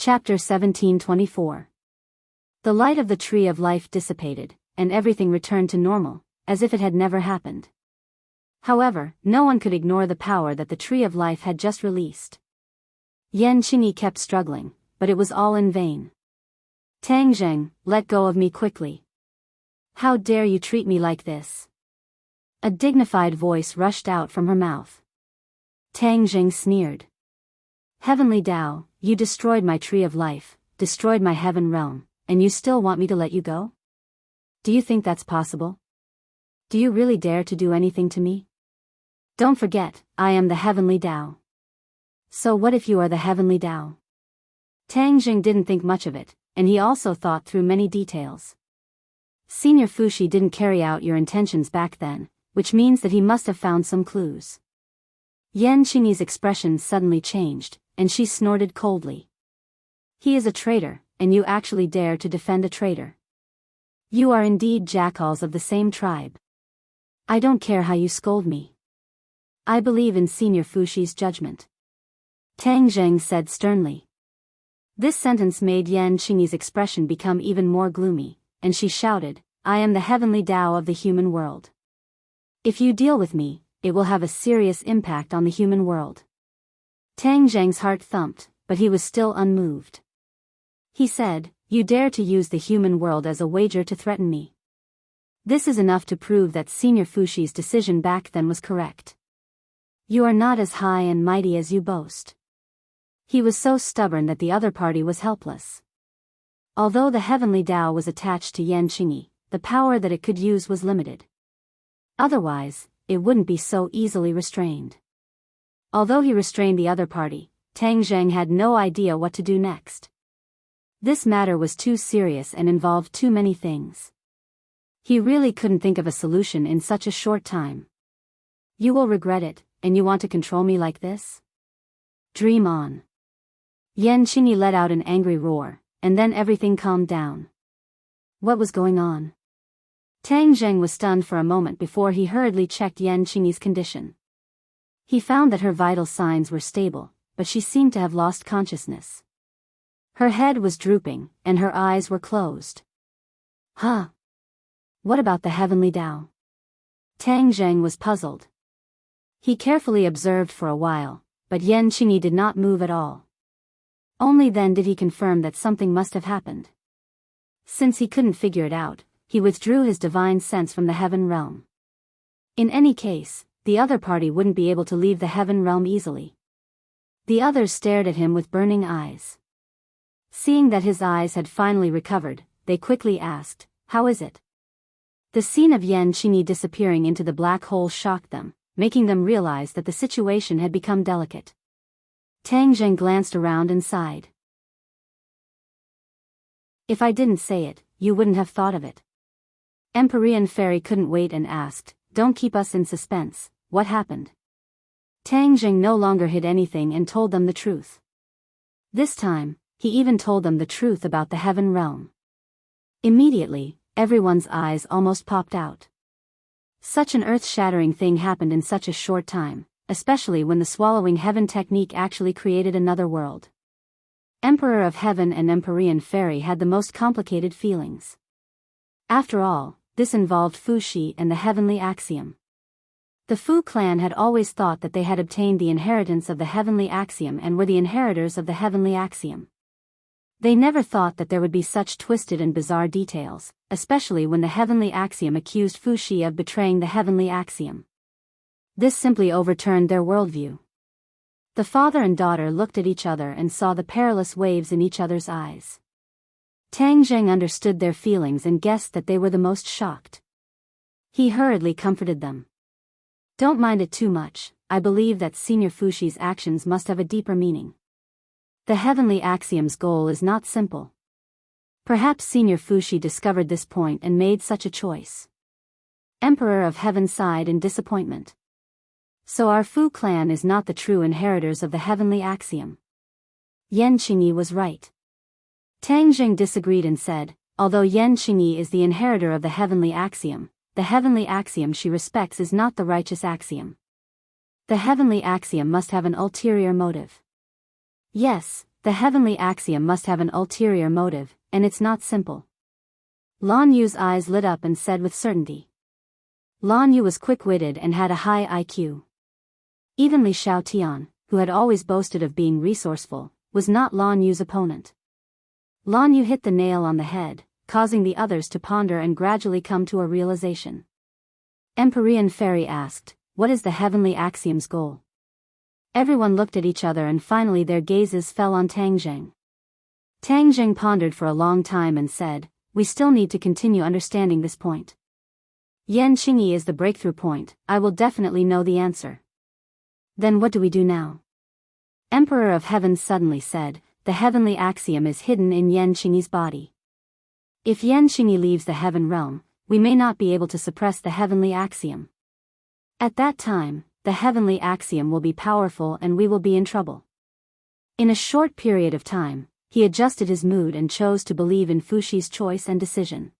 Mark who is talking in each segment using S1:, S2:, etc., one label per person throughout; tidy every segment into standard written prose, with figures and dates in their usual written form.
S1: Chapter 1724. The light of the tree of life dissipated, and everything returned to normal, as if it had never happened. However, no one could ignore the power that the tree of life had just released. Yan Qingyi kept struggling, but it was all in vain. Tang Zheng, let go of me quickly. How dare you treat me like this? A dignified voice rushed out from her mouth. Tang Zheng sneered. Heavenly Tao, you destroyed my tree of life, destroyed my heaven realm, and you still want me to let you go? Do you think that's possible? Do you really dare to do anything to me? Don't forget, I am the Heavenly Tao. So what if you are the Heavenly Tao? Tang Zheng didn't think much of it, and he also thought through many details. Senior Fushi didn't carry out your intentions back then, which means that he must have found some clues. Yan Qingyi's expression suddenly changed, and she snorted coldly. He is a traitor, and you actually dare to defend a traitor. You are indeed jackals of the same tribe. I don't care how you scold me. I believe in Senior Fushi's judgment. Tang Zheng said sternly. This sentence made Yan Qingyi's expression become even more gloomy, and she shouted, I am the Heavenly Tao of the human world. If you deal with me, it will have a serious impact on the human world. Tang Zheng's heart thumped, but he was still unmoved. He said, you dare to use the human world as a wager to threaten me. This is enough to prove that Senior Fushi's decision back then was correct. You are not as high and mighty as you boast. He was so stubborn that the other party was helpless. Although the Heavenly Tao was attached to Yan Qingyi, the power that it could use was limited. Otherwise, it wouldn't be so easily restrained. Although he restrained the other party, Tang Zheng had no idea what to do next. This matter was too serious and involved too many things. He really couldn't think of a solution in such a short time. You will regret it, and you want to control me like this? Dream on. Yan Qingyi let out an angry roar, and then everything calmed down. What was going on? Tang Zheng was stunned for a moment before he hurriedly checked Yan Qingyi's condition. He found that her vital signs were stable, but she seemed to have lost consciousness. Her head was drooping, and her eyes were closed. Huh? What about the Heavenly Tao? Tang Zheng was puzzled. He carefully observed for a while, but Yan Qingyi did not move at all. Only then did he confirm that something must have happened. Since he couldn't figure it out, he withdrew his divine sense from the heaven realm. In any case, the other party wouldn't be able to leave the heaven realm easily. The others stared at him with burning eyes. Seeing that his eyes had finally recovered, they quickly asked, how is it? The scene of Yan Qingyi disappearing into the black hole shocked them, making them realize that the situation had become delicate. Tang Zheng glanced around and sighed. If I didn't say it, you wouldn't have thought of it. Empyrean Fairy couldn't wait and asked, don't keep us in suspense, what happened? Tang Zheng no longer hid anything and told them the truth. This time, he even told them the truth about the heaven realm. Immediately, everyone's eyes almost popped out. Such an earth-shattering thing happened in such a short time, especially when the swallowing heaven technique actually created another world. Emperor of Heaven and Empyrean Fairy had the most complicated feelings. After all, this involved Fushi and the heavenly axiom. The Fu clan had always thought that they had obtained the inheritance of the heavenly axiom and were the inheritors of the heavenly axiom. They never thought that there would be such twisted and bizarre details, especially when the heavenly axiom accused Fushi of betraying the heavenly axiom. This simply overturned their worldview. The father and daughter looked at each other and saw the perilous waves in each other's eyes. Tang Zheng understood their feelings and guessed that they were the most shocked. He hurriedly comforted them. Don't mind it too much, I believe that Senior Fushi's actions must have a deeper meaning. The heavenly axiom's goal is not simple. Perhaps Senior Fushi discovered this point and made such a choice. Emperor of Heaven sighed in disappointment. So our Fu clan is not the true inheritors of the heavenly axiom. Yan Qingyi was right. Tang Zheng disagreed and said, although Yan Qingyi is the inheritor of the heavenly axiom she respects is not the righteous axiom. The heavenly axiom must have an ulterior motive. Yes, the heavenly axiom must have an ulterior motive, and it's not simple. Lan Yu's eyes lit up and said with certainty. Lan Yu was quick-witted and had a high IQ. Even Li Xiaotian, who had always boasted of being resourceful, was not Lan Yu's opponent. Lan Yu hit the nail on the head, causing the others to ponder and gradually come to a realization. Empyrean Fairy asked, "What is the heavenly axiom's goal?" Everyone looked at each other and finally their gazes fell on Tang Zheng. Tang Zheng pondered for a long time and said, "We still need to continue understanding this point. Yan Qingyi is the breakthrough point, I will definitely know the answer." "Then what do we do now?" Emperor of Heaven suddenly said, "The heavenly axiom is hidden in Yan Qingyi's body. If Yan Qingyi leaves the heaven realm, we may not be able to suppress the heavenly axiom. At that time, the heavenly axiom will be powerful and we will be in trouble." In a short period of time, he adjusted his mood and chose to believe in Fuxi's choice and decision.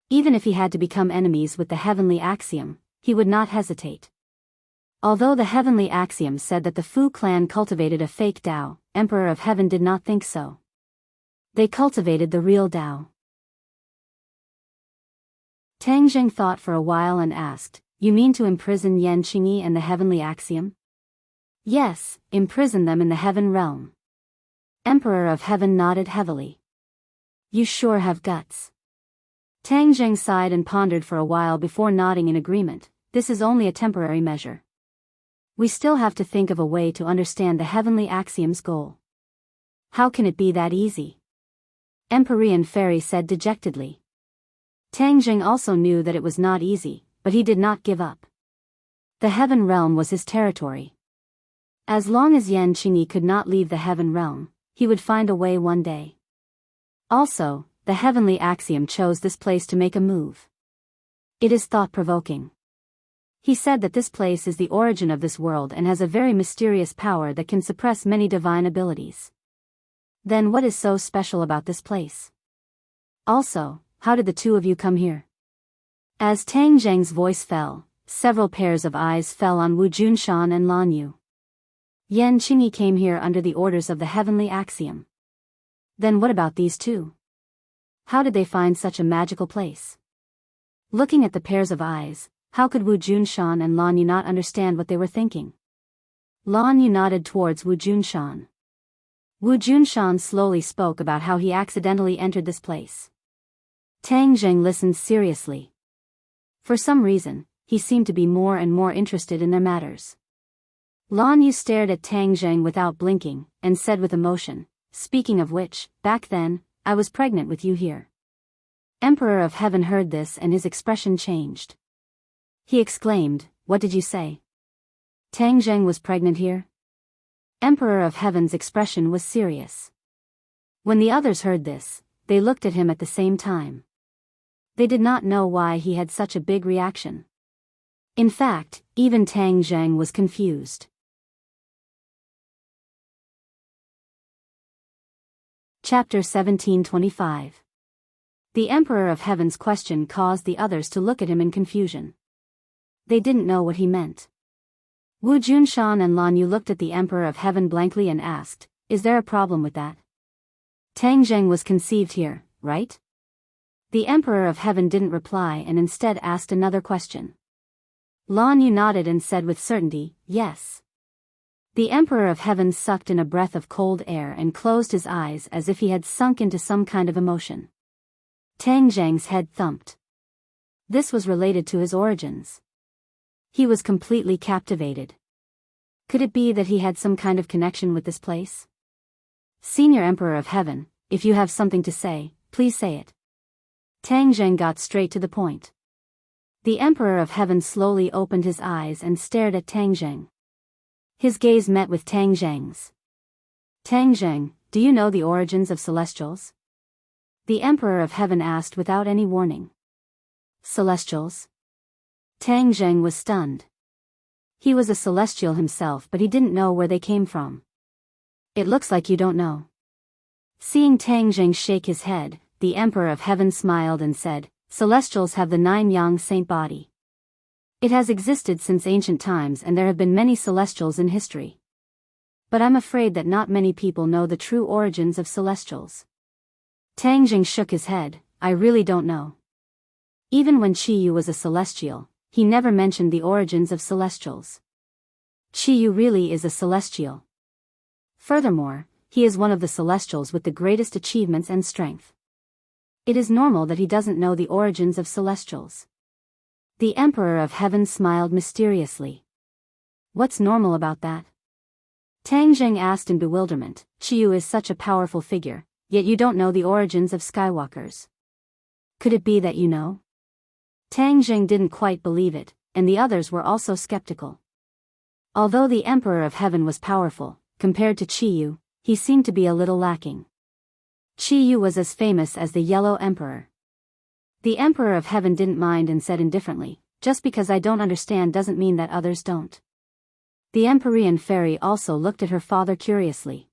S1: Even if he had to become enemies with the heavenly axiom, he would not hesitate. Although the heavenly axiom said that the Fu clan cultivated a fake Tao, Emperor of Heaven did not think so. They cultivated the real Tao. Tang Zheng thought for a while and asked, "You mean to imprison Yan Qingyi and the heavenly axiom?" "Yes, imprison them in the heaven realm." Emperor of Heaven nodded heavily. "You sure have guts." Tang Zheng sighed and pondered for a while before nodding in agreement. "This is only a temporary measure. We still have to think of a way to understand the heavenly axiom's goal." "How can it be that easy?" Empyrean Fairy said dejectedly. Tang Zheng also knew that it was not easy, but he did not give up. The heaven realm was his territory. As long as Yan Qingyi could not leave the heaven realm, he would find a way one day. Also, the heavenly axiom chose this place to make a move. It is thought-provoking. He said that this place is the origin of this world and has a very mysterious power that can suppress many divine abilities. Then what is so special about this place? Also, how did the two of you come here? As Tang Zheng's voice fell, several pairs of eyes fell on Wu Junshan and Lan Yu. Yan Qingyi came here under the orders of the heavenly axiom. Then what about these two? How did they find such a magical place? Looking at the pairs of eyes, how could Wu Junshan and Lan Yu not understand what they were thinking? Lan Yu nodded towards Wu Junshan. Wu Junshan slowly spoke about how he accidentally entered this place. Tang Zheng listened seriously. For some reason, he seemed to be more and more interested in their matters. Lan Yu stared at Tang Zheng without blinking, and said with emotion, "Speaking of which, back then, I was pregnant with you here." Emperor of Heaven heard this and his expression changed. He exclaimed, "What did you say? Tang Zheng was pregnant here?" Emperor of Heaven's expression was serious. When the others heard this, they looked at him at the same time. They did not know why he had such a big reaction. In fact, even Tang Zheng was confused. Chapter 1725. The Emperor of Heaven's question caused the others to look at him in confusion. They didn't know what he meant. Wu Junshan and Lan Yu looked at the Emperor of Heaven blankly and asked, "Is there a problem with that? Tang Zheng was conceived here, right?" The Emperor of Heaven didn't reply and instead asked another question. Lan Yu nodded and said with certainty, "Yes." The Emperor of Heaven sucked in a breath of cold air and closed his eyes as if he had sunk into some kind of emotion. Tang Zheng's head thumped. This was related to his origins. He was completely captivated. Could it be that he had some kind of connection with this place? "Senior Emperor of Heaven, if you have something to say, please say it." Tang Zheng got straight to the point. The Emperor of Heaven slowly opened his eyes and stared at Tang Zheng. His gaze met with Tang Zheng's. "Tang Zheng, do you know the origins of celestials?" The Emperor of Heaven asked without any warning. "Celestials?" Tang Zheng was stunned. He was a celestial himself, but he didn't know where they came from. "It looks like you don't know." Seeing Tang Zheng shake his head, the Emperor of Heaven smiled and said, "Celestials have the 9-yang saint body. It has existed since ancient times and there have been many celestials in history. But I'm afraid that not many people know the true origins of celestials. Tang Jing shook his head. I really don't know. Even when Qiyu was a celestial, he never mentioned the origins of celestials. Qiyu really is a celestial. Furthermore, he is one of the celestials with the greatest achievements and strength. It is normal that he doesn't know the origins of celestials. The Emperor of Heaven smiled mysteriously. What's normal about that? Tang Jing asked in bewilderment. Qiyu is such a powerful figure, yet you don't know the origins of Skywalkers. Could it be that you know? Tang Jing didn't quite believe it, and the others were also skeptical. Although the Emperor of Heaven was powerful, compared to Qiyu, he seemed to be a little lacking. Qiyu was as famous as the Yellow Emperor. The Emperor of Heaven didn't mind and said indifferently, just because I don't understand doesn't mean that others don't. The Empyrean fairy also looked at her father curiously.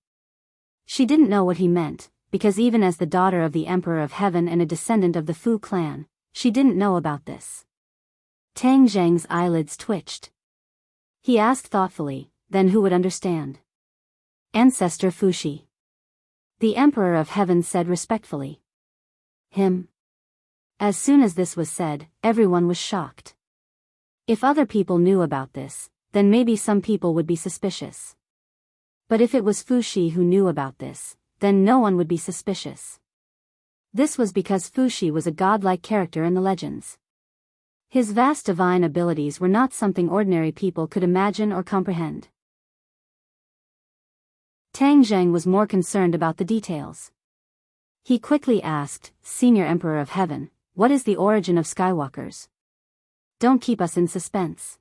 S1: She didn't know what he meant, because even as the daughter of the Emperor of Heaven and a descendant of the Fu clan, she didn't know about this. Tang Zhang's eyelids twitched. He asked thoughtfully, then who would understand? Ancestor Fuxi. The Emperor of Heaven said respectfully. Him. As soon as this was said, everyone was shocked. If other people knew about this, then maybe some people would be suspicious. But if it was Fuxi who knew about this, then no one would be suspicious. This was because Fuxi was a godlike character in the legends. His vast divine abilities were not something ordinary people could imagine or comprehend. Tang Zheng was more concerned about the details. He quickly asked, Senior Emperor of Heaven, what is the origin of Skywalkers? Don't keep us in suspense.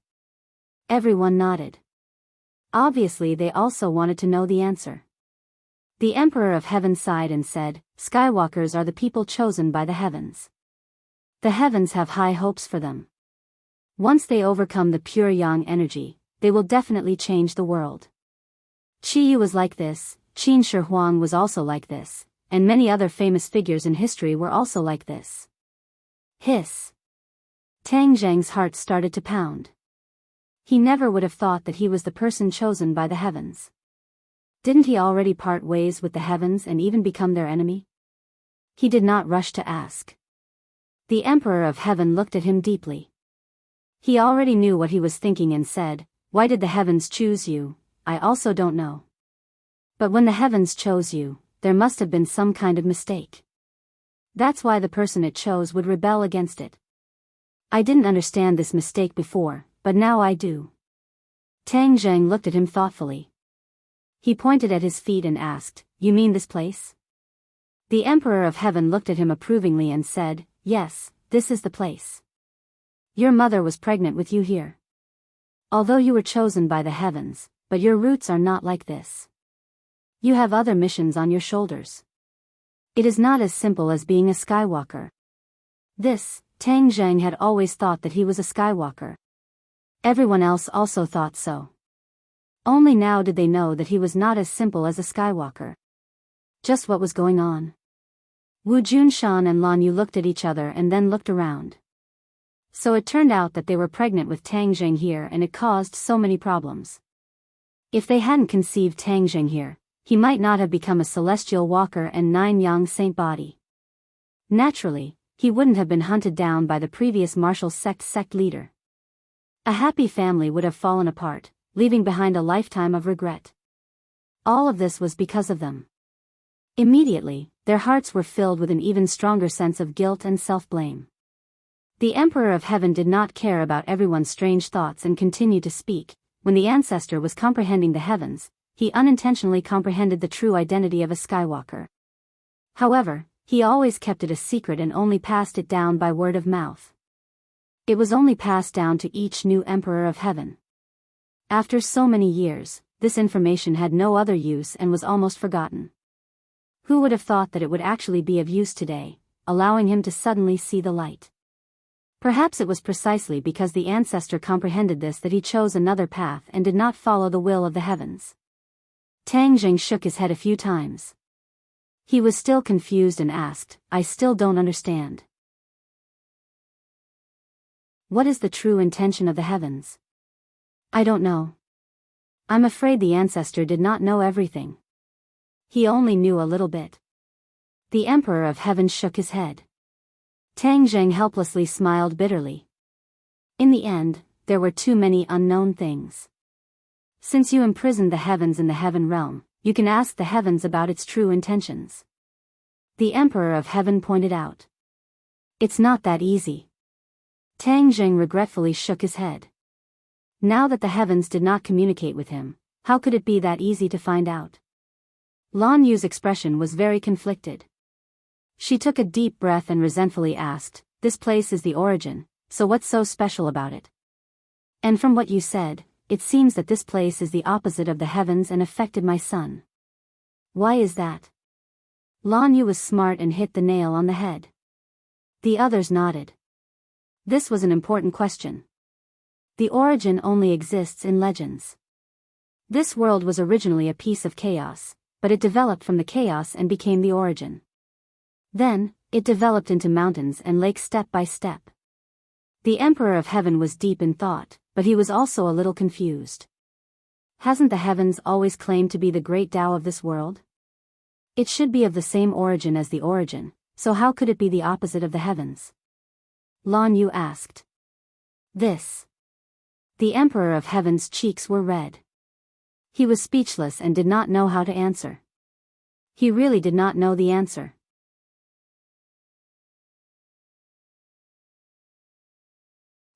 S1: Everyone nodded. Obviously they also wanted to know the answer. The Emperor of Heaven sighed and said, Skywalkers are the people chosen by the heavens. The heavens have high hopes for them. Once they overcome the pure yang energy, they will definitely change the world. Qiyu was like this, Qin Shi Huang was also like this, and many other famous figures in history were also like this. Hiss. Tang Zheng's heart started to pound. He never would have thought that he was the person chosen by the heavens. Didn't he already part ways with the heavens and even become their enemy? He did not rush to ask. The Emperor of Heaven looked at him deeply. He already knew what he was thinking and said, Why did the heavens choose you? I also don't know. But when the heavens chose you, there must have been some kind of mistake. That's why the person it chose would rebel against it. I didn't understand this mistake before, but now I do. Tang Zheng looked at him thoughtfully. He pointed at his feet and asked, You mean this place? The Emperor of Heaven looked at him approvingly and said, Yes, this is the place. Your mother was pregnant with you here. Although you were chosen by the heavens, but your roots are not like this. You have other missions on your shoulders. It is not as simple as being a Skywalker. This, Tang Zheng had always thought that he was a Skywalker. Everyone else also thought so. Only now did they know that he was not as simple as a Skywalker. Just what was going on? Wu Junshan and Lan Yu looked at each other and then looked around. So it turned out that they were pregnant with Tang Zheng here and it caused so many problems. If they hadn't conceived Tang Zheng here, he might not have become a celestial walker and 9 yang saint body. Naturally, he wouldn't have been hunted down by the previous martial sect leader. A happy family would have fallen apart, leaving behind a lifetime of regret. All of this was because of them. Immediately, their hearts were filled with an even stronger sense of guilt and self-blame. The Emperor of Heaven did not care about everyone's strange thoughts and continued to speak. When the ancestor was comprehending the heavens, he unintentionally comprehended the true identity of a Skywalker. However, he always kept it a secret and only passed it down by word of mouth. It was only passed down to each new Emperor of Heaven. After so many years, this information had no other use and was almost forgotten. Who would have thought that it would actually be of use today, allowing him to suddenly see the light? Perhaps it was precisely because the ancestor comprehended this that he chose another path and did not follow the will of the heavens. Tang Zheng shook his head a few times. He was still confused and asked, I still don't understand. What is the true intention of the heavens? I don't know. I'm afraid the ancestor did not know everything. He only knew a little bit. The Emperor of Heaven shook his head. Tang Zheng helplessly smiled bitterly. In the end, there were too many unknown things. Since you imprisoned the heavens in the heaven realm, you can ask the heavens about its true intentions. The Emperor of Heaven pointed out. It's not that easy. Tang Zheng regretfully shook his head. Now that the heavens did not communicate with him, how could it be that easy to find out? Lan Yu's expression was very conflicted. She took a deep breath and resentfully asked, "This place is the origin, so what's so special about it? And from what you said, it seems that this place is the opposite of the heavens and affected my son. Why is that?" Lan Yu was smart and hit the nail on the head. The others nodded. This was an important question. The origin only exists in legends. This world was originally a piece of chaos, but it developed from the chaos and became the origin. Then, it developed into mountains and lakes step by step. The Emperor of Heaven was deep in thought, but he was also a little confused. Hasn't the heavens always claimed to be the great Tao of this world? It should be of the same origin as the origin, so how could it be the opposite of the heavens? Lan Yu asked. The Emperor of Heaven's cheeks were red. He was speechless and did not know how to answer. He really did not know the answer.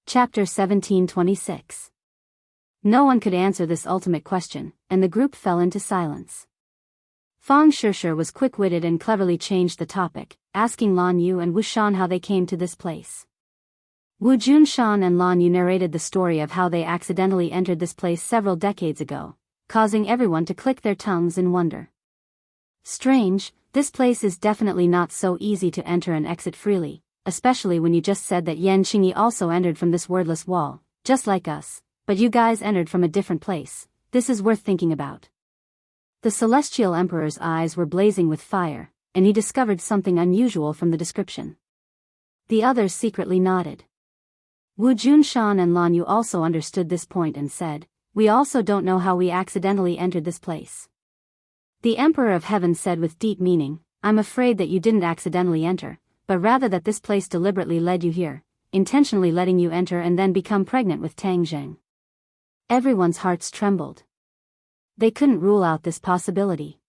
S1: Chapter 1726. No one could answer this ultimate question, and the group fell into silence. Fang Shishir was quick-witted and cleverly changed the topic, asking Lan Yu and Wu Shan how they came to this place. Wu Junshan and Lan Yu narrated the story of how they accidentally entered this place several decades ago, causing everyone to click their tongues in wonder. Strange, this place is definitely not so easy to enter and exit freely, especially when you just said that Yan Qingyi also entered from this wordless wall, just like us, but you guys entered from a different place. This is worth thinking about. The Celestial Emperor's eyes were blazing with fire, and he discovered something unusual from the description. The others secretly nodded. Wu Junshan and Lan Yu also understood this point and said, "We also don't know how we accidentally entered this place." The Emperor of Heaven said with deep meaning, "I'm afraid that you didn't accidentally enter, but rather that this place deliberately led you here, intentionally letting you enter and then become pregnant with Tang Zheng." Everyone's hearts trembled. They couldn't rule out this possibility.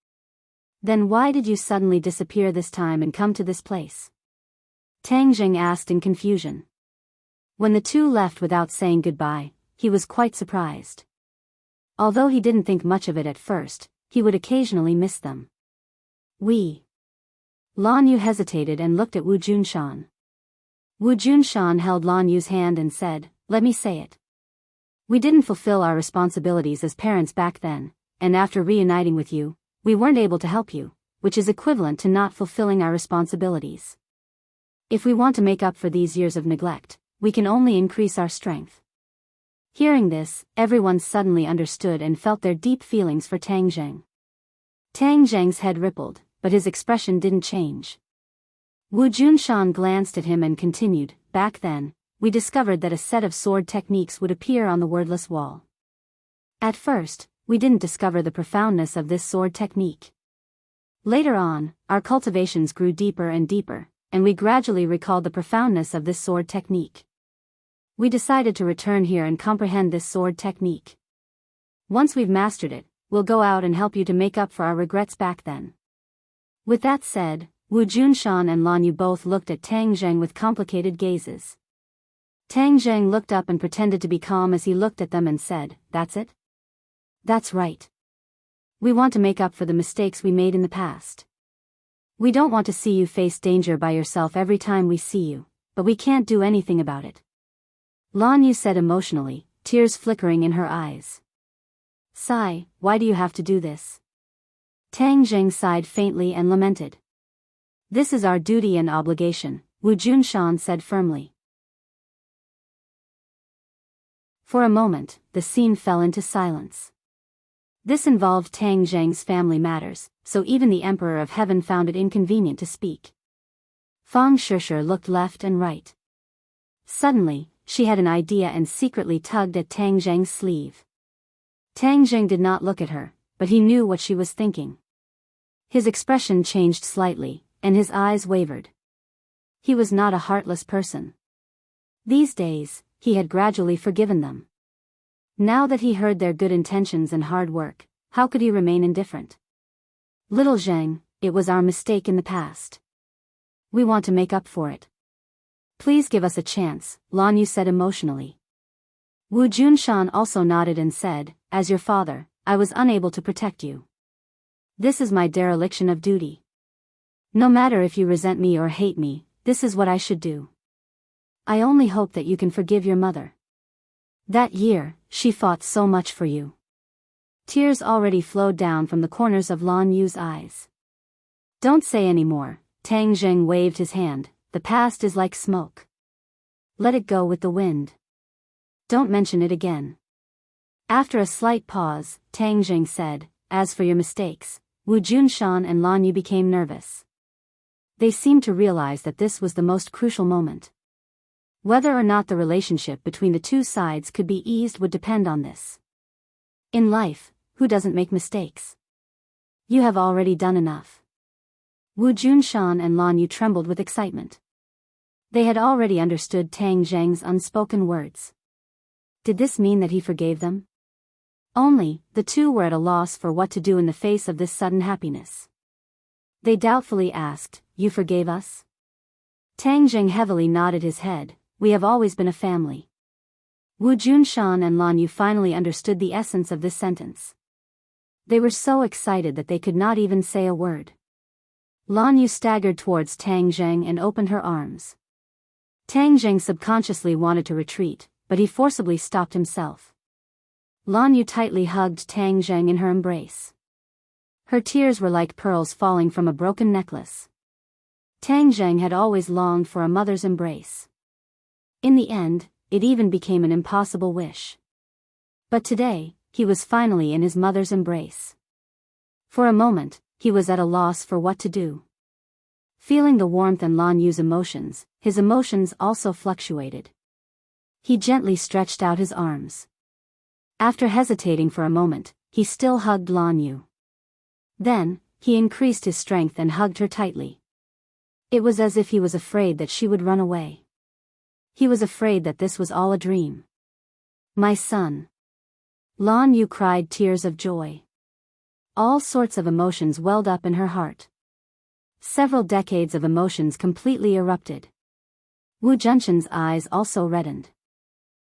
S1: Then why did you suddenly disappear this time and come to this place? Tang Zheng asked in confusion. When the two left without saying goodbye, he was quite surprised. Although he didn't think much of it at first, he would occasionally miss them. Lan Yu hesitated and looked at Wu Junshan. Wu Junshan held Lan Yu's hand and said, "Let me say it. We didn't fulfill our responsibilities as parents back then, and after reuniting with you, we weren't able to help you, which is equivalent to not fulfilling our responsibilities. If we want to make up for these years of neglect, we can only increase our strength." Hearing this, everyone suddenly understood and felt their deep feelings for Tang Zheng. Tang Zheng's head rippled, but his expression didn't change. Wu Junshan glanced at him and continued, "Back then, we discovered that a set of sword techniques would appear on the wordless wall. At first, we didn't discover the profoundness of this sword technique. Later on, our cultivations grew deeper and deeper, and we gradually recalled the profoundness of this sword technique. We decided to return here and comprehend this sword technique. Once we've mastered it, we'll go out and help you to make up for our regrets back then." With that said, Wu Junshan and Lan Yu both looked at Tang Zheng with complicated gazes. Tang Zheng looked up and pretended to be calm as he looked at them and said, "That's it? That's right. We want to make up for the mistakes we made in the past. We don't want to see you face danger by yourself every time we see you, but we can't do anything about it." Lan Yu said emotionally, tears flickering in her eyes. "Sigh, why do you have to do this?" Tang Zheng sighed faintly and lamented. "This is our duty and obligation," Wu Junshan said firmly. For a moment, the scene fell into silence. This involved Tang Zheng's family matters, so even the Emperor of Heaven found it inconvenient to speak. Fang Shishir looked left and right. Suddenly, she had an idea and secretly tugged at Tang Zheng's sleeve. Tang Jing did not look at her, but he knew what she was thinking. His expression changed slightly, and his eyes wavered. He was not a heartless person. These days, he had gradually forgiven them. Now that he heard their good intentions and hard work, how could he remain indifferent? Little Zheng, it was our mistake in the past. We want to make up for it. Please give us a chance, Lan Yu said emotionally. Wu Junshan also nodded and said, as your father, I was unable to protect you. This is my dereliction of duty. No matter if you resent me or hate me, this is what I should do. I only hope that you can forgive your mother. That year, she fought so much for you. Tears already flowed down from the corners of Lan Yu's eyes. Don't say any more, Tang Jing waved his hand, the past is like smoke. Let it go with the wind. Don't mention it again. After a slight pause, Tang Jing said, as for your mistakes, Wu Junshan and Lan Yu became nervous. They seemed to realize that this was the most crucial moment. Whether or not the relationship between the two sides could be eased would depend on this. In life, who doesn't make mistakes? You have already done enough. Wu Junshan and Lan Yu trembled with excitement. They had already understood Tang Zheng's unspoken words. Did this mean that he forgave them? Only, the two were at a loss for what to do in the face of this sudden happiness. They doubtfully asked, You forgave us? Tang Jing heavily nodded his head, We have always been a family. Wu Junshan and Lan Yu finally understood the essence of this sentence. They were so excited that they could not even say a word. Lan Yu staggered towards Tang Jing and opened her arms. Tang Jing subconsciously wanted to retreat, but he forcibly stopped himself. Lan Yu tightly hugged Tang Jing in her embrace. Her tears were like pearls falling from a broken necklace. Tang Jing had always longed for a mother's embrace. In the end, it even became an impossible wish. But today, he was finally in his mother's embrace. For a moment, he was at a loss for what to do. Feeling the warmth and Lan Yu's emotions, his emotions also fluctuated. He gently stretched out his arms. After hesitating for a moment, he still hugged Lan Yu. Then, he increased his strength and hugged her tightly. It was as if he was afraid that she would run away. He was afraid that this was all a dream. My son. Lan Yu cried tears of joy. All sorts of emotions welled up in her heart. Several decades of emotions completely erupted. Wu Junshan's eyes also reddened.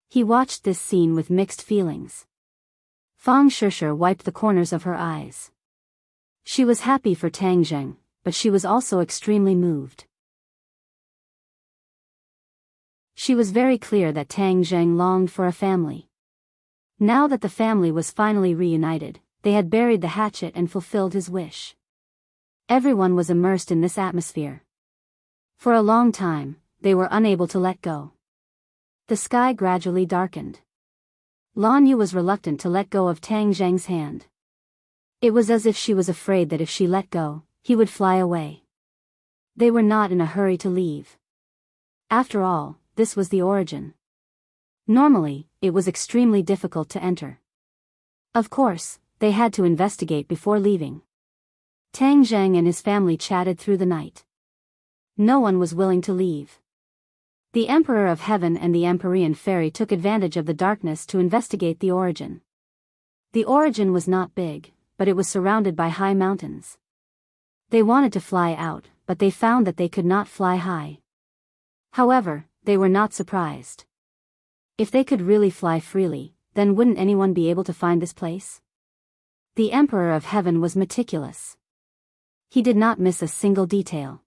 S1: He watched this scene with mixed feelings. Fang Shishir wiped the corners of her eyes. She was happy for Tang Jing, but she was also extremely moved. She was very clear that Tang Jing longed for a family. Now that the family was finally reunited, they had buried the hatchet and fulfilled his wish. Everyone was immersed in this atmosphere. For a long time, they were unable to let go. The sky gradually darkened. Lan Yu was reluctant to let go of Tang Zheng's hand. It was as if she was afraid that if she let go, he would fly away. They were not in a hurry to leave. After all, this was the origin. Normally, it was extremely difficult to enter. Of course, they had to investigate before leaving. Tang Zheng and his family chatted through the night. No one was willing to leave. The Emperor of Heaven and the Empyrean Fairy took advantage of the darkness to investigate the origin. The origin was not big, but it was surrounded by high mountains. They wanted to fly out, but they found that they could not fly high. However, they were not surprised. If they could really fly freely, then wouldn't anyone be able to find this place? The Emperor of Heaven was meticulous. He did not miss a single detail.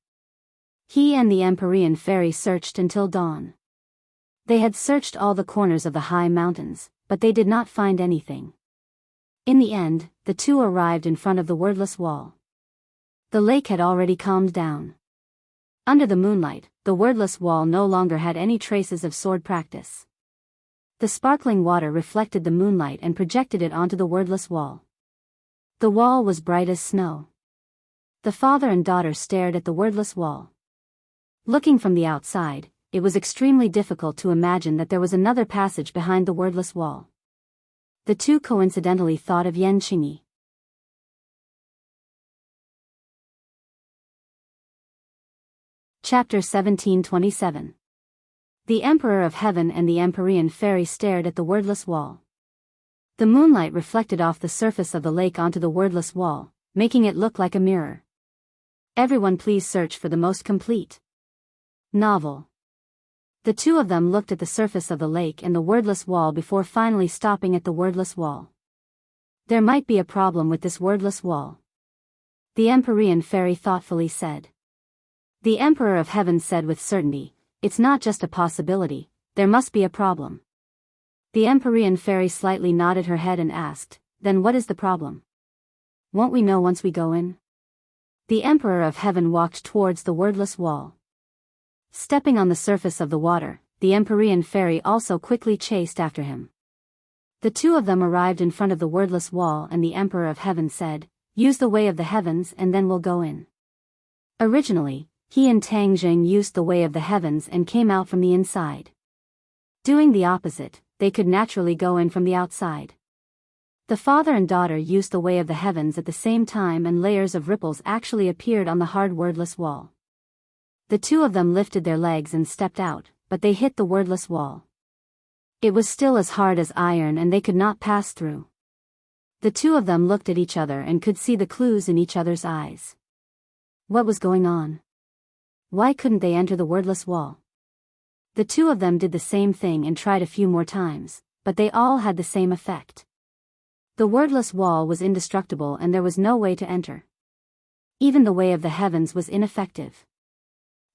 S1: He and the Empyrean Fairy searched until dawn. They had searched all the corners of the high mountains, but they did not find anything. In the end, the two arrived in front of the wordless wall. The lake had already calmed down. Under the moonlight, the wordless wall no longer had any traces of sword practice. The sparkling water reflected the moonlight and projected it onto the wordless wall. The wall was bright as snow. The father and daughter stared at the wordless wall. Looking from the outside, it was extremely difficult to imagine that there was another passage behind the wordless wall. The two coincidentally thought of Enchanting. Chapter 1727. The Emperor of Heaven and the Empyrean Fairy stared at the wordless wall. The moonlight reflected off the surface of the lake onto the wordless wall, making it look like a mirror. Everyone please search for the most complete novel. The two of them looked at the surface of the lake and the wordless wall before finally stopping at the wordless wall. There might be a problem with this wordless wall. The Empyrean Fairy thoughtfully said. The Emperor of Heaven said with certainty, it's not just a possibility, there must be a problem. The Empyrean Fairy slightly nodded her head and asked, then what is the problem? Won't we know once we go in? The Emperor of Heaven walked towards the wordless wall. Stepping on the surface of the water, the Empyrean Fairy also quickly chased after him. The two of them arrived in front of the wordless wall and the Emperor of Heaven said, use the way of the heavens and then we'll go in. Originally, he and Tang Jing used the way of the heavens and came out from the inside. Doing the opposite, they could naturally go in from the outside. The father and daughter used the way of the heavens at the same time and layers of ripples actually appeared on the hard wordless wall. The two of them lifted their legs and stepped out, but they hit the wordless wall. It was still as hard as iron and they could not pass through. The two of them looked at each other and could see the clues in each other's eyes. What was going on? Why couldn't they enter the wordless wall? The two of them did the same thing and tried a few more times, but they all had the same effect. The wordless wall was indestructible and there was no way to enter. Even the way of the heavens was ineffective.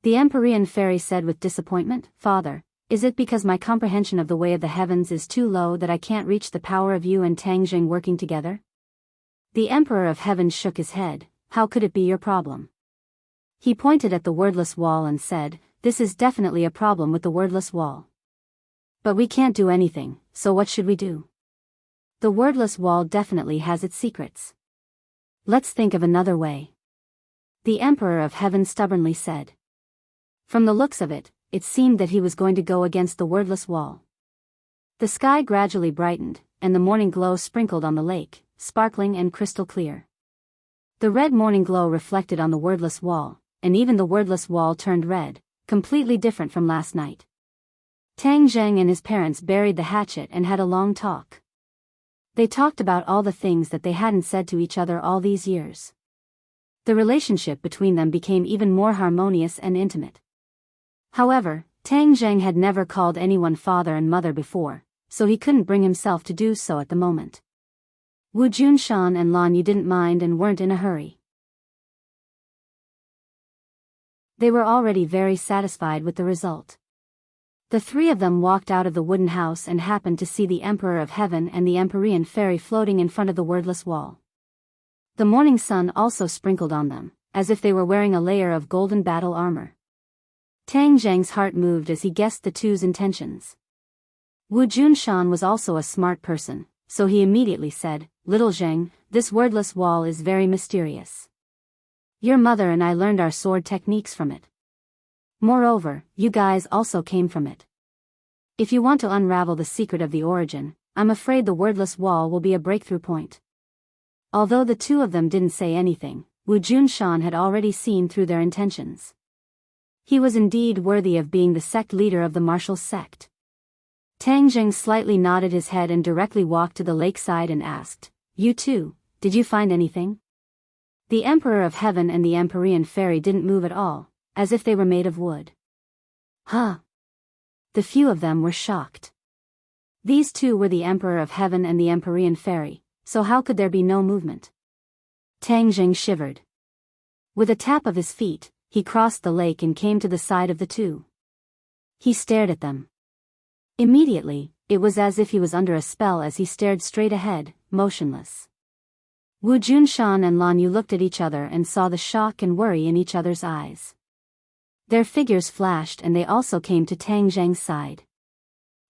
S1: The Empyrean Fairy said with disappointment, Father, is it because my comprehension of the way of the heavens is too low that I can't reach the power of you and Tang Jing working together? The Emperor of Heaven shook his head. How could it be your problem? He pointed at the wordless wall and said, this is definitely a problem with the wordless wall. But we can't do anything, so what should we do? The wordless wall definitely has its secrets. Let's think of another way. The Emperor of Heaven stubbornly said. From the looks of it, it seemed that he was going to go against the wordless wall. The sky gradually brightened, and the morning glow sprinkled on the lake, sparkling and crystal clear. The red morning glow reflected on the wordless wall, and even the wordless wall turned red, completely different from last night. Tang Jing and his parents buried the hatchet and had a long talk. They talked about all the things that they hadn't said to each other all these years. The relationship between them became even more harmonious and intimate. However, Tang Jing had never called anyone father and mother before, so he couldn't bring himself to do so at the moment. Wu Junshan and Lan Yu didn't mind and weren't in a hurry. They were already very satisfied with the result. The three of them walked out of the wooden house and happened to see the Emperor of Heaven and the Empyrean Fairy floating in front of the wordless wall. The morning sun also sprinkled on them, as if they were wearing a layer of golden battle armor. Tang Jing's heart moved as he guessed the two's intentions. Wu Junshan was also a smart person, so he immediately said, Little Jing, this wordless wall is very mysterious. Your mother and I learned our sword techniques from it. Moreover, you guys also came from it. If you want to unravel the secret of the origin, I'm afraid the wordless wall will be a breakthrough point. Although the two of them didn't say anything, Wu Junshan had already seen through their intentions. He was indeed worthy of being the sect leader of the martial sect. Tang Jing slightly nodded his head and directly walked to the lakeside and asked, You two, did you find anything? The Emperor of Heaven and the Empyrean Fairy didn't move at all, as if they were made of wood. Huh? The few of them were shocked. These two were the Emperor of Heaven and the Empyrean Fairy, so how could there be no movement? Tang Jing shivered. With a tap of his feet, he crossed the lake and came to the side of the two. He stared at them. Immediately, it was as if he was under a spell as he stared straight ahead, motionless. Wu Junshan and Lan Yu looked at each other and saw the shock and worry in each other's eyes. Their figures flashed and they also came to Tang Jing's side.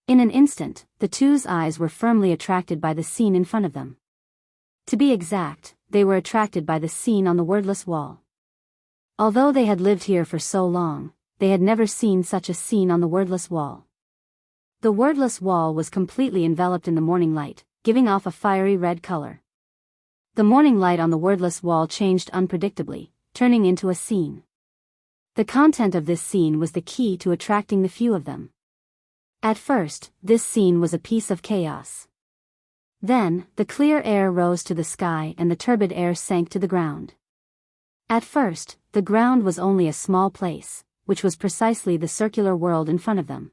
S1: In an instant, the two's eyes were firmly attracted by the scene in front of them. To be exact, they were attracted by the scene on the wordless wall. Although they had lived here for so long, they had never seen such a scene on the wordless wall. The wordless wall was completely enveloped in the morning light, giving off a fiery red color. The morning light on the wordless wall changed unpredictably, turning into a scene. The content of this scene was the key to attracting the few of them. At first, this scene was a piece of chaos. Then, the clear air rose to the sky and the turbid air sank to the ground. At first, the ground was only a small place, which was precisely the circular world in front of them.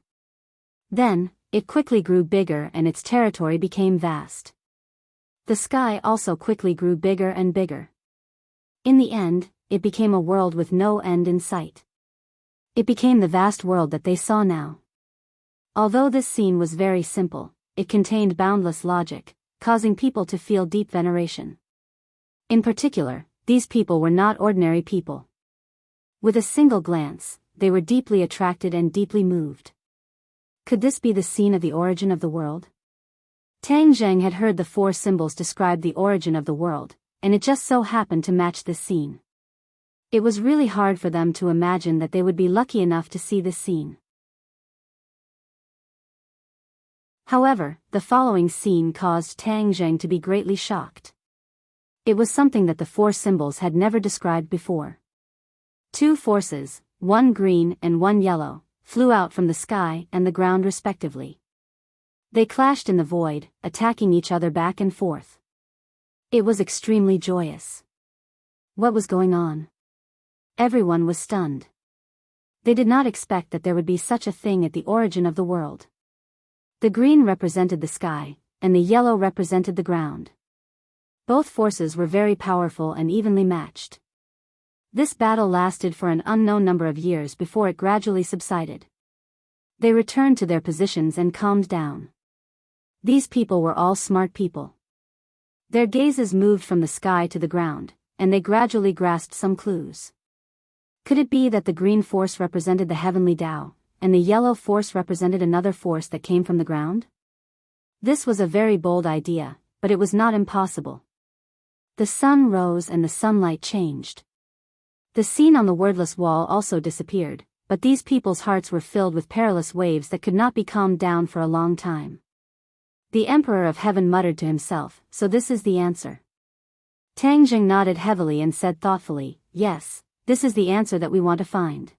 S1: Then, it quickly grew bigger and its territory became vast. The sky also quickly grew bigger and bigger. In the end, it became a world with no end in sight. It became the vast world that they saw now. Although this scene was very simple, it contained boundless logic, causing people to feel deep veneration. In particular, these people were not ordinary people. With a single glance, they were deeply attracted and deeply moved. Could this be the scene of the origin of the world? Tang Zheng had heard the 4 symbols describe the origin of the world, and it just so happened to match this scene. It was really hard for them to imagine that they would be lucky enough to see this scene. However, the following scene caused Tang Zheng to be greatly shocked. It was something that the 4 symbols had never described before. 2 forces, one green and one yellow, flew out from the sky and the ground respectively. They clashed in the void, attacking each other back and forth. It was extremely joyous. What was going on? Everyone was stunned. They did not expect that there would be such a thing at the origin of the world. The green represented the sky, and the yellow represented the ground. Both forces were very powerful and evenly matched. This battle lasted for an unknown number of years before it gradually subsided. They returned to their positions and calmed down. These people were all smart people. Their gazes moved from the sky to the ground, and they gradually grasped some clues. Could it be that the green force represented the heavenly Tao, and the yellow force represented another force that came from the ground? This was a very bold idea, but it was not impossible. The sun rose and the sunlight changed. The scene on the wordless wall also disappeared, but these people's hearts were filled with perilous waves that could not be calmed down for a long time. The Emperor of Heaven muttered to himself, "So this is the answer." Tang Zheng nodded heavily and said thoughtfully, "Yes, this is the answer that we want to find.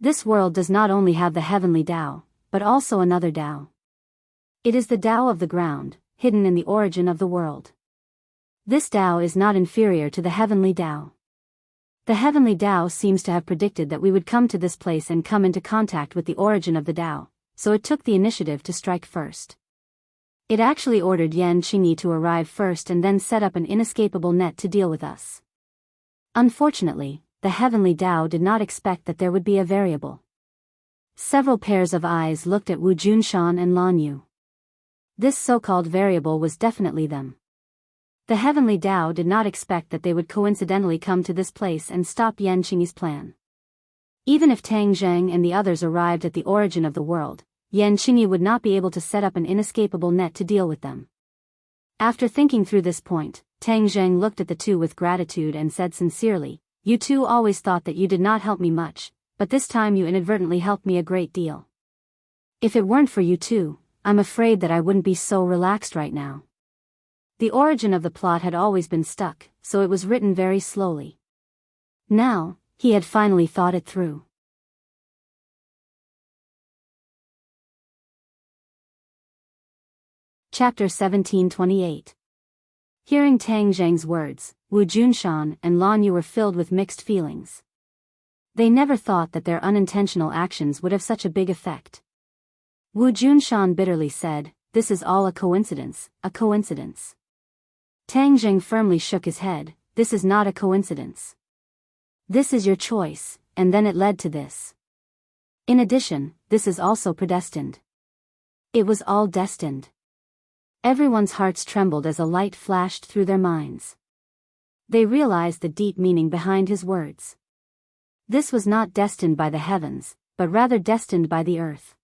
S1: This world does not only have the heavenly Tao, but also another Tao. It is the Tao of the ground, hidden in the origin of the world. This Tao is not inferior to the heavenly Tao. The heavenly Tao seems to have predicted that we would come to this place and come into contact with the origin of the Tao, so it took the initiative to strike first. It actually ordered Yan Qingyi to arrive first and then set up an inescapable net to deal with us. Unfortunately, the heavenly Tao did not expect that there would be a variable." Several pairs of eyes looked at Wu Junshan and Lan Yu. This so-called variable was definitely them. The heavenly Tao did not expect that they would coincidentally come to this place and stop Yan Qingyi's plan. Even if Tang Zheng and the others arrived at the origin of the world, Yan Qingyi would not be able to set up an inescapable net to deal with them. After thinking through this point, Tang Zheng looked at the 2 with gratitude and said sincerely, "You 2 always thought that you did not help me much, but this time you inadvertently helped me a great deal. If it weren't for you 2, I'm afraid that I wouldn't be so relaxed right now." The origin of the plot had always been stuck, so it was written very slowly. Now, he had finally thought it through. Chapter 1728. Hearing Tang Zheng's words, Wu Junshan and Lan Yu were filled with mixed feelings. They never thought that their unintentional actions would have such a big effect. Wu Junshan bitterly said, "This is all a coincidence, a coincidence." Tang Zheng firmly shook his head, "This is not a coincidence. This is your choice, and then it led to this. In addition, this is also predestined. It was all destined." Everyone's hearts trembled as a light flashed through their minds. They realized the deep meaning behind his words. This was not destined by the heavens, but rather destined by the earth.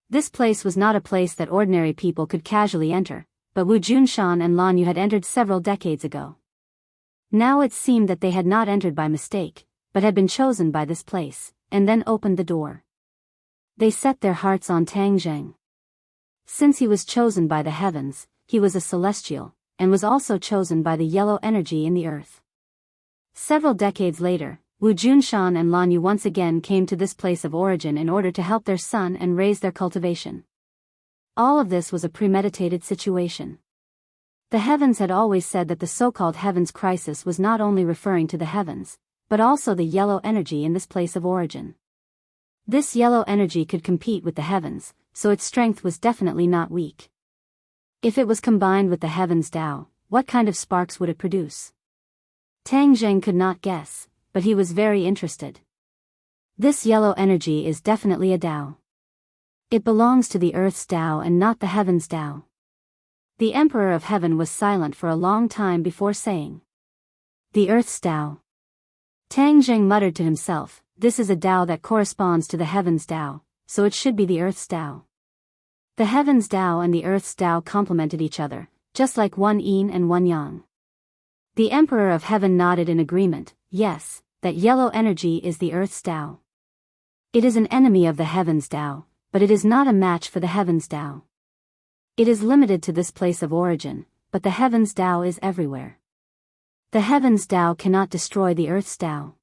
S1: This place was not a place that ordinary people could casually enter, but Wu Junshan and Lan Yu had entered several decades ago. Now it seemed that they had not entered by mistake, but had been chosen by this place, and then opened the door. They set their hearts on Tang Zheng. Since he was chosen by the heavens, he was a celestial, and was also chosen by the yellow energy in the earth. Several decades later, Wu Junshan and Lan Yu once again came to this place of origin in order to help their son and raise their cultivation. All of this was a premeditated situation. The heavens had always said that the so-called heavens crisis was not only referring to the heavens, but also the yellow energy in this place of origin. This yellow energy could compete with the heavens, so its strength was definitely not weak. If it was combined with the heavens Tao, what kind of sparks would it produce? Tang Zheng could not guess, but he was very interested. This yellow energy is definitely a Tao. It belongs to the earth's Tao and not the heavens Tao. The Emperor of Heaven was silent for a long time before saying, "The earth's Tao." Tang Zheng muttered to himself, "This is a Tao that corresponds to the heavens Tao, so it should be the earth's Tao." The heavens Tao and the earth's Tao complemented each other, just like one yin and one yang. The Emperor of Heaven nodded in agreement. Yes, that yellow energy is the earth's Tao. It is an enemy of the heavens Tao, but it is not a match for the heavens Tao. It is limited to this place of origin, but the heavens Tao is everywhere. The heavens Tao cannot destroy the earth's Tao.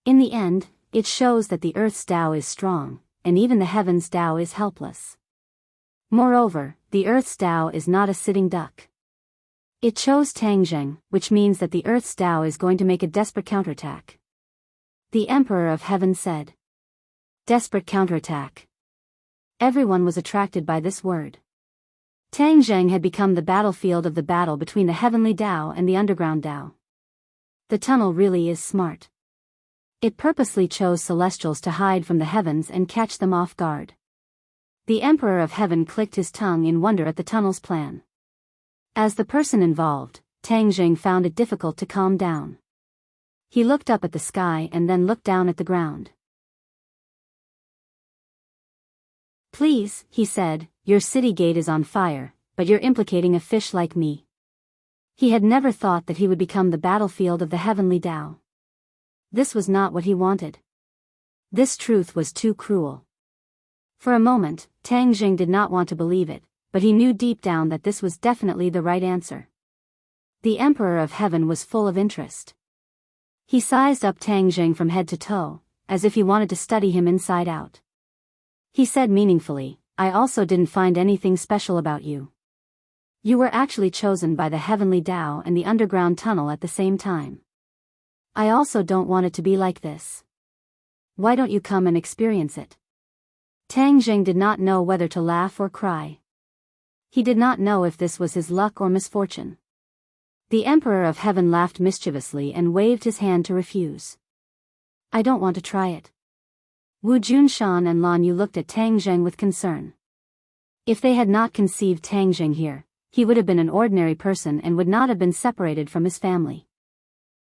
S1: In the end, it shows that the earth's Tao is strong, and even the heavens Tao is helpless. Moreover, the earth's Tao is not a sitting duck. It chose Tang Zheng, which means that the earth's Tao is going to make a desperate counterattack. The Emperor of Heaven said. Desperate counterattack. Everyone was attracted by this word. Tang Zheng had become the battlefield of the battle between the heavenly Tao and the underground Tao. The tunnel really is smart. It purposely chose celestials to hide from the heavens and catch them off guard. The Emperor of Heaven clicked his tongue in wonder at the tunnel's plan. As the person involved, Tang Zheng found it difficult to calm down. He looked up at the sky and then looked down at the ground. "Please," he said, "your city gate is on fire, but you're implicating a fish like me." He had never thought that he would become the battlefield of the heavenly Tao. This was not what he wanted. This truth was too cruel. For a moment, Tang Zheng did not want to believe it, but he knew deep down that this was definitely the right answer. The Emperor of Heaven was full of interest. He sized up Tang Zheng from head to toe, as if he wanted to study him inside out. He said meaningfully, "I also didn't find anything special about you. You were actually chosen by the heavenly Tao and the underground tunnel at the same time. I also don't want it to be like this. Why don't you come and experience it?" Tang Zheng did not know whether to laugh or cry. He did not know if this was his luck or misfortune. The Emperor of Heaven laughed mischievously and waved his hand to refuse. "I don't want to try it." Wu Junshan and Lan Yu looked at Tang Zheng with concern. If they had not conceived Tang Zheng here, he would have been an ordinary person and would not have been separated from his family.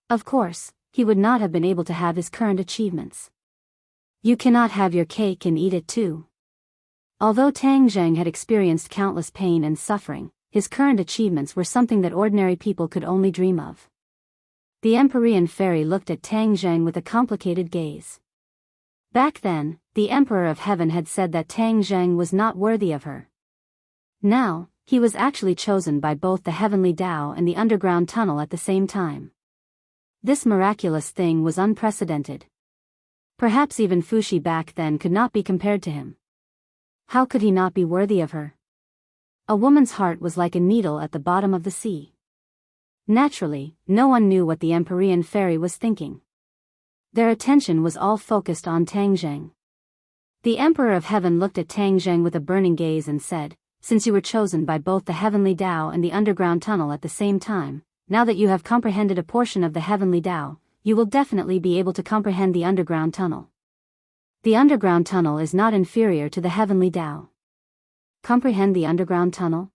S1: Of course, he would not have been able to have his current achievements. You cannot have your cake and eat it too. Although Tang Zheng had experienced countless pain and suffering, his current achievements were something that ordinary people could only dream of. The Empyrean fairy looked at Tang Zheng with a complicated gaze. Back then, the Emperor of Heaven had said that Tang Zheng was not worthy of her. Now, he was actually chosen by both the heavenly Tao and the underground tunnel at the same time. This miraculous thing was unprecedented. Perhaps even Fuxi back then could not be compared to him. How could he not be worthy of her? A woman's heart was like a needle at the bottom of the sea. Naturally, no one knew what the Empyrean fairy was thinking. Their attention was all focused on Tang Zheng. The Emperor of Heaven looked at Tang Zheng with a burning gaze and said, "Since you were chosen by both the heavenly Tao and the underground tunnel at the same time, now that you have comprehended a portion of the heavenly Tao, you will definitely be able to comprehend the underground tunnel. The underground tunnel is not inferior to the heavenly Tao." Comprehend the underground tunnel?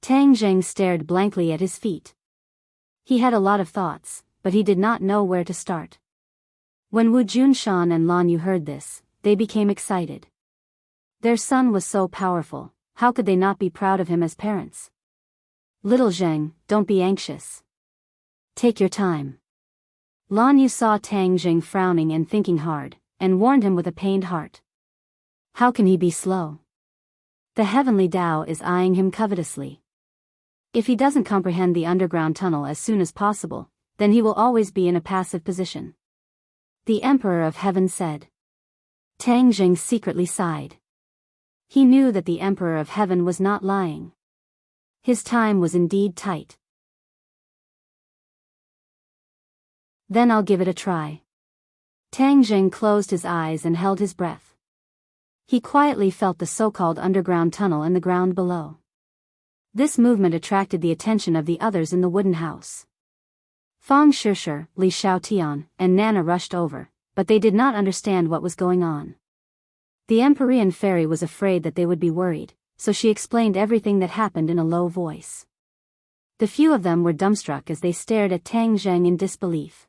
S1: Tang Zheng stared blankly at his feet. He had a lot of thoughts, but he did not know where to start. When Wu Junshan and Lan Yu heard this, they became excited. Their son was so powerful, how could they not be proud of him as parents? "Little Zheng, don't be anxious. Take your time." Lan Yu saw Tang Zheng frowning and thinking hard, and warned him with a pained heart. How can he be slow? The heavenly Tao is eyeing him covetously. If he doesn't comprehend the underground tunnel as soon as possible, then he will always be in a passive position. The Emperor of Heaven said. Tang Jing secretly sighed. He knew that the Emperor of Heaven was not lying. His time was indeed tight. Then I'll give it a try. Tang Jing closed his eyes and held his breath. He quietly felt the so-called underground tunnel in the ground below. This movement attracted the attention of the others in the wooden house. Fang Shishir, Li Xiaotian, and Nana rushed over, but they did not understand what was going on. The Empyrean fairy was afraid that they would be worried, so she explained everything that happened in a low voice. The few of them were dumbstruck as they stared at Tang Jing in disbelief.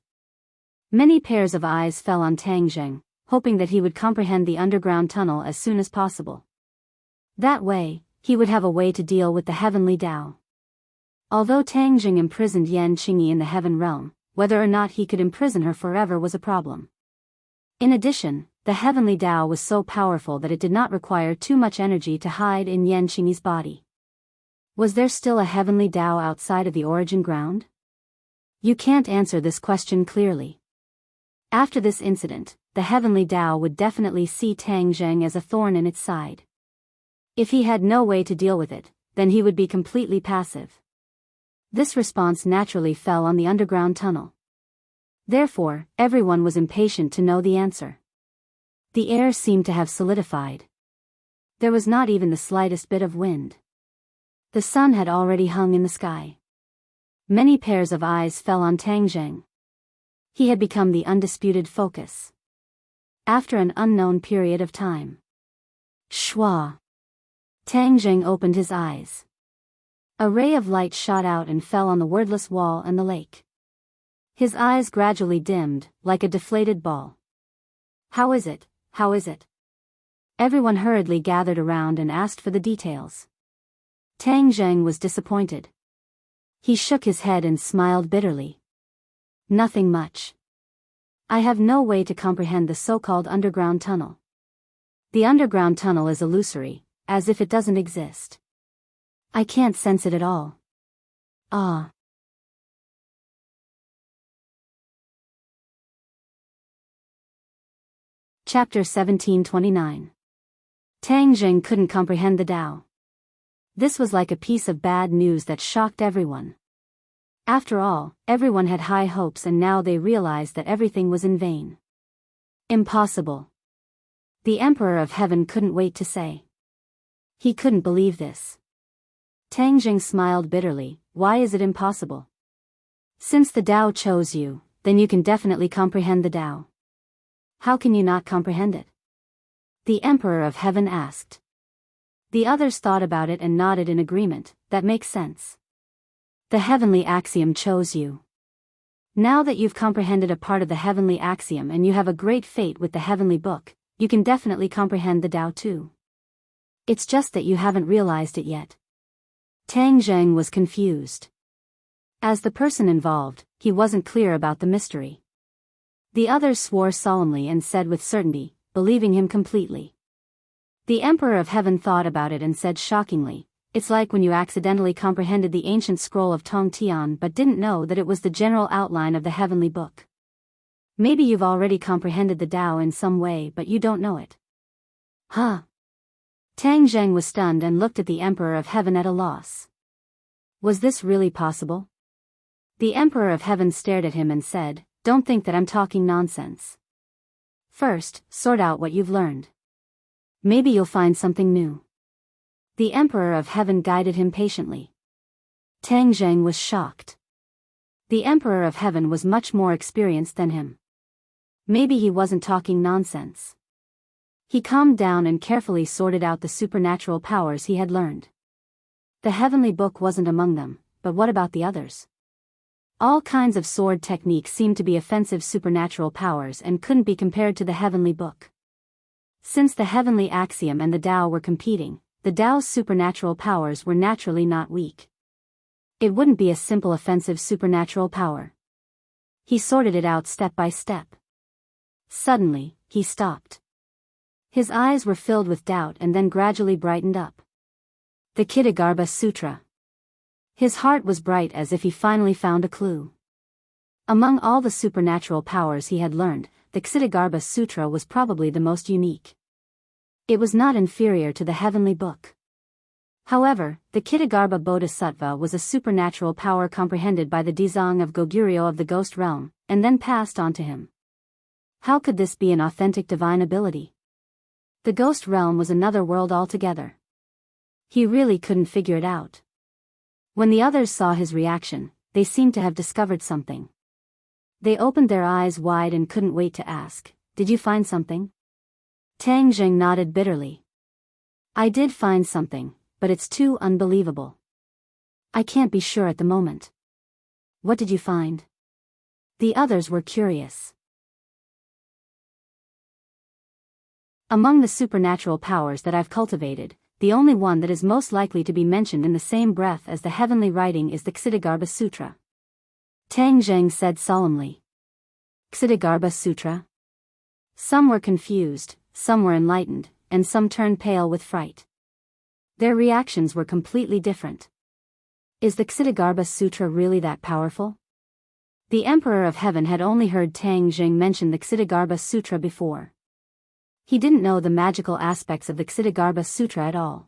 S1: Many pairs of eyes fell on Tang Jing, hoping that he would comprehend the underground tunnel as soon as possible. That way, he would have a way to deal with the heavenly Tao. Although Tang Jing imprisoned Yan Qingyi in the heaven realm, whether or not he could imprison her forever was a problem. In addition, the heavenly Tao was so powerful that it did not require too much energy to hide in Yan Qingyi's body. Was there still a heavenly Tao outside of the origin ground? You can't answer this question clearly. After this incident, the heavenly Tao would definitely see Tang Jing as a thorn in its side. If he had no way to deal with it, then he would be completely passive. This response naturally fell on the underground tunnel. Therefore, everyone was impatient to know the answer. The air seemed to have solidified. There was not even the slightest bit of wind. The sun had already hung in the sky. Many pairs of eyes fell on Tang Jing. He had become the undisputed focus. After an unknown period of time. Shwa! Tang Jing opened his eyes. A ray of light shot out and fell on the wordless wall and the lake. His eyes gradually dimmed, like a deflated ball. How is it? How is it? Everyone hurriedly gathered around and asked for the details. Tang Jing was disappointed. He shook his head and smiled bitterly. Nothing much. I have no way to comprehend the so-called underground tunnel. The underground tunnel is illusory, as if it doesn't exist. I can't sense it at all. Ah. Chapter 1729. Tang Jing couldn't comprehend the Tao. This was like a piece of bad news that shocked everyone. After all, everyone had high hopes and now they realized that everything was in vain. Impossible. The Emperor of Heaven couldn't wait to say. He couldn't believe this. Tang Jing smiled bitterly. Why is it impossible? Since the Tao chose you, then you can definitely comprehend the Tao. How can you not comprehend it? The Emperor of Heaven asked. The others thought about it and nodded in agreement. That makes sense. The heavenly axiom chose you. Now that you've comprehended a part of the heavenly axiom and you have a great fate with the heavenly book, you can definitely comprehend the Tao too. It's just that you haven't realized it yet. Tang Jing was confused. As the person involved, he wasn't clear about the mystery. The others swore solemnly and said with certainty, believing him completely. The Emperor of Heaven thought about it and said shockingly, it's like when you accidentally comprehended the ancient scroll of Tong Tian but didn't know that it was the general outline of the heavenly book. Maybe you've already comprehended the Tao in some way but you don't know it. Huh? Tang Jing was stunned and looked at the Emperor of Heaven at a loss. Was this really possible? The Emperor of Heaven stared at him and said, don't think that I'm talking nonsense. First, sort out what you've learned. Maybe you'll find something new. The Emperor of Heaven guided him patiently. Tang Jing was shocked. The Emperor of Heaven was much more experienced than him. Maybe he wasn't talking nonsense. He calmed down and carefully sorted out the supernatural powers he had learned. The heavenly book wasn't among them, but what about the others? All kinds of sword techniques seemed to be offensive supernatural powers and couldn't be compared to the heavenly book. Since the heavenly axiom and the Tao were competing, the Tao's supernatural powers were naturally not weak. It wouldn't be a simple offensive supernatural power. He sorted it out step by step. Suddenly, he stopped. His eyes were filled with doubt and then gradually brightened up. The Kitagarbha Sutra. His heart was bright as if he finally found a clue. Among all the supernatural powers he had learned, the Ksitigarbha Sutra was probably the most unique. It was not inferior to the heavenly book. However, the Ksitigarbha Bodhisattva was a supernatural power comprehended by the Dzong of Goguryeo of the ghost realm, and then passed on to him. How could this be an authentic divine ability? The ghost realm was another world altogether. He really couldn't figure it out. When the others saw his reaction, they seemed to have discovered something. They opened their eyes wide and couldn't wait to ask, "Did you find something?" Tang Jing nodded bitterly. "I did find something, but it's too unbelievable. I can't be sure at the moment." "What did you find?" The others were curious. Among the supernatural powers that I've cultivated, the only one that is most likely to be mentioned in the same breath as the heavenly writing is the Ksitigarbha Sutra. Tang Zheng said solemnly. Ksitigarbha Sutra? Some were confused, some were enlightened, and some turned pale with fright. Their reactions were completely different. Is the Ksitigarbha Sutra really that powerful? The Emperor of Heaven had only heard Tang Jing mention the Ksitigarbha Sutra before. He didn't know the magical aspects of the Ksitigarbha Sutra at all.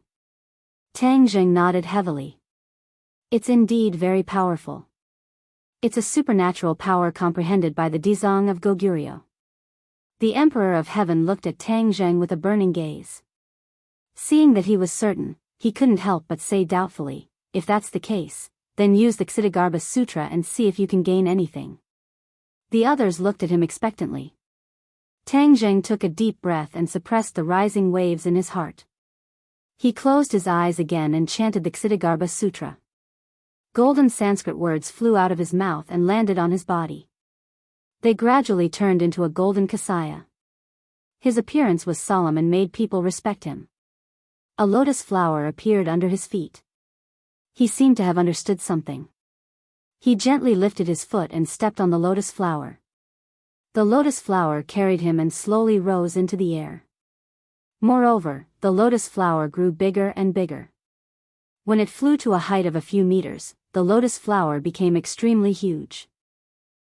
S1: Tang Jing nodded heavily. It's indeed very powerful. It's a supernatural power comprehended by the Dzong of Goguryeo. The Emperor of Heaven looked at Tang Jing with a burning gaze. Seeing that he was certain, he couldn't help but say doubtfully, "If that's the case, then use the Ksitigarbha Sutra and see if you can gain anything." The others looked at him expectantly. Tang Jing took a deep breath and suppressed the rising waves in his heart. He closed his eyes again and chanted the Ksitigarbha Sutra. Golden Sanskrit words flew out of his mouth and landed on his body. They gradually turned into a golden kasaya. His appearance was solemn and made people respect him. A lotus flower appeared under his feet. He seemed to have understood something. He gently lifted his foot and stepped on the lotus flower. The lotus flower carried him and slowly rose into the air. Moreover, the lotus flower grew bigger and bigger. When it flew to a height of a few meters, the lotus flower became extremely huge.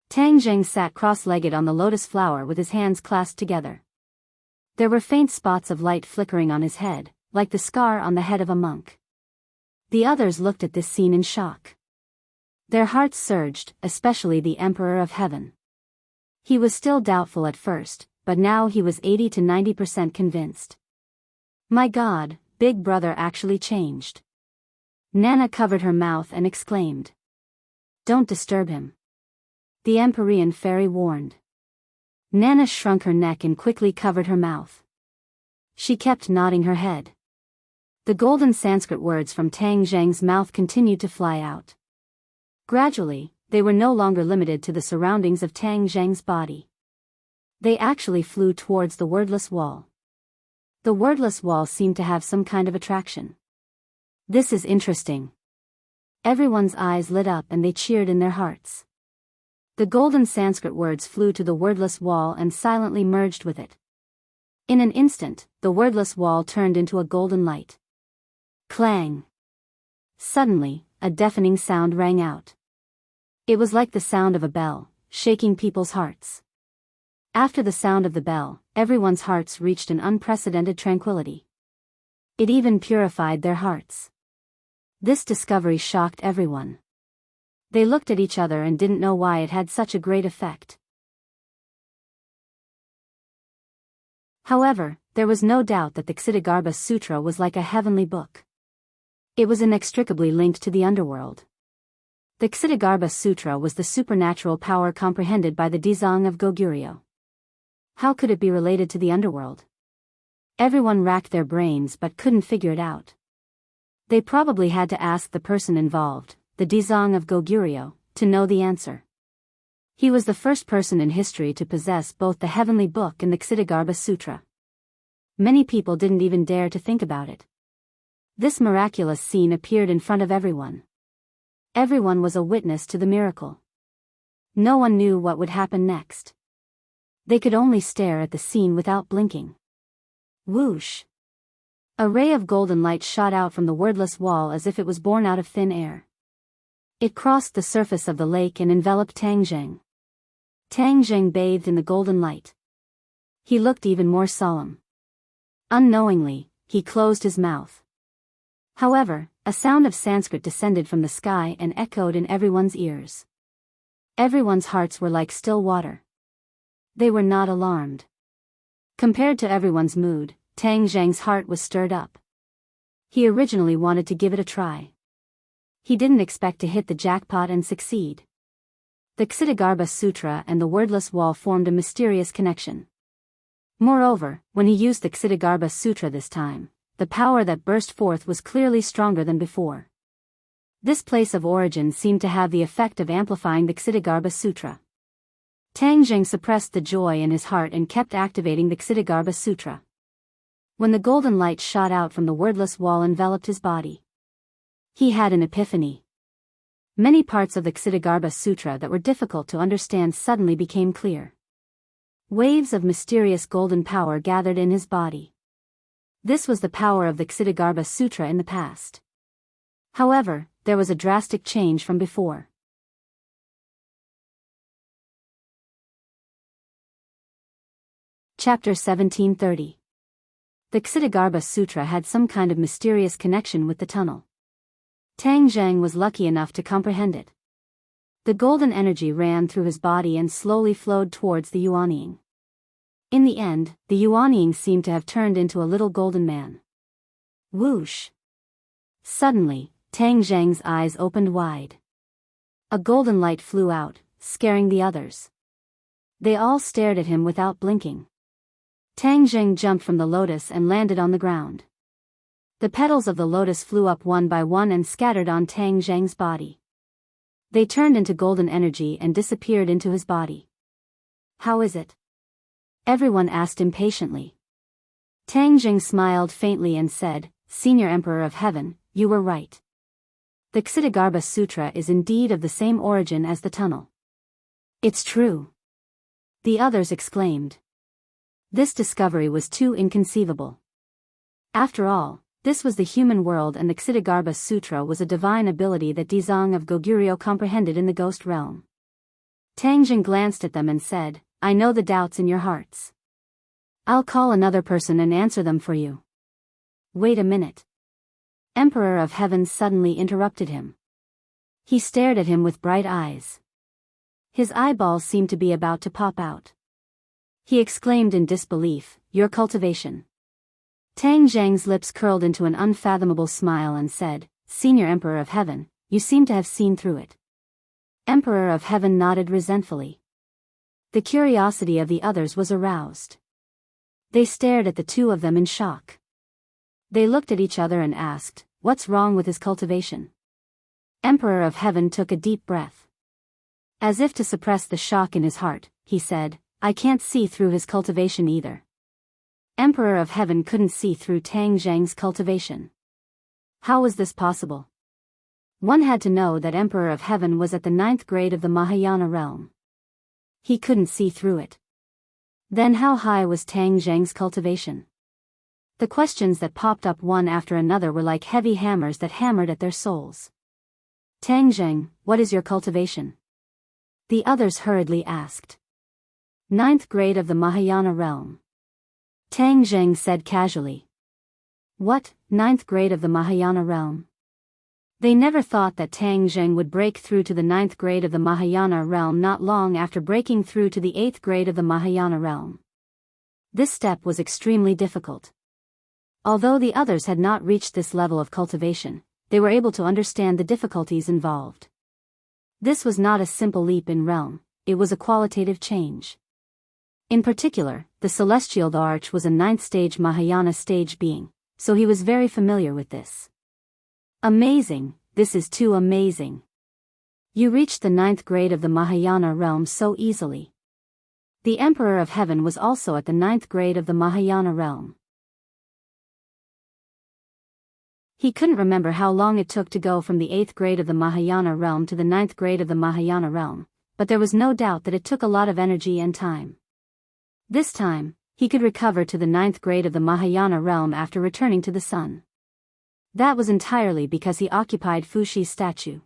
S1: Tang Jing sat cross-legged on the lotus flower with his hands clasped together. There were faint spots of light flickering on his head, like the scar on the head of a monk. The others looked at this scene in shock. Their hearts surged, especially the Emperor of Heaven. He was still doubtful at first, but now he was 80 to 90% convinced. My God, Big Brother actually changed. Nana covered her mouth and exclaimed. Don't disturb him. The Empyrean fairy warned. Nana shrunk her neck and quickly covered her mouth. She kept nodding her head. The golden Sanskrit words from Tang Zheng's mouth continued to fly out. Gradually, they were no longer limited to the surroundings of Tang Zheng's body. They actually flew towards the wordless wall. The wordless wall seemed to have some kind of attraction. This is interesting. Everyone's eyes lit up and they cheered in their hearts. The golden Sanskrit words flew to the wordless wall and silently merged with it. In an instant, the wordless wall turned into a golden light. Clang! Suddenly, a deafening sound rang out. It was like the sound of a bell, shaking people's hearts. After the sound of the bell, everyone's hearts reached an unprecedented tranquility. It even purified their hearts. This discovery shocked everyone. They looked at each other and didn't know why it had such a great effect. However, there was no doubt that the Ksitigarbha Sutra was like a heavenly book. It was inextricably linked to the underworld. The Ksitigarbha Sutra was the supernatural power comprehended by the Dzong of Goguryeo. How could it be related to the underworld? Everyone racked their brains but couldn't figure it out. They probably had to ask the person involved, the Dzong of Goguryeo, to know the answer. He was the first person in history to possess both the heavenly book and the Ksitigarbha Sutra. Many people didn't even dare to think about it. This miraculous scene appeared in front of everyone. Everyone was a witness to the miracle. No one knew what would happen next. They could only stare at the scene without blinking. Whoosh! A ray of golden light shot out from the wordless wall as if it was born out of thin air. It crossed the surface of the lake and enveloped Tang Zheng. Tang Zheng bathed in the golden light. He looked even more solemn. Unknowingly, he closed his mouth. However, a sound of Sanskrit descended from the sky and echoed in everyone's ears. Everyone's hearts were like still water. They were not alarmed. Compared to everyone's mood, Tang Zheng's heart was stirred up. He originally wanted to give it a try. He didn't expect to hit the jackpot and succeed. The Ksitigarbha Sutra and the wordless wall formed a mysterious connection. Moreover, when he used the Ksitigarbha Sutra this time, the power that burst forth was clearly stronger than before. This place of origin seemed to have the effect of amplifying the Ksitigarbha Sutra. Tang Zheng suppressed the joy in his heart and kept activating the Ksitigarbha Sutra. When the golden light shot out from the wordless wall enveloped his body, he had an epiphany. Many parts of the Ksitigarbha Sutra that were difficult to understand suddenly became clear. Waves of mysterious golden power gathered in his body. This was the power of the Ksitigarbha Sutra in the past. However, there was a drastic change from before. Chapter 1730. The Ksitigarbha Sutra had some kind of mysterious connection with the tunnel. Tang Zheng was lucky enough to comprehend it. The golden energy ran through his body and slowly flowed towards the Yuanying. In the end, the Yuanying seemed to have turned into a little golden man. Whoosh! Suddenly, Tang Zheng's eyes opened wide. A golden light flew out, scaring the others. They all stared at him without blinking. Tang Zheng jumped from the lotus and landed on the ground. The petals of the lotus flew up one by one and scattered on Tang Zheng's body. They turned into golden energy and disappeared into his body. How is it? Everyone asked impatiently. Tang Zheng smiled faintly and said, Senior Emperor of Heaven, you were right. The Ksitigarbha Sutra is indeed of the same origin as the tunnel. It's true. The others exclaimed. This discovery was too inconceivable. After all, this was the human world and the Ksitigarbha Sutra was a divine ability that Dizang of Goguryeo comprehended in the ghost realm. Tang Zheng glanced at them and said, I know the doubts in your hearts. I'll call another person and answer them for you. Wait a minute. Emperor of Heaven suddenly interrupted him. He stared at him with bright eyes. His eyeballs seemed to be about to pop out. He exclaimed in disbelief, Your cultivation. Tang Zheng's lips curled into an unfathomable smile and said, Senior Emperor of Heaven, you seem to have seen through it. Emperor of Heaven nodded resentfully. The curiosity of the others was aroused. They stared at the two of them in shock. They looked at each other and asked, What's wrong with his cultivation? Emperor of Heaven took a deep breath. As if to suppress the shock in his heart, he said, I can't see through his cultivation either. Emperor of Heaven couldn't see through Tang Zheng's cultivation. How was this possible? One had to know that Emperor of Heaven was at the 9th grade of the Mahayana realm. He couldn't see through it. Then how high was Tang Zheng's cultivation? The questions that popped up one after another were like heavy hammers that hammered at their souls. Tang Zheng, what is your cultivation? The others hurriedly asked. 9th grade of the Mahayana realm. Tang Zheng said casually. What, 9th grade of the Mahayana realm? They never thought that Tang Zheng would break through to the 9th grade of the Mahayana realm not long after breaking through to the 8th grade of the Mahayana realm. This step was extremely difficult. Although the others had not reached this level of cultivation, they were able to understand the difficulties involved. This was not a simple leap in realm, it was a qualitative change. In particular, the celestial arch was a 9th stage Mahayana stage being, so he was very familiar with this. Amazing, this is too amazing. You reached the 9th grade of the Mahayana realm so easily. The Emperor of Heaven was also at the 9th grade of the Mahayana realm. He couldn't remember how long it took to go from the 8th grade of the Mahayana realm to the 9th grade of the Mahayana realm, but there was no doubt that it took a lot of energy and time. This time, he could recover to the 9th grade of the Mahayana realm after returning to the sun. That was entirely because he occupied Fushi's statue.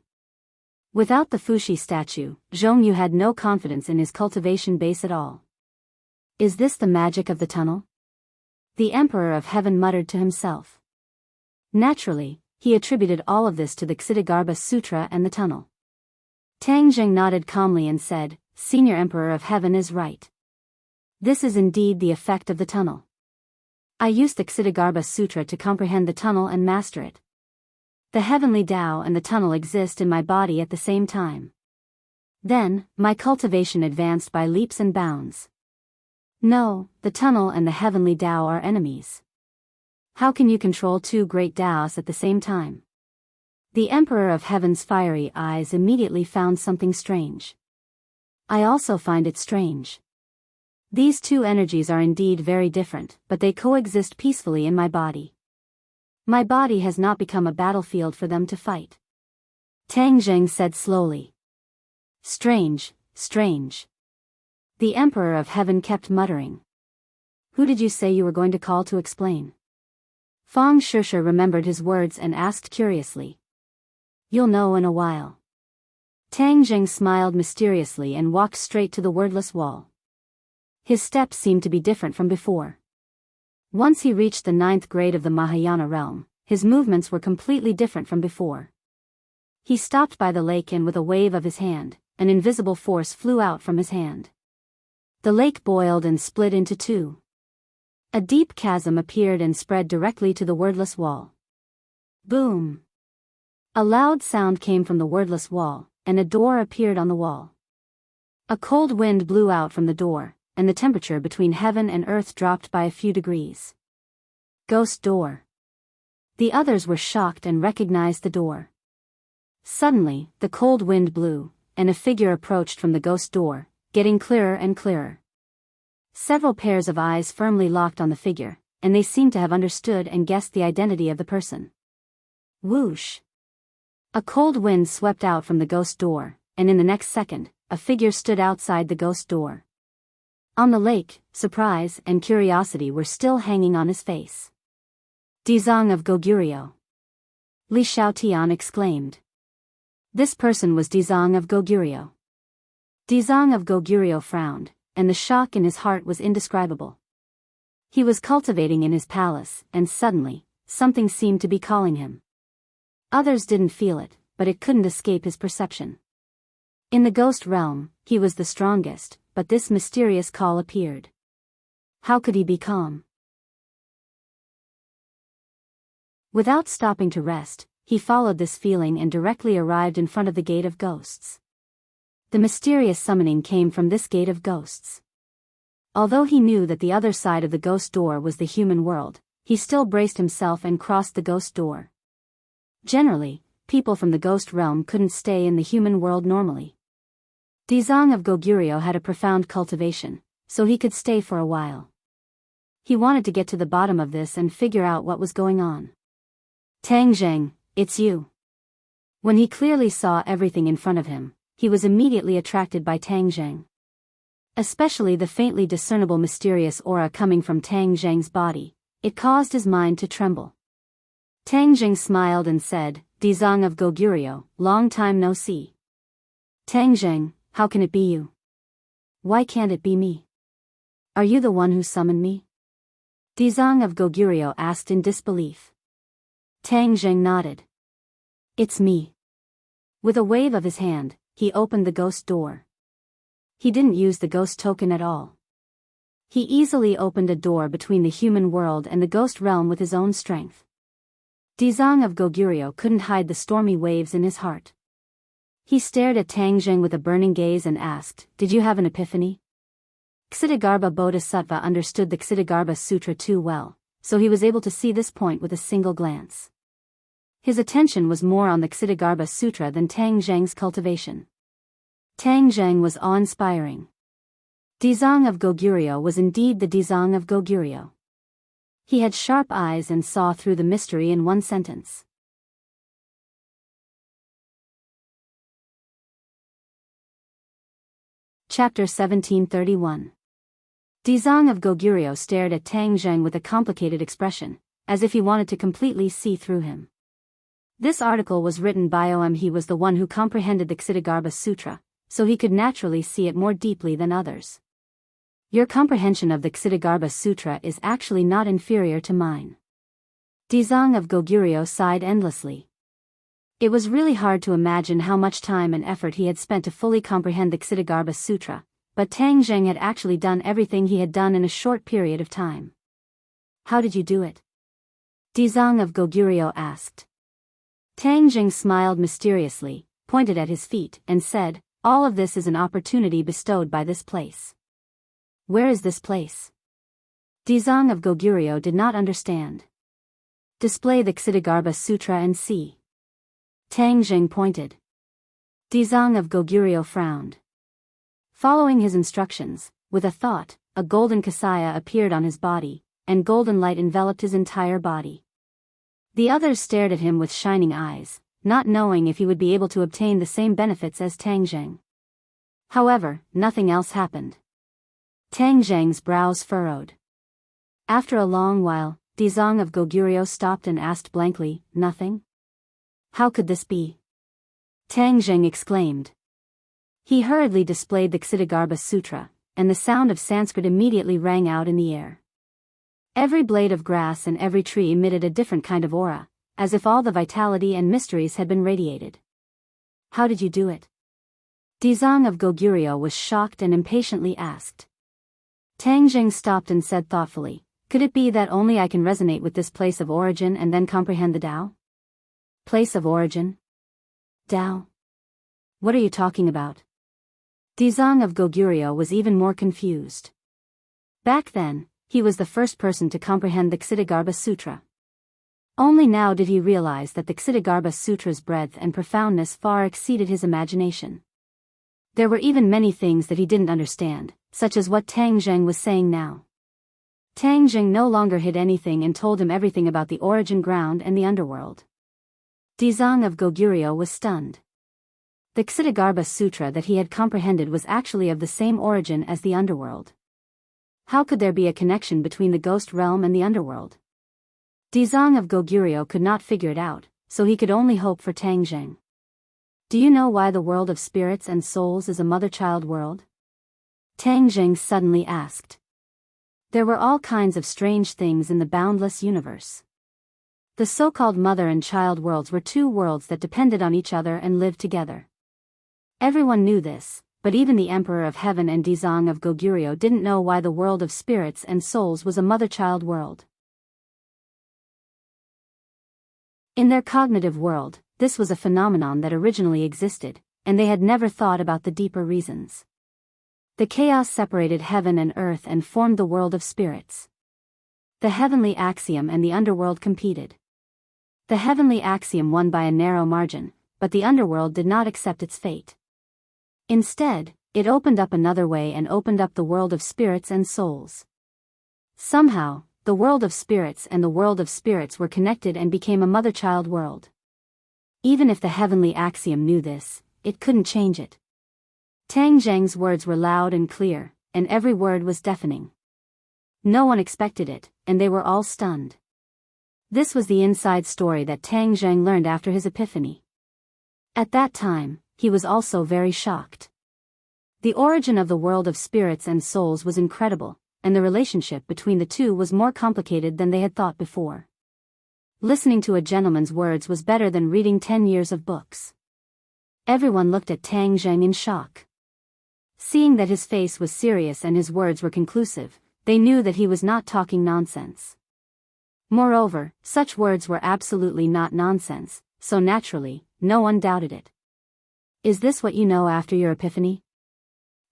S1: Without the Fuxi statue, Zhong Yu had no confidence in his cultivation base at all. Is this the magic of the tunnel? The Emperor of Heaven muttered to himself. Naturally, he attributed all of this to the Ksitigarbha Sutra and the tunnel. Tang Zheng nodded calmly and said, Senior Emperor of Heaven is right. This is indeed the effect of the tunnel. I used the Ksitigarbha Sutra to comprehend the tunnel and master it. The heavenly Tao and the tunnel exist in my body at the same time. Then, my cultivation advanced by leaps and bounds. No, the tunnel and the heavenly Tao are enemies. How can you control two great Taos at the same time? The Emperor of Heaven's fiery eyes immediately found something strange. I also find it strange. These two energies are indeed very different, but they coexist peacefully in my body. My body has not become a battlefield for them to fight. Tang Zheng said slowly. Strange, strange. The Emperor of Heaven kept muttering. Who did you say you were going to call to explain? Fang Shusha remembered his words and asked curiously. You'll know in a while. Tang Zheng smiled mysteriously and walked straight to the wordless wall. His steps seemed to be different from before. Once he reached the 9th grade of the Mahayana realm, his movements were completely different from before. He stopped by the lake and with a wave of his hand, an invisible force flew out from his hand. The lake boiled and split into two. A deep chasm appeared and spread directly to the wordless wall. Boom! A loud sound came from the wordless wall, and a door appeared on the wall. A cold wind blew out from the door, and the temperature between heaven and earth dropped by a few degrees. Ghost door. The others were shocked and recognized the door. Suddenly, the cold wind blew, and a figure approached from the ghost door, getting clearer and clearer. Several pairs of eyes firmly locked on the figure, and they seemed to have understood and guessed the identity of the person. Whoosh! A cold wind swept out from the ghost door, and in the next second, a figure stood outside the ghost door. On the lake, surprise and curiosity were still hanging on his face. Dizang of Goguryeo. Li Xiaotian exclaimed. This person was Dizang of Goguryeo. Dizang of Goguryeo frowned, and the shock in his heart was indescribable. He was cultivating in his palace, and suddenly, something seemed to be calling him. Others didn't feel it, but it couldn't escape his perception. In the ghost realm, he was the strongest, but this mysterious call appeared. How could he be calm? Without stopping to rest, he followed this feeling and directly arrived in front of the Gate of Ghosts. The mysterious summoning came from this Gate of Ghosts. Although he knew that the other side of the ghost door was the human world, he still braced himself and crossed the ghost door. Generally, people from the ghost realm couldn't stay in the human world normally. Dizang of Goguryeo had a profound cultivation, so he could stay for a while. He wanted to get to the bottom of this and figure out what was going on. Tang Zheng, it's you. When he clearly saw everything in front of him, he was immediately attracted by Tang Zheng. Especially the faintly discernible mysterious aura coming from Tang Zheng's body, it caused his mind to tremble. Tang Zheng smiled and said, Dizang of Goguryeo, long time no see. Tang Zheng, how can it be you? Why can't it be me? Are you the one who summoned me? Dizang of Goguryeo asked in disbelief. Tang Zheng nodded. It's me. With a wave of his hand, he opened the ghost door. He didn't use the ghost token at all. He easily opened a door between the human world and the ghost realm with his own strength. Dizang of Goguryeo couldn't hide the stormy waves in his heart. He stared at Tang Zheng with a burning gaze and asked, Did you have an epiphany? Ksitigarbha Bodhisattva understood the Ksitigarbha Sutra too well, so he was able to see this point with a single glance. His attention was more on the Ksitigarbha Sutra than Tang Zheng's cultivation. Tang Zheng was awe-inspiring. Dizang of Goguryeo was indeed the Dizang of Goguryeo. He had sharp eyes and saw through the mystery in one sentence. Chapter 1731. Dizang of Goguryeo stared at Tang Zheng with a complicated expression, as if he wanted to completely see through him. This article was written by OM. He was the one who comprehended the Ksitigarbha Sutra, so he could naturally see it more deeply than others. Your comprehension of the Ksitigarbha Sutra is actually not inferior to mine. Dizang of Goguryeo sighed endlessly. It was really hard to imagine how much time and effort he had spent to fully comprehend the Ksitigarbha Sutra, but Tang Zheng had actually done everything he had done in a short period of time. How did you do it? Dizang of Goguryeo asked. Tang Zheng smiled mysteriously, pointed at his feet, and said, all of this is an opportunity bestowed by this place. Where is this place? Dizang of Goguryeo did not understand. Display the Ksitigarbha Sutra and see. Tang Zheng pointed. Dizang of Goguryeo frowned. Following his instructions, with a thought, a golden kasaya appeared on his body, and golden light enveloped his entire body. The others stared at him with shining eyes, not knowing if he would be able to obtain the same benefits as Tang Zheng. However, nothing else happened. Tang Zheng's brows furrowed. After a long while, Dizang of Goguryeo stopped and asked blankly, nothing? How could this be? Tang Zheng exclaimed. He hurriedly displayed the Ksitigarbha Sutra, and the sound of Sanskrit immediately rang out in the air. Every blade of grass and every tree emitted a different kind of aura, as if all the vitality and mysteries had been radiated. How did you do it? Dizang of Goguryeo was shocked and impatiently asked. Tang Zheng stopped and said thoughtfully, could it be that only I can resonate with this place of origin and then comprehend the Tao? Place of origin? Tao? What are you talking about? Dizang of Goguryeo was even more confused. Back then, he was the first person to comprehend the Ksitigarbha Sutra. Only now did he realize that the Ksitigarbha Sutra's breadth and profoundness far exceeded his imagination. There were even many things that he didn't understand, such as what Tang Zheng was saying now. Tang Zheng no longer hid anything and told him everything about the origin ground and the underworld. Dizang of Goguryeo was stunned. The Ksitigarbha Sutra that he had comprehended was actually of the same origin as the underworld. How could there be a connection between the ghost realm and the underworld? Dizang of Goguryeo could not figure it out, so he could only hope for Tang Zheng. Do you know why the world of spirits and souls is a mother-child world? Tang Zheng suddenly asked. There were all kinds of strange things in the boundless universe. The so-called mother and child worlds were two worlds that depended on each other and lived together. Everyone knew this, but even the Emperor of Heaven and Dizang of Goguryeo didn't know why the world of spirits and souls was a mother-child world. In their cognitive world, this was a phenomenon that originally existed, and they had never thought about the deeper reasons. The chaos separated heaven and earth and formed the world of spirits. The heavenly axiom and the underworld competed. The heavenly axiom won by a narrow margin, but the underworld did not accept its fate. Instead, it opened up another way and opened up the world of spirits and souls. Somehow, the world of spirits and the world of spirits were connected and became a mother-child world. Even if the heavenly axiom knew this, it couldn't change it. Tang Zheng's words were loud and clear, and every word was deafening. No one expected it, and they were all stunned. This was the inside story that Tang Zheng learned after his epiphany. At that time, he was also very shocked. The origin of the world of spirits and souls was incredible, and the relationship between the two was more complicated than they had thought before. Listening to a gentleman's words was better than reading 10 years of books. Everyone looked at Tang Zheng in shock. Seeing that his face was serious and his words were conclusive, they knew that he was not talking nonsense. Moreover, such words were absolutely not nonsense, so naturally, no one doubted it. Is this what you know after your epiphany?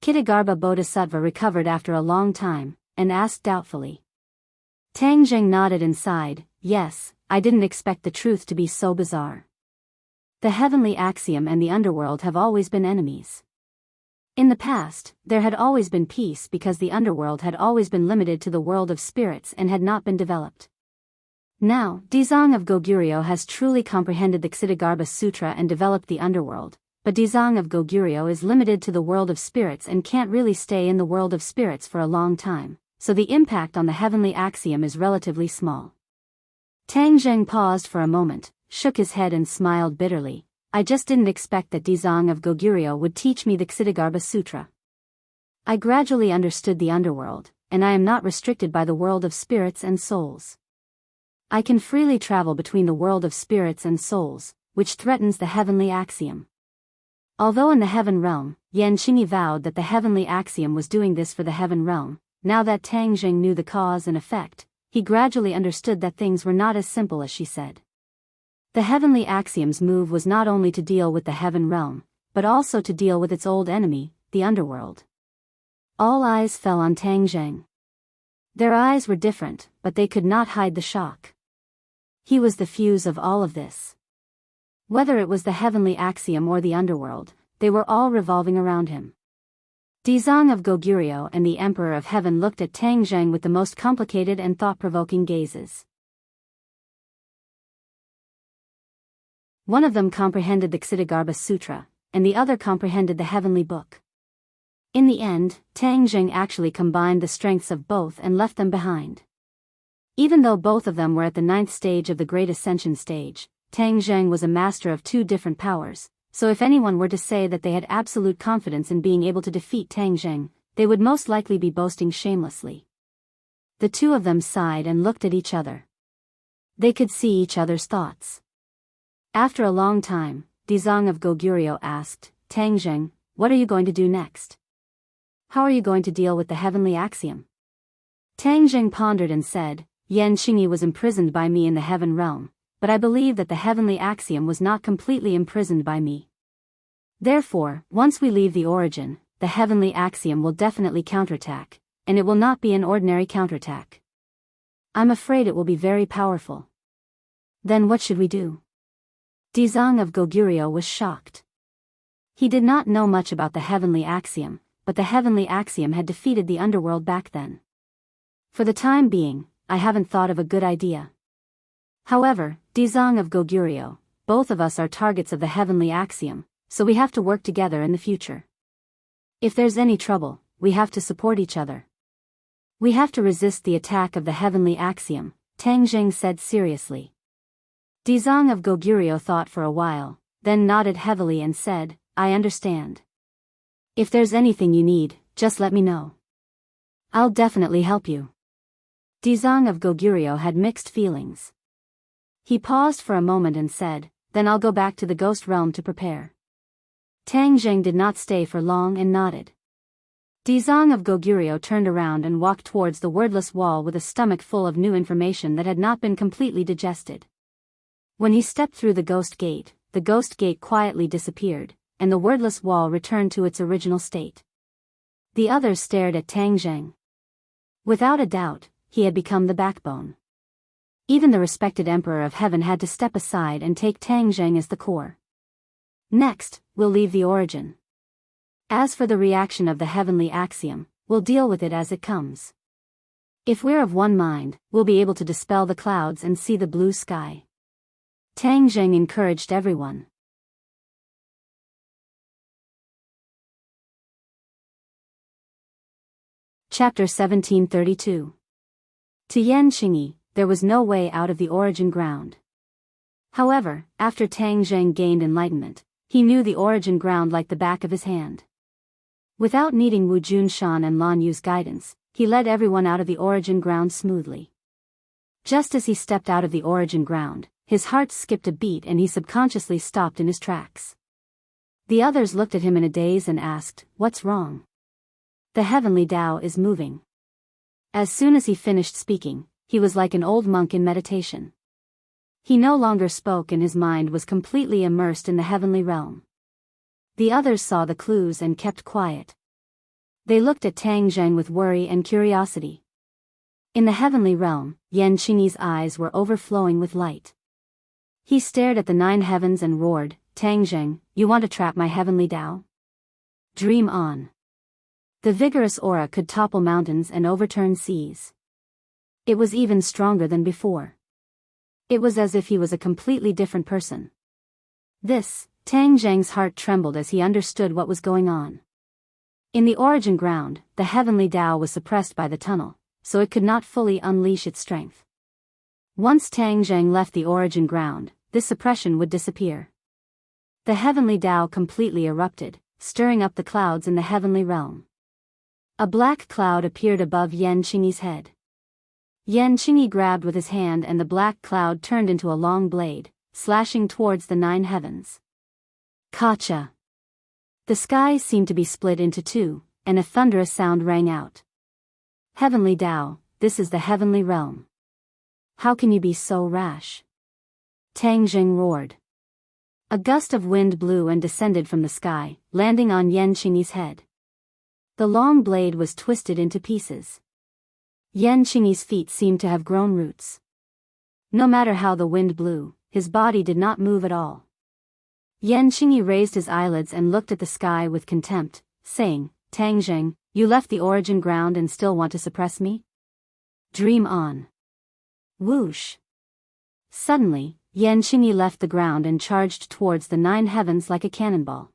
S1: Ksitigarbha Bodhisattva recovered after a long time, and asked doubtfully. Tang Zheng nodded and sighed, yes, I didn't expect the truth to be so bizarre. The heavenly axiom and the underworld have always been enemies. In the past, there had always been peace because the underworld had always been limited to the world of spirits and had not been developed. Now, Dizang of Goguryeo has truly comprehended the Ksitigarbha Sutra and developed the underworld, but Dizang of Goguryeo is limited to the world of spirits and can't really stay in the world of spirits for a long time, so the impact on the heavenly axiom is relatively small. Tang Zheng paused for a moment, shook his head and smiled bitterly. I just didn't expect that Dizang of Goguryeo would teach me the Ksitigarbha Sutra. I gradually understood the underworld, and I am not restricted by the world of spirits and souls. I can freely travel between the world of spirits and souls, which threatens the heavenly axiom. Although in the heaven realm, Yan Qingyi vowed that the heavenly axiom was doing this for the heaven realm, now that Tang Jing knew the cause and effect, he gradually understood that things were not as simple as she said. The heavenly axiom's move was not only to deal with the heaven realm, but also to deal with its old enemy, the underworld. All eyes fell on Tang Jing. Their eyes were different, but they could not hide the shock. He was the fuse of all of this. Whether it was the heavenly axiom or the underworld, they were all revolving around him. Dizang of Goguryeo and the Emperor of Heaven looked at Tang Jing with the most complicated and thought-provoking gazes. One of them comprehended the Ksitigarbha Sutra, and the other comprehended the heavenly book. In the end, Tang Jing actually combined the strengths of both and left them behind. Even though both of them were at the 9th stage of the Great Ascension stage, Tang Jing was a master of 2 different powers, so if anyone were to say that they had absolute confidence in being able to defeat Tang Jing, they would most likely be boasting shamelessly. The two of them sighed and looked at each other. They could see each other's thoughts. After a long time, Dizang of Goguryeo asked, Tang Jing, what are you going to do next? How are you going to deal with the heavenly axiom? Tang Jing pondered and said, Yan Qingyi was imprisoned by me in the heaven realm, but I believe that the heavenly axiom was not completely imprisoned by me. Therefore, once we leave the origin, the heavenly axiom will definitely counterattack, and it will not be an ordinary counterattack. I'm afraid it will be very powerful. Then what should we do? Dizang of Goguryeo was shocked. He did not know much about the heavenly axiom, but the heavenly axiom had defeated the underworld back then. For the time being, I haven't thought of a good idea. However, Dizang of Goguryeo, both of us are targets of the heavenly axiom, so we have to work together in the future. If there's any trouble, we have to support each other. We have to resist the attack of the heavenly axiom, Tang Jing said seriously. Dizang of Goguryeo thought for a while, then nodded heavily and said, I understand. If there's anything you need, just let me know. I'll definitely help you. Dizang of Goguryeo had mixed feelings. He paused for a moment and said, then I'll go back to the ghost realm to prepare. Tang Jing did not stay for long and nodded. Dizang of Goguryeo turned around and walked towards the wordless wall with a stomach full of new information that had not been completely digested. When he stepped through the ghost gate quietly disappeared, and the wordless wall returned to its original state. The others stared at Tang Jing. Without a doubt, he had become the backbone. Even the respected Emperor of Heaven had to step aside and take Tang Jing as the core. Next, we'll leave the origin. As for the reaction of the heavenly axiom, we'll deal with it as it comes. If we're of one mind, we'll be able to dispel the clouds and see the blue sky. Tang Jing encouraged everyone. Chapter 1732. To Yan Qingyi, there was no way out of the origin ground. However, after Tang Jing gained enlightenment, he knew the origin ground like the back of his hand. Without needing Wu Junshan and Lan Yu's guidance, he led everyone out of the origin ground smoothly. Just as he stepped out of the origin ground, his heart skipped a beat and he subconsciously stopped in his tracks. The others looked at him in a daze and asked, "What's wrong?" "The heavenly Tao is moving." As soon as he finished speaking, he was like an old monk in meditation. He no longer spoke and his mind was completely immersed in the heavenly realm. The others saw the clues and kept quiet. They looked at Tang Jing with worry and curiosity. In the heavenly realm, Yan Qingyi's eyes were overflowing with light. He stared at the 9 heavens and roared, "Tang Jing, you want to trap my heavenly Tao? Dream on." The vigorous aura could topple mountains and overturn seas. It was even stronger than before. It was as if he was a completely different person. Tang Jing's heart trembled as he understood what was going on. In the origin ground, the heavenly Tao was suppressed by the tunnel, so it could not fully unleash its strength. Once Tang Jing left the origin ground, this suppression would disappear. The heavenly Tao completely erupted, stirring up the clouds in the heavenly realm. A black cloud appeared above Yan Qingyi's head. Yan Qingyi grabbed with his hand and the black cloud turned into a long blade, slashing towards the 9 heavens. Kacha! The sky seemed to be split into two, and a thunderous sound rang out. Heavenly Tao, this is the heavenly realm. How can you be so rash? Tang Jing roared. A gust of wind blew and descended from the sky, landing on Yan Qingyi's head. The long blade was twisted into pieces. Yan Qingyi's feet seemed to have grown roots. No matter how the wind blew, his body did not move at all. Yan Qingyi raised his eyelids and looked at the sky with contempt, saying, Tang Jing, you left the origin ground and still want to suppress me? Dream on. Whoosh. Suddenly, Yan Qingyi left the ground and charged towards the 9 heavens like a cannonball.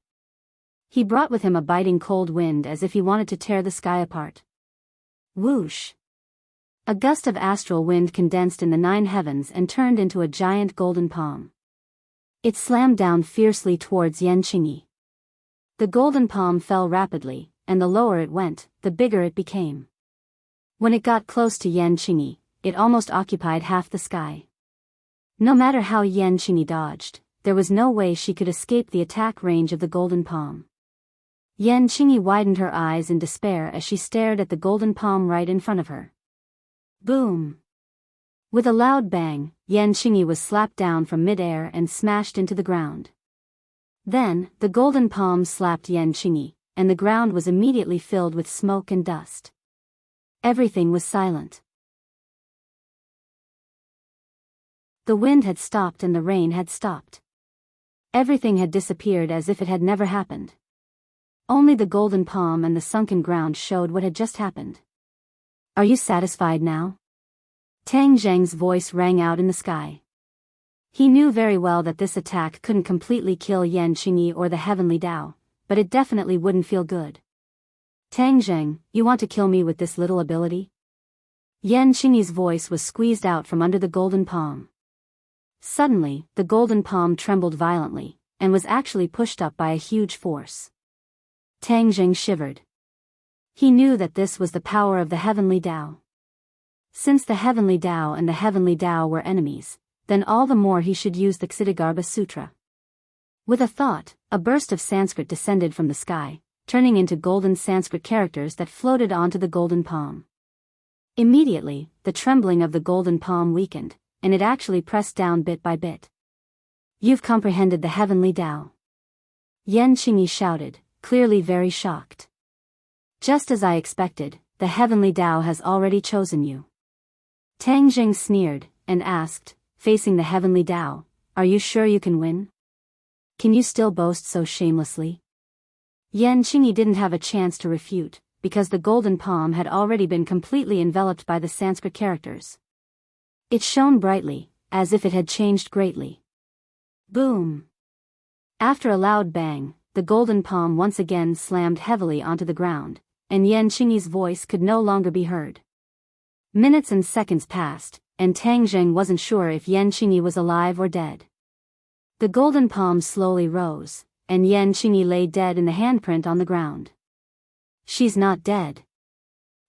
S1: He brought with him a biting cold wind as if he wanted to tear the sky apart. Whoosh. A gust of astral wind condensed in the 9 heavens and turned into a giant golden palm. It slammed down fiercely towards Yan Qingyi. The golden palm fell rapidly, and the lower it went, the bigger it became. When it got close to Yan Qingyi, it almost occupied half the sky. No matter how Yan Qingyi dodged, there was no way she could escape the attack range of the golden palm. Yan Qingyi widened her eyes in despair as she stared at the golden palm right in front of her. Boom! With a loud bang, Yan Qingyi was slapped down from mid-air and smashed into the ground. Then, the golden palm slapped Yan Qingyi, and the ground was immediately filled with smoke and dust. Everything was silent. The wind had stopped and the rain had stopped. Everything had disappeared as if it had never happened. Only the golden palm and the sunken ground showed what had just happened. Are you satisfied now? Tang Zheng's voice rang out in the sky. He knew very well that this attack couldn't completely kill Yan Qingyi or the heavenly Tao, but it definitely wouldn't feel good. Tang Zheng, you want to kill me with this little ability? Yan Qingyi's voice was squeezed out from under the golden palm. Suddenly, the golden palm trembled violently, and was actually pushed up by a huge force. Tang Zheng shivered. He knew that this was the power of the heavenly Tao. Since the heavenly Tao and the heavenly Tao were enemies, then all the more he should use the Ksitigarbha Sutra. With a thought, a burst of Sanskrit descended from the sky, turning into golden Sanskrit characters that floated onto the golden palm. Immediately, the trembling of the golden palm weakened, and it actually pressed down bit by bit. You've comprehended the heavenly Tao. Yan Qingyi shouted, clearly very shocked. Just as I expected, the heavenly Tao has already chosen you. Tang Jing sneered, and asked, facing the heavenly Tao, are you sure you can win? Can you still boast so shamelessly? Yan Qingyi didn't have a chance to refute, because the golden palm had already been completely enveloped by the Sanskrit characters. It shone brightly, as if it had changed greatly. Boom! After a loud bang, the golden palm once again slammed heavily onto the ground, and Yan Qingyi's voice could no longer be heard. Minutes and seconds passed, and Tang Zheng wasn't sure if Yan Qingyi was alive or dead. The golden palm slowly rose, and Yan Qingyi lay dead in the handprint on the ground. She's not dead.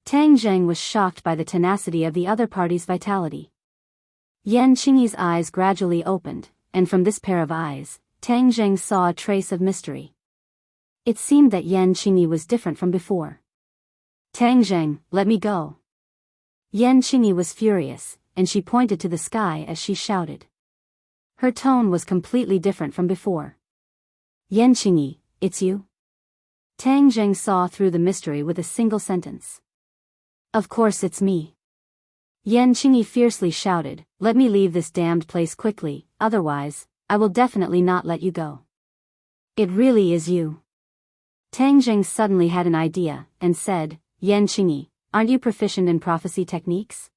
S1: Tang Zheng was shocked by the tenacity of the other party's vitality. Yan Qingyi's eyes gradually opened, and from this pair of eyes, Tang Zheng saw a trace of mystery. It seemed that Yan Qingyi was different from before. Tang Zheng, let me go. Yan Qingyi was furious, and she pointed to the sky as she shouted. Her tone was completely different from before. Yan Qingyi, it's you? Tang Zheng saw through the mystery with a single sentence. Of course it's me. Yan Qingyi fiercely shouted, let me leave this damned place quickly, otherwise, I will definitely not let you go. It really is you. Tang Zheng suddenly had an idea, and said, Yan Qingyi, aren't you proficient in prophecy techniques?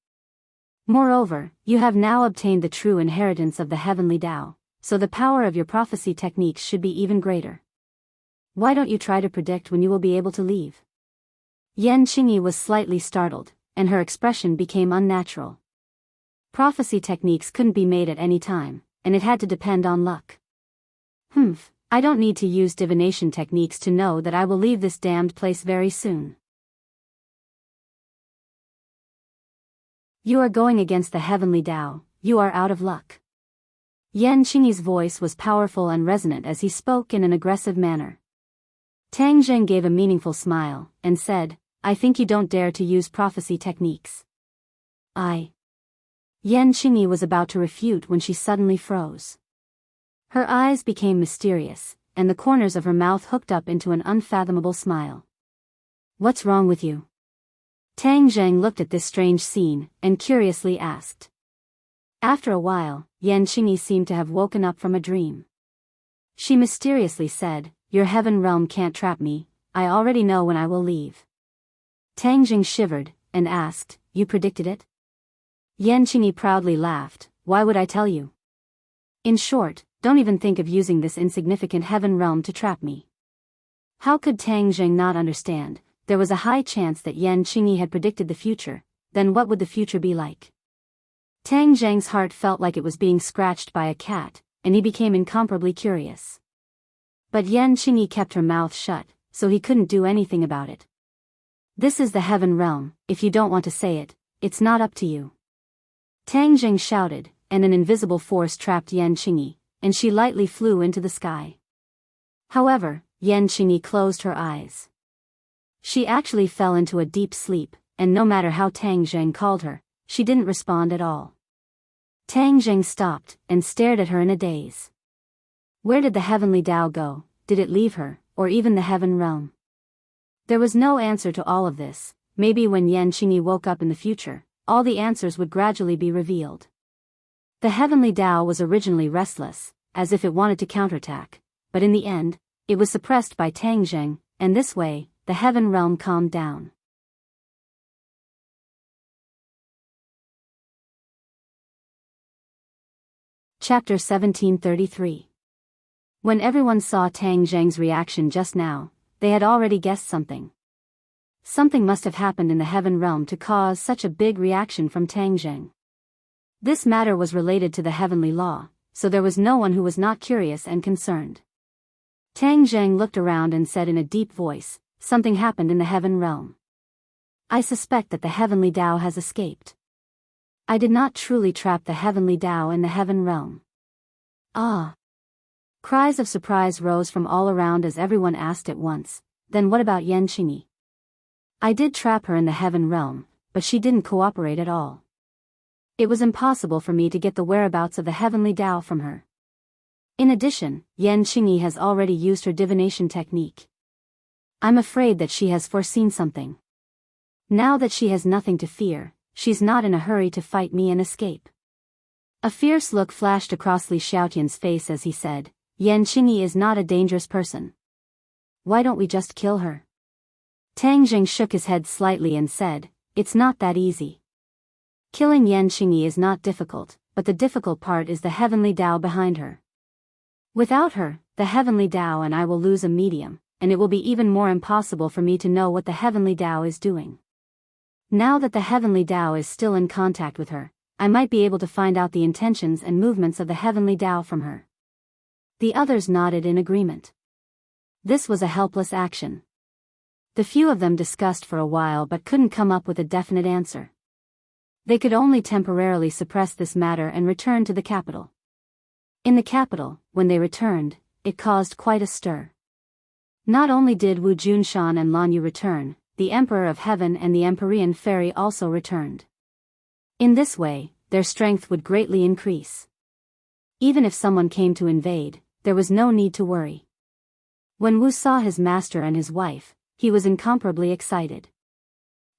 S1: Moreover, you have now obtained the true inheritance of the heavenly Tao, so the power of your prophecy techniques should be even greater. Why don't you try to predict when you will be able to leave? Yan Qingyi was slightly startled, and her expression became unnatural. Prophecy techniques couldn't be made at any time, and it had to depend on luck. Humph, I don't need to use divination techniques to know that I will leave this damned place very soon. You are going against the heavenly Tao, you are out of luck. Yan Qingyi's voice was powerful and resonant as he spoke in an aggressive manner. Tang Zheng gave a meaningful smile, and said, I think you don't dare to use prophecy techniques. Yan Qingyi was about to refute when she suddenly froze. Her eyes became mysterious, and the corners of her mouth hooked up into an unfathomable smile. What's wrong with you? Tang Zheng looked at this strange scene, and curiously asked. After a while, Yan Qingyi seemed to have woken up from a dream. She mysteriously said, Your heaven realm can't trap me, I already know when I will leave. Tang Zheng shivered, and asked, You predicted it? Yan Qingyi proudly laughed, Why would I tell you? In short, don't even think of using this insignificant heaven realm to trap me. How could Tang Zheng not understand? There was a high chance that Yan Qingyi had predicted the future, then what would the future be like? Tang Zheng's heart felt like it was being scratched by a cat, and he became incomparably curious. But Yan Qingyi kept her mouth shut, so he couldn't do anything about it. This is the heaven realm, if you don't want to say it, it's not up to you. Tang Zheng shouted, and an invisible force trapped Yan Qingyi, and she lightly flew into the sky. However, Yan Qingyi closed her eyes. She actually fell into a deep sleep, and no matter how Tang Zheng called her, she didn't respond at all. Tang Zheng stopped, and stared at her in a daze. Where did the heavenly Tao go? Did it leave her, or even the heaven realm? There was no answer to all of this. Maybe when Yan Qingyi woke up in the future, all the answers would gradually be revealed. The heavenly Tao was originally restless, as if it wanted to counterattack, but in the end, it was suppressed by Tang Zheng, and this way, the heaven realm calmed down. Chapter 1733. When everyone saw Tang Zheng's reaction just now, they had already guessed something. Something must have happened in the heaven realm to cause such a big reaction from Tang Zheng. This matter was related to the heavenly law, so there was no one who was not curious and concerned. Tang Zheng looked around and said in a deep voice, Something happened in the heaven realm. I suspect that the heavenly Tao has escaped. I did not truly trap the heavenly Tao in the heaven realm. Ah! Cries of surprise rose from all around as everyone asked at once, Then what about Yan Qingyi? I did trap her in the heaven realm, but she didn't cooperate at all. It was impossible for me to get the whereabouts of the heavenly Tao from her. In addition, Yan Qingyi has already used her divination technique. I'm afraid that she has foreseen something. Now that she has nothing to fear, she's not in a hurry to fight me and escape. A fierce look flashed across Li Xiaotian's face as he said, Yan Qingyi is not a dangerous person. Why don't we just kill her? Tang Zheng shook his head slightly and said, It's not that easy. Killing Yan Qingyi is not difficult, but the difficult part is the heavenly Tao behind her. Without her, the heavenly Tao and I will lose a medium, and it will be even more impossible for me to know what the heavenly Tao is doing. Now that the heavenly Tao is still in contact with her, I might be able to find out the intentions and movements of the heavenly Tao from her. The others nodded in agreement. This was a helpless action. The few of them discussed for a while but couldn't come up with a definite answer. They could only temporarily suppress this matter and return to the capital. In the capital, when they returned, it caused quite a stir. Not only did Wu Junshan and Lan Yu return, the Emperor of Heaven and the Empyrean Fairy also returned. In this way, their strength would greatly increase. Even if someone came to invade, there was no need to worry. When Wu saw his master and his wife, he was incomparably excited.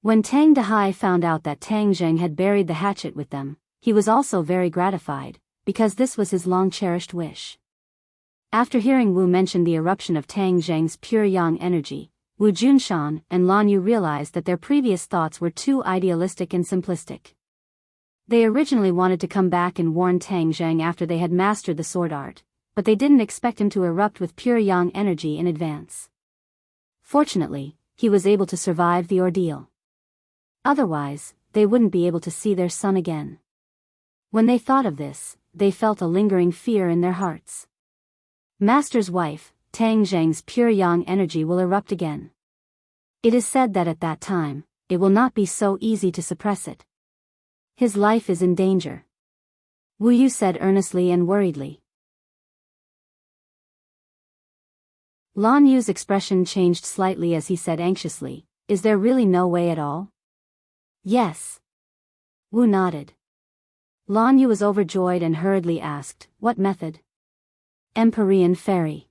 S1: When Tang Dehai found out that Tang Zheng had buried the hatchet with them, he was also very gratified, because this was his long-cherished wish. After hearing Wu mention the eruption of Tang Zheng's pure yang energy, Wu Junshan and Lan Yu realized that their previous thoughts were too idealistic and simplistic. They originally wanted to come back and warn Tang Zheng after they had mastered the sword art, but they didn't expect him to erupt with pure yang energy in advance. Fortunately, he was able to survive the ordeal. Otherwise, they wouldn't be able to see their son again. When they thought of this, they felt a lingering fear in their hearts. Master's wife, Tang Zheng's pure yang energy will erupt again. It is said that at that time, it will not be so easy to suppress it. His life is in danger. Wu Yu said earnestly and worriedly. Lan Yu's expression changed slightly as he said anxiously, "Is there really no way at all?" "Yes." Wu nodded. Lan Yu was overjoyed and hurriedly asked, "What method?" "Empyrean fairy.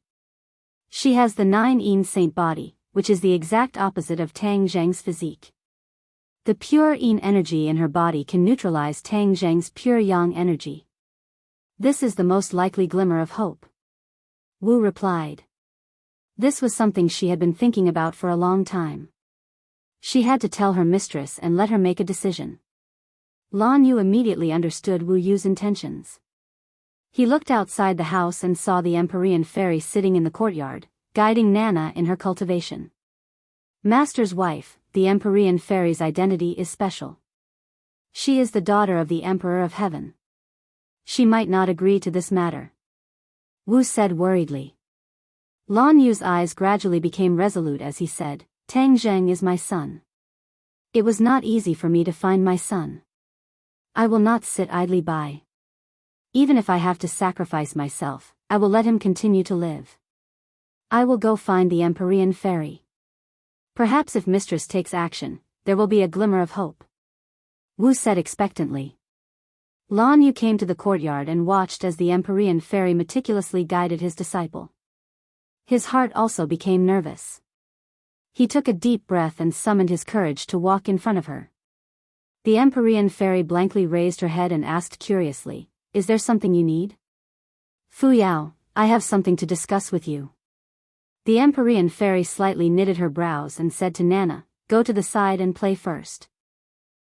S1: She has the 9 saint body, which is the exact opposite of Tang Zheng's physique. The pure yin energy in her body can neutralize Tang Zheng's pure yang energy. This is the most likely glimmer of hope." Wu replied. This was something she had been thinking about for a long time. She had to tell her mistress and let her make a decision. Lan Yu immediately understood Wu Yu's intentions. He looked outside the house and saw the Empyrean fairy sitting in the courtyard, guiding Nana in her cultivation. Master's wife, the Empyrean fairy's identity is special. She is the daughter of the Emperor of Heaven. She might not agree to this matter. Wu said worriedly. Lan Yu's eyes gradually became resolute as he said, "Tang Zheng is my son. It was not easy for me to find my son. I will not sit idly by. Even if I have to sacrifice myself, I will let him continue to live. I will go find the Empyrean fairy. Perhaps if mistress takes action, there will be a glimmer of hope." Wu said expectantly. Lan Yu came to the courtyard and watched as the Empyrean fairy meticulously guided his disciple. His heart also became nervous. He took a deep breath and summoned his courage to walk in front of her. The Empyrean fairy blankly raised her head and asked curiously, "Is there something you need?" "Fu Yao, I have something to discuss with you." The Empyrean fairy slightly knitted her brows and said to Nana, "Go to the side and play first."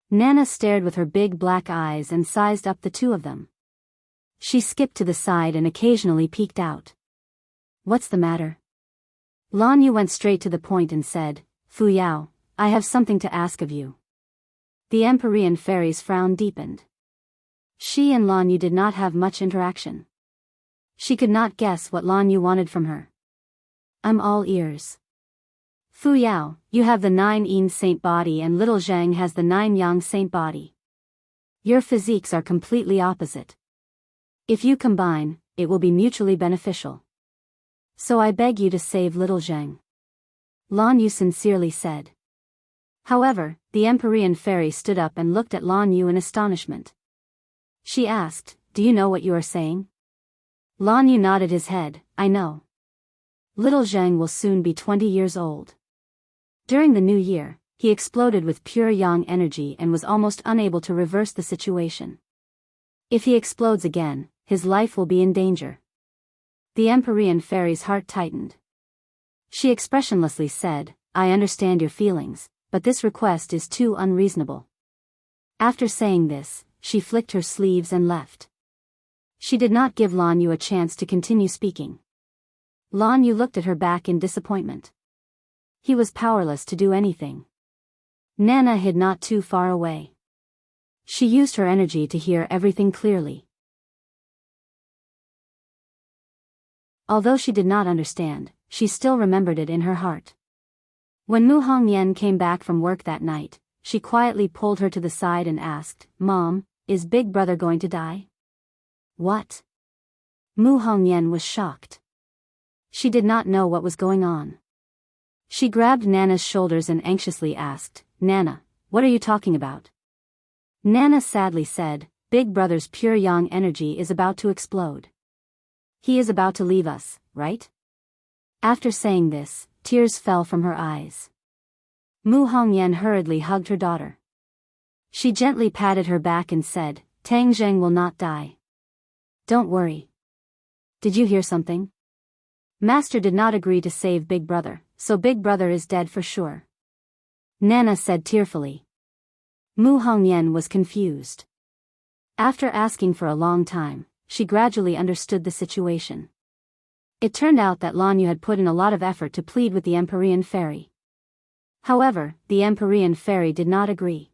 S1: Nana stared with her big black eyes and sized up the two of them. She skipped to the side and occasionally peeked out. "What's the matter?" Lan Yu went straight to the point and said, "Fu Yao, I have something to ask of you." The Empyrean fairy's frown deepened. She and Lan Yu did not have much interaction. She could not guess what Lan Yu wanted from her. "I'm all ears." "Fu Yao, you have the 9 saint body and little Zhang has the 9 yang saint body. Your physiques are completely opposite. If you combine, it will be mutually beneficial. So I beg you to save little Zhang," Lan Yu sincerely said. However, the Empyrean fairy stood up and looked at Lan Yu in astonishment. She asked, "Do you know what you are saying?" Lan Yu nodded his head, "I know. Little Zhang will soon be 20 years old. During the new year, he exploded with pure yang energy and was almost unable to reverse the situation. If he explodes again, his life will be in danger." The Empyrean fairy's heart tightened. She expressionlessly said, "I understand your feelings, but this request is too unreasonable." After saying this, she flicked her sleeves and left. She did not give Lan Yu a chance to continue speaking. Lan Yu looked at her back in disappointment. He was powerless to do anything. Nana hid not too far away. She used her energy to hear everything clearly. Although she did not understand, she still remembered it in her heart. When Mu Hongyan came back from work that night, she quietly pulled her to the side and asked, "Mom, is Big Brother going to die?" "What?" Mu Hongyan was shocked. She did not know what was going on. She grabbed Nana's shoulders and anxiously asked, "Nana, what are you talking about?" Nana sadly said, "Big Brother's pure yang energy is about to explode. He is about to leave us, right?" After saying this, tears fell from her eyes. Mu Hongyan hurriedly hugged her daughter. She gently patted her back and said, "Tang Zheng will not die. Don't worry. Did you hear something? Master did not agree to save Big Brother, so Big Brother is dead for sure," Nana said tearfully. Mu Hongyan was confused. After asking for a long time, she gradually understood the situation. It turned out that Lan Yu had put in a lot of effort to plead with the Empyrean fairy. However, the Empyrean fairy did not agree.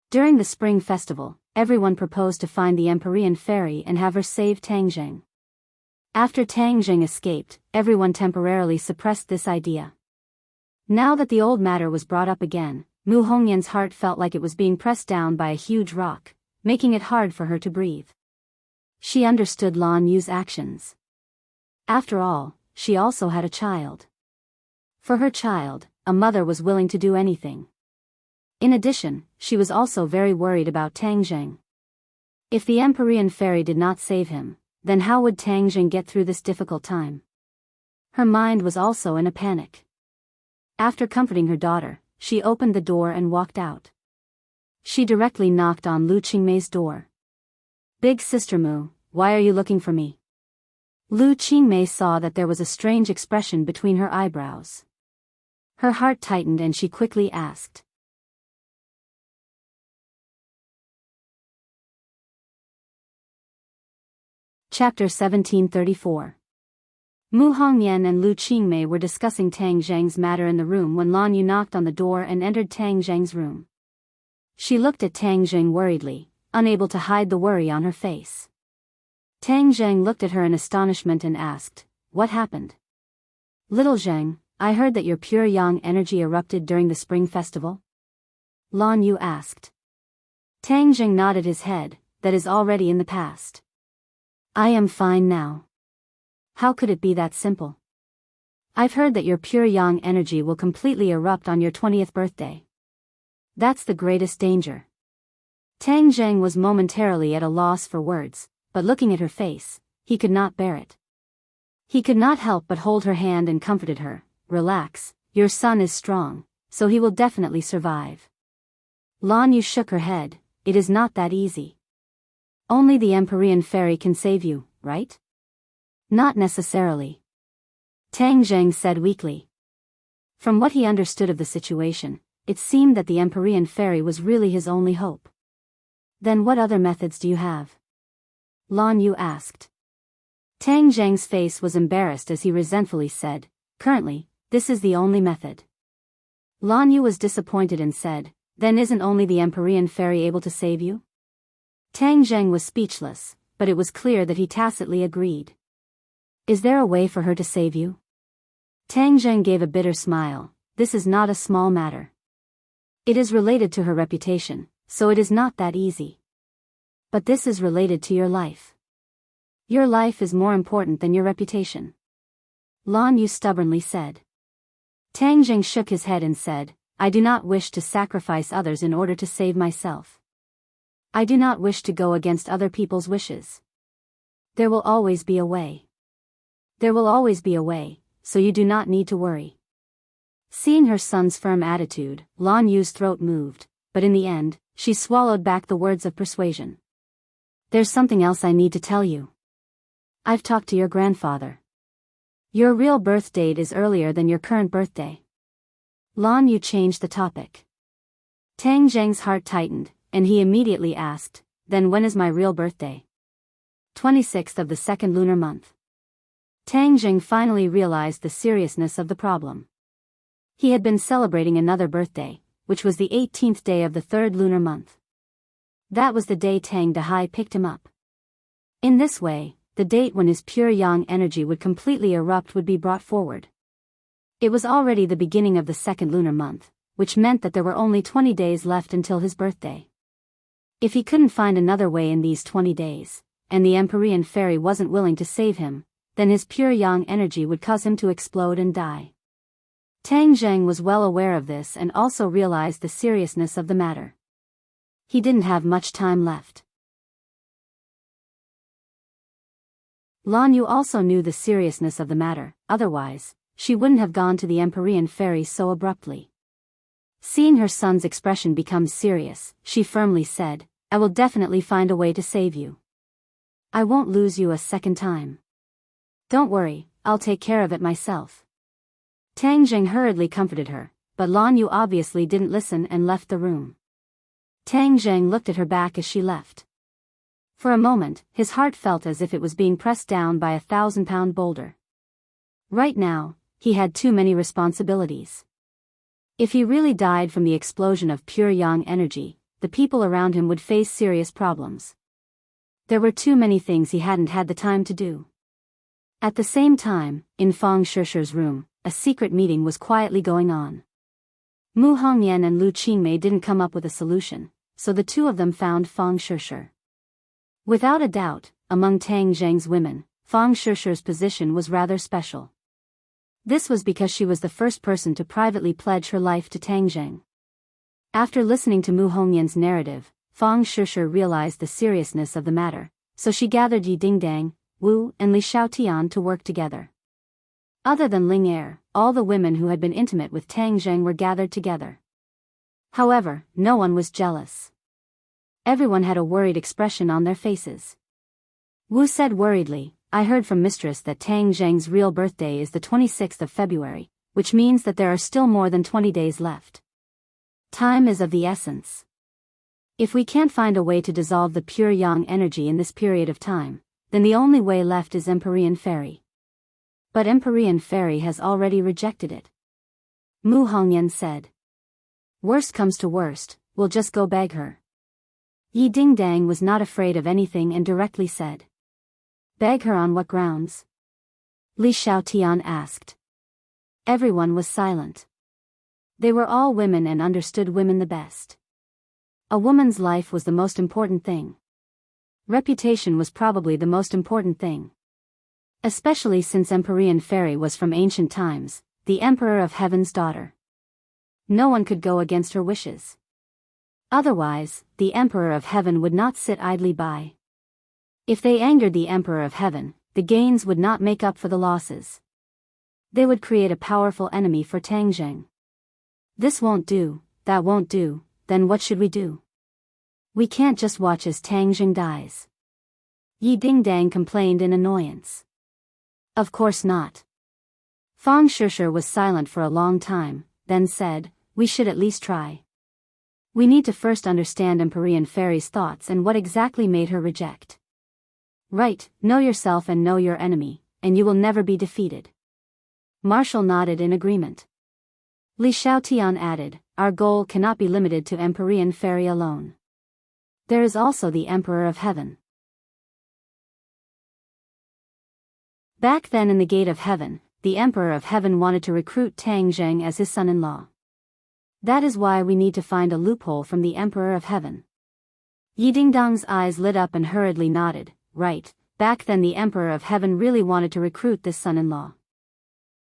S1: During the spring festival, everyone proposed to find the Empyrean fairy and have her save Tang Zheng. After Tang Zheng escaped, everyone temporarily suppressed this idea. Now that the old matter was brought up again, Mu Hongyan's heart felt like it was being pressed down by a huge rock, making it hard for her to breathe. She understood Lan Yu's actions. After all, she also had a child. For her child, a mother was willing to do anything. In addition, she was also very worried about Tang Zheng. If the Empyrean fairy did not save him, then how would Tang Zheng get through this difficult time? Her mind was also in a panic. After comforting her daughter, she opened the door and walked out. She directly knocked on Lu Qingmei's door. "Big Sister Mu, why are you looking for me?" Lu Qingmei saw that there was a strange expression between her eyebrows. Her heart tightened and she quickly asked. Chapter 1734. Mu Hongyan and Lu Qingmei were discussing Tang Zheng's matter in the room when Lan Yu knocked on the door and entered Tang Zheng's room. She looked at Tang Zheng worriedly, unable to hide the worry on her face. Tang Zheng looked at her in astonishment and asked, "What happened?" "Little Zheng, I heard that your pure yang energy erupted during the spring festival?" Lan Yu asked. Tang Zheng nodded his head, "That is already in the past. I am fine now." "How could it be that simple?" "I've heard that your pure yang energy will completely erupt on your 20th birthday. That's the greatest danger." Tang Zheng was momentarily at a loss for words, but looking at her face, he could not bear it. He could not help but hold her hand and comforted her. "Relax, your son is strong, so he will definitely survive." Lan Yu shook her head. "It is not that easy. Only the Empyrean fairy can save you, right?" "Not necessarily," Tang Zheng said weakly. From what he understood of the situation, it seemed that the Empyrean fairy was really his only hope. "Then what other methods do you have?" Lan Yu asked. Tang Zheng's face was embarrassed as he resentfully said, "Currently, this is the only method." Lan Yu was disappointed and said, "Then isn't only the Empyrean fairy able to save you?" Tang Zheng was speechless, but it was clear that he tacitly agreed. "Is there a way for her to save you?" Tang Zheng gave a bitter smile. "This is not a small matter. It is related to her reputation, so it is not that easy. But this is related to your life. Your life is more important than your reputation," Lan Yu stubbornly said. Tang Zheng shook his head and said, "I do not wish to sacrifice others in order to save myself. I do not wish to go against other people's wishes. There will always be a way. There will always be a way, so you do not need to worry." Seeing her son's firm attitude, Lan Yu's throat moved, but in the end, she swallowed back the words of persuasion. "There's something else I need to tell you. I've talked to your grandfather. Your real birth date is earlier than your current birthday." Lan Yu changed the topic. Tang Zheng's heart tightened, and he immediately asked, "Then when is my real birthday?" 26th of the second lunar month. Tang Zheng finally realized the seriousness of the problem. He had been celebrating another birthday, which was the 18th day of the third lunar month. That was the day Tang Dahai picked him up. In this way, the date when his pure yang energy would completely erupt would be brought forward. It was already the beginning of the second lunar month, which meant that there were only 20 days left until his birthday. If he couldn't find another way in these 20 days, and the Empyrean fairy wasn't willing to save him, then his pure yang energy would cause him to explode and die. Tang Zheng was well aware of this and also realized the seriousness of the matter. He didn't have much time left. Lan Yu also knew the seriousness of the matter, otherwise, she wouldn't have gone to the Empyrean fairy so abruptly. Seeing her son's expression become serious, she firmly said, "I will definitely find a way to save you. I won't lose you a second time. Don't worry, I'll take care of it myself." Tang Zheng hurriedly comforted her, but Lan Yu obviously didn't listen and left the room. Tang Zheng looked at her back as she left. For a moment, his heart felt as if it was being pressed down by a 1,000-pound boulder. Right now, he had too many responsibilities. If he really died from the explosion of pure yang energy, the people around him would face serious problems. There were too many things he hadn't had the time to do. At the same time, in Fang Shishi's room, a secret meeting was quietly going on. Mu Hongyan and Lu Qingmei didn't come up with a solution, so the two of them found Fang Shishi. Without a doubt, among Tang Zheng's women, Fang Shishi's position was rather special. This was because she was the first person to privately pledge her life to Tang Zheng. After listening to Mu Hongyan's narrative, Fang Shishi realized the seriousness of the matter, so she gathered Yi Dingdang, Wu, and Li Xiaotian to work together. Other than Ling Er, all the women who had been intimate with Tang Zheng were gathered together. However, no one was jealous. Everyone had a worried expression on their faces. Wu said worriedly, "I heard from Mistress that Tang Zheng's real birthday is the 26th of February, which means that there are still more than 20 days left. Time is of the essence. If we can't find a way to dissolve the pure yang energy in this period of time, then the only way left is Empyrean Fairy." But Empyrean Fairy has already rejected it. Mu Hongyan said. "Worst comes to worst, we'll just go beg her." Yi Dingdang was not afraid of anything and directly said. "Beg her on what grounds?" Li Xiaotian asked. Everyone was silent. They were all women and understood women the best. A woman's life was the most important thing. Reputation was probably the most important thing. Especially since Empyrean Fairy was from ancient times, the Emperor of Heaven's daughter. No one could go against her wishes. Otherwise, the Emperor of Heaven would not sit idly by. If they angered the Emperor of Heaven, the gains would not make up for the losses. They would create a powerful enemy for Tang Zheng. This won't do, that won't do, then what should we do? We can't just watch as Tang Zheng dies. Yi Dingdang complained in annoyance. Of course not. Fang Shishi was silent for a long time, then said, "We should at least try. We need to first understand Empyrean Fairy's thoughts and what exactly made her reject." "Right, know yourself and know your enemy, and you will never be defeated." Marshall nodded in agreement. Li Xiaotian added, "Our goal cannot be limited to Empyrean Fairy alone. There is also the Emperor of Heaven." Back then in the Gate of Heaven, the Emperor of Heaven wanted to recruit Tang Zheng as his son-in-law. "That is why we need to find a loophole from the Emperor of Heaven." Yi Dingdang's eyes lit up and hurriedly nodded, "Right, back then the Emperor of Heaven really wanted to recruit this son-in-law.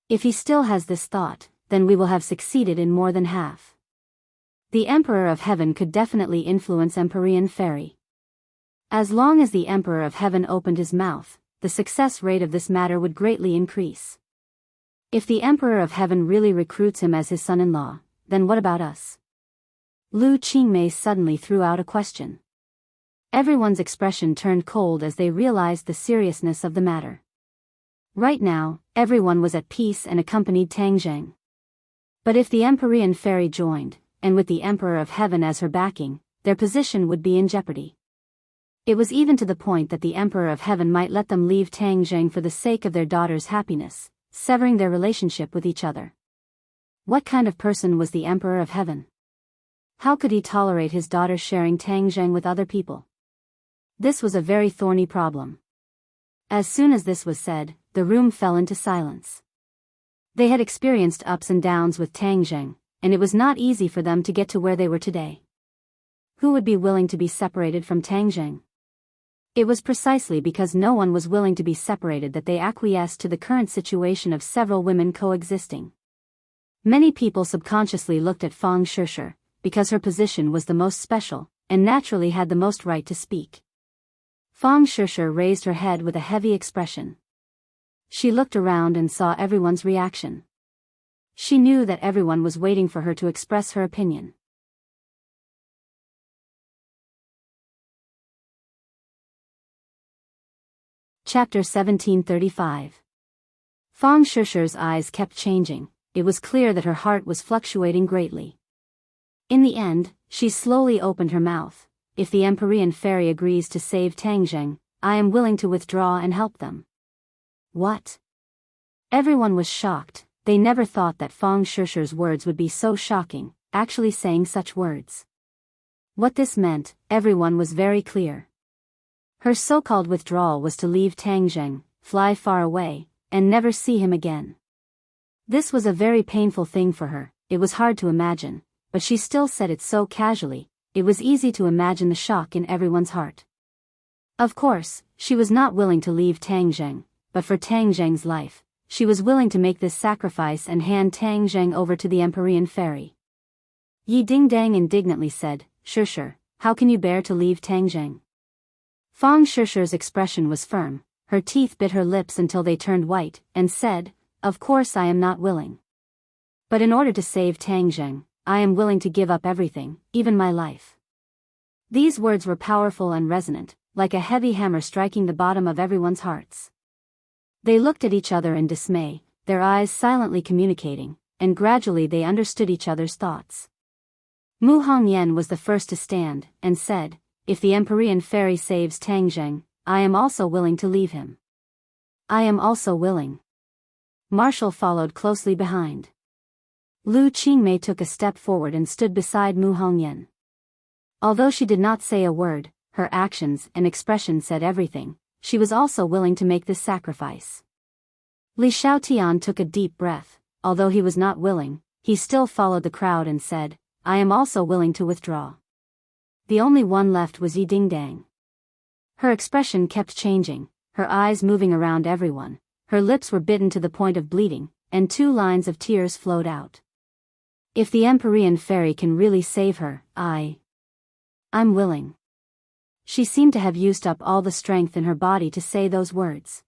S1: If he still has this thought, then we will have succeeded in more than half. The Emperor of Heaven could definitely influence Empyrean Fairy. As long as the Emperor of Heaven opened his mouth, the success rate of this matter would greatly increase. If the Emperor of Heaven really recruits him as his son-in-law, then what about us?" Lu Qingmei suddenly threw out a question. Everyone's expression turned cold as they realized the seriousness of the matter. Right now, everyone was at peace and accompanied Tang Zheng. But if the Empyrean Fairy joined, and with the Emperor of Heaven as her backing, their position would be in jeopardy. It was even to the point that the Emperor of Heaven might let them leave Tang Zheng for the sake of their daughter's happiness, severing their relationship with each other. What kind of person was the Emperor of Heaven? How could he tolerate his daughter sharing Tang Zheng with other people? This was a very thorny problem. As soon as this was said, the room fell into silence. They had experienced ups and downs with Tang Zheng, and it was not easy for them to get to where they were today. Who would be willing to be separated from Tang Zheng? It was precisely because no one was willing to be separated that they acquiesced to the current situation of several women coexisting. Many people subconsciously looked at Fang Shishi, because her position was the most special, and naturally had the most right to speak. Fang Shishi raised her head with a heavy expression. She looked around and saw everyone's reaction. She knew that everyone was waiting for her to express her opinion. Chapter 1735. Fang Shishi's eyes kept changing. It was clear that her heart was fluctuating greatly. In the end, she slowly opened her mouth. "If the Empyrean Fairy agrees to save Tang Zheng, I am willing to withdraw and help them." What? Everyone was shocked. They never thought that Fang Shishi's words would be so shocking, actually saying such words. What this meant, everyone was very clear. Her so-called withdrawal was to leave Tang Zheng, fly far away, and never see him again. This was a very painful thing for her. It was hard to imagine, but she still said it so casually. It was easy to imagine the shock in everyone's heart. Of course, she was not willing to leave Tang Zheng, but for Tang Zheng's life, she was willing to make this sacrifice and hand Tang Zheng over to the Empyrean fairy. Yi Dingdang indignantly said, "Shusher, how can you bear to leave Tang Zheng?" Fang Shusher's expression was firm. Her teeth bit her lips until they turned white, and said, "Of course I am not willing. But in order to save Tang Zheng, I am willing to give up everything, even my life." These words were powerful and resonant, like a heavy hammer striking the bottom of everyone's hearts. They looked at each other in dismay, their eyes silently communicating, and gradually they understood each other's thoughts. Mu Hongyan was the first to stand, and said, "If the Empyrean fairy saves Tang Zheng, I am also willing to leave him." "I am also willing." Marshall followed closely behind. Lu Qingmei took a step forward and stood beside Mu Hongyan. Although she did not say a word, her actions and expression said everything. She was also willing to make this sacrifice. Li Xiaotian took a deep breath. Although he was not willing, he still followed the crowd and said, "I am also willing to withdraw." The only one left was Yi Dingdang. Her expression kept changing, her eyes moving around everyone, her lips were bitten to the point of bleeding, and 2 lines of tears flowed out. "If the Empyrean fairy can really save her, I'm willing." She seemed to have used up all the strength in her body to say those words.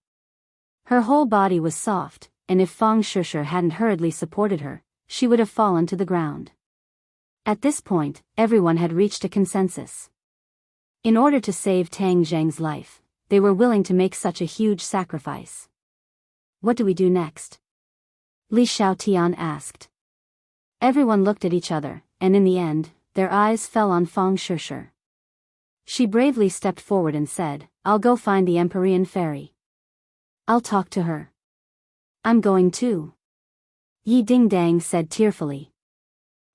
S1: Her whole body was soft, and if Fang Shusher hadn't hurriedly supported her, she would have fallen to the ground. At this point, everyone had reached a consensus. In order to save Tang Zheng's life, they were willing to make such a huge sacrifice. "What do we do next?" Li Xiaotian asked. Everyone looked at each other, and in the end, their eyes fell on Fang Shusher. She bravely stepped forward and said, "I'll go find the Empyrean fairy. I'll talk to her." "I'm going too," Yi Dingdang said tearfully.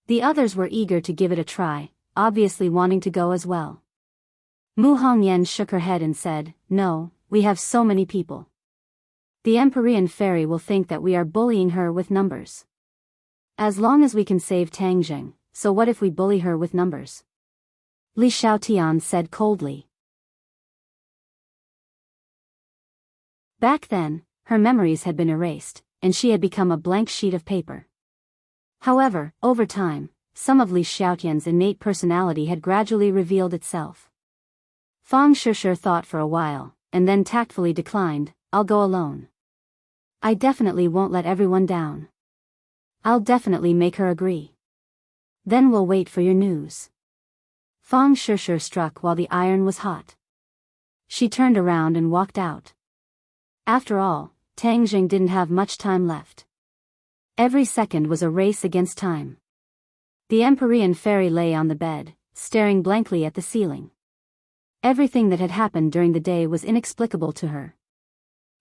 S1: The others were eager to give it a try, obviously wanting to go as well. Mu Hongyan shook her head and said, "No, we have so many people. The Empyrean fairy will think that we are bullying her with numbers. As long as we can save Tang Zheng, so what if we bully her with numbers?" Li Xiaotian said coldly. Back then, her memories had been erased, and she had become a blank sheet of paper. However, over time, some of Li Xiaotian's innate personality had gradually revealed itself. Fang Shusher thought for a while, and then tactfully declined, "I'll go alone. I definitely won't let everyone down. I'll definitely make her agree. Then we'll wait for your news." Fang Shusher struck while the iron was hot. She turned around and walked out. After all, Tang Zheng didn't have much time left. Every second was a race against time. The Empyrean fairy lay on the bed, staring blankly at the ceiling. Everything that had happened during the day was inexplicable to her.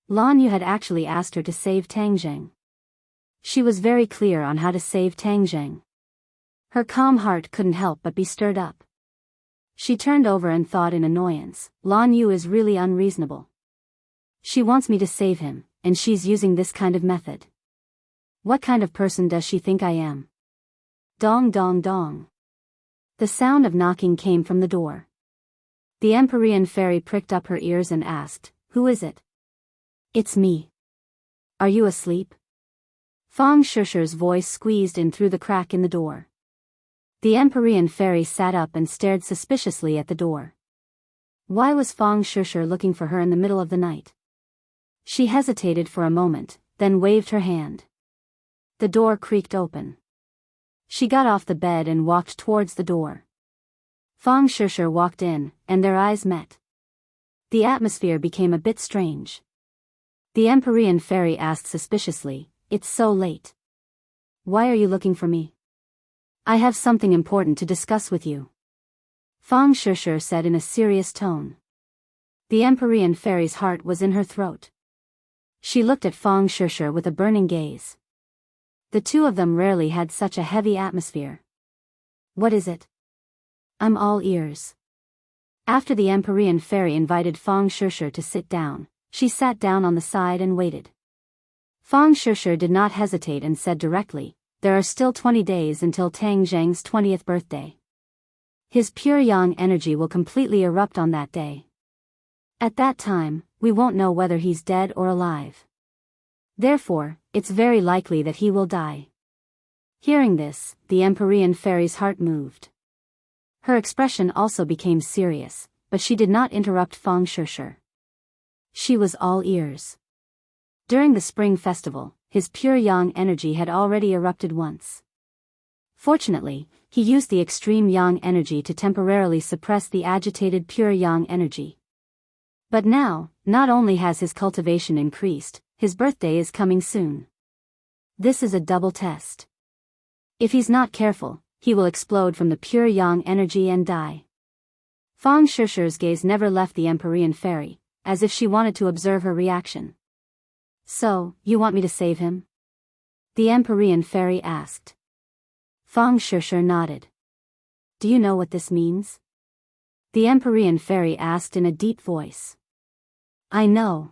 S1: Lan Yu had actually asked her to save Tang Zheng. She was very clear on how to save Tang Zheng. Her calm heart couldn't help but be stirred up. She turned over and thought in annoyance, "Lan Yu is really unreasonable. She wants me to save him, and she's using this kind of method. What kind of person does she think I am?" Dong dong dong. The sound of knocking came from the door. The Empyrean fairy pricked up her ears and asked, "Who is it?" "It's me. Are you asleep?" Fang Shusher's voice squeezed in through the crack in the door. The Empyrean fairy sat up and stared suspiciously at the door. Why was Fang Shusher looking for her in the middle of the night? She hesitated for a moment, then waved her hand. The door creaked open. She got off the bed and walked towards the door. Fang Shusher walked in, and their eyes met. The atmosphere became a bit strange. The Empyrean fairy asked suspiciously, "It's so late. Why are you looking for me?" "I have something important to discuss with you," Fang Shusher said in a serious tone. The Empyrean fairy's heart was in her throat. She looked at Fang Shusher with a burning gaze. The two of them rarely had such a heavy atmosphere. "What is it?" I'm all ears. After the Empyrean fairy invited Feng Shusher to sit down, she sat down on the side and waited. Feng Shusher did not hesitate and said directly, there are still 20 days until Tang Zheng's 20th birthday. His pure yang energy will completely erupt on that day. At that time, we won't know whether he's dead or alive. Therefore, it's very likely that he will die. Hearing this, the Empyrean fairy's heart moved. Her expression also became serious, but she did not interrupt Feng Shusher. She was all ears. During the spring festival, his pure yang energy had already erupted once. Fortunately, he used the extreme yang energy to temporarily suppress the agitated pure yang energy. But now, not only has his cultivation increased, his birthday is coming soon. This is a double test. If he's not careful, he will explode from the pure yang energy and die. Feng Shusher's gaze never left the Empyrean fairy, as if she wanted to observe her reaction. So, you want me to save him? The Empyrean fairy asked. Feng Shusher nodded. Do you know what this means? The Empyrean fairy asked in a deep voice. I know.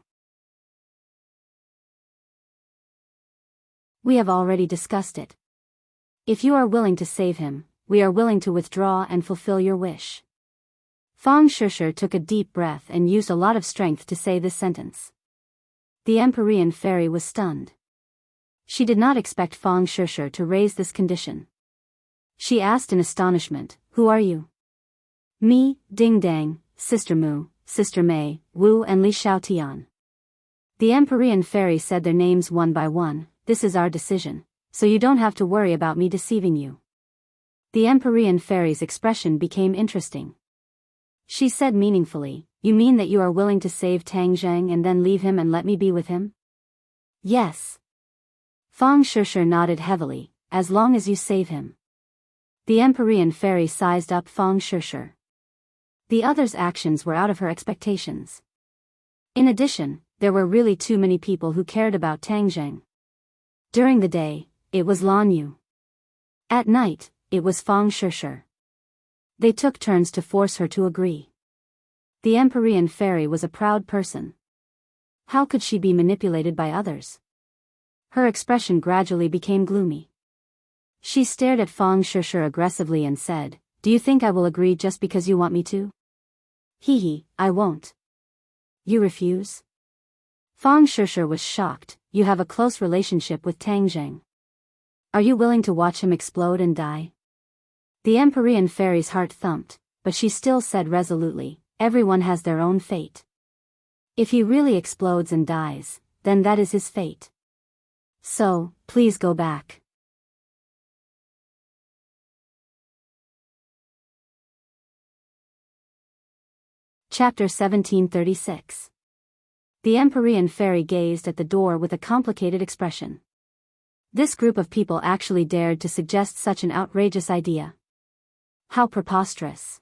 S1: We have already discussed it. If you are willing to save him, we are willing to withdraw and fulfill your wish. Feng Shusher took a deep breath and used a lot of strength to say this sentence. The Empyrean fairy was stunned. She did not expect Feng Shusher to raise this condition. She asked in astonishment, who are you? Me, Ding Dang, Sister Mu, Sister Mei, Wu and Li Xiaotian. The Empyrean fairy said their names one by one. This is our decision, so you don't have to worry about me deceiving you. The Empyrean fairy's expression became interesting. She said meaningfully, you mean that you are willing to save Tang Zheng and then leave him and let me be with him? Yes. Feng Shusher nodded heavily, as long as you save him. The Empyrean fairy sized up Feng Shusher. The other's actions were out of her expectations. In addition, there were really too many people who cared about Tang Zheng. During the day, it was Lan Yu. At night, it was Feng Shusher. They took turns to force her to agree. The Empyrean fairy was a proud person. How could she be manipulated by others? Her expression gradually became gloomy. She stared at Feng Shusher aggressively and said, do you think I will agree just because you want me to? Hee, I won't. You refuse? Feng Shusher was shocked. You have a close relationship with Tang Zheng. Are you willing to watch him explode and die? The Empyrean fairy's heart thumped, but she still said resolutely, everyone has their own fate. If he really explodes and dies, then that is his fate. So, please go back. Chapter 1736. The Empyrean fairy gazed at the door with a complicated expression. This group of people actually dared to suggest such an outrageous idea. How preposterous.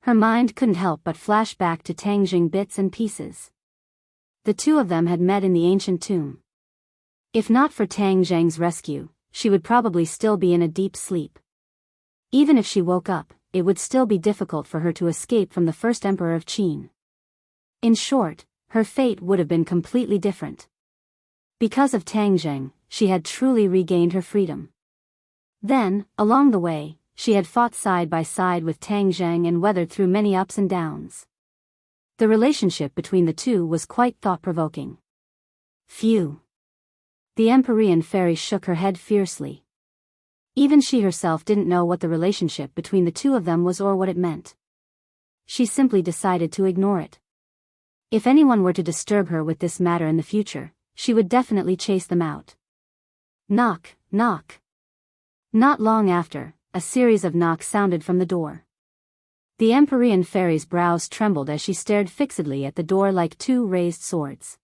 S1: Her mind couldn't help but flash back to Tang Zheng bits and pieces. The two of them had met in the ancient tomb. If not for Tang Zheng's rescue, she would probably still be in a deep sleep. Even if she woke up, it would still be difficult for her to escape from the first emperor of Qin. In short, her fate would have been completely different. Because of Tang Zheng, she had truly regained her freedom. Then, along the way, she had fought side by side with Tang Zheng and weathered through many ups and downs. The relationship between the two was quite thought-provoking. Phew. The Empyrean fairy shook her head fiercely. Even she herself didn't know what the relationship between the two of them was or what it meant. She simply decided to ignore it. If anyone were to disturb her with this matter in the future, she would definitely chase them out. Knock, knock. Not long after, a series of knocks sounded from the door. The Empyrean fairy's brows trembled as she stared fixedly at the door like two raised swords.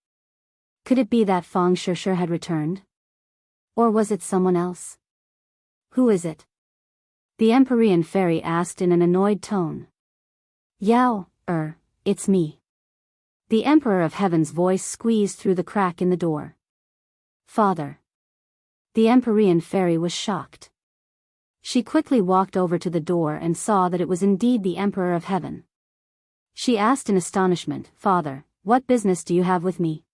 S1: Could it be that Feng Shusher had returned? Or was it someone else? Who is it? The Empyrean fairy asked in an annoyed tone. Yao, it's me. The Emperor of Heaven's voice squeezed through the crack in the door. Father. The Empyrean fairy was shocked. She quickly walked over to the door and saw that it was indeed the Emperor of Heaven. She asked in astonishment, "Father, what business do you have with me?"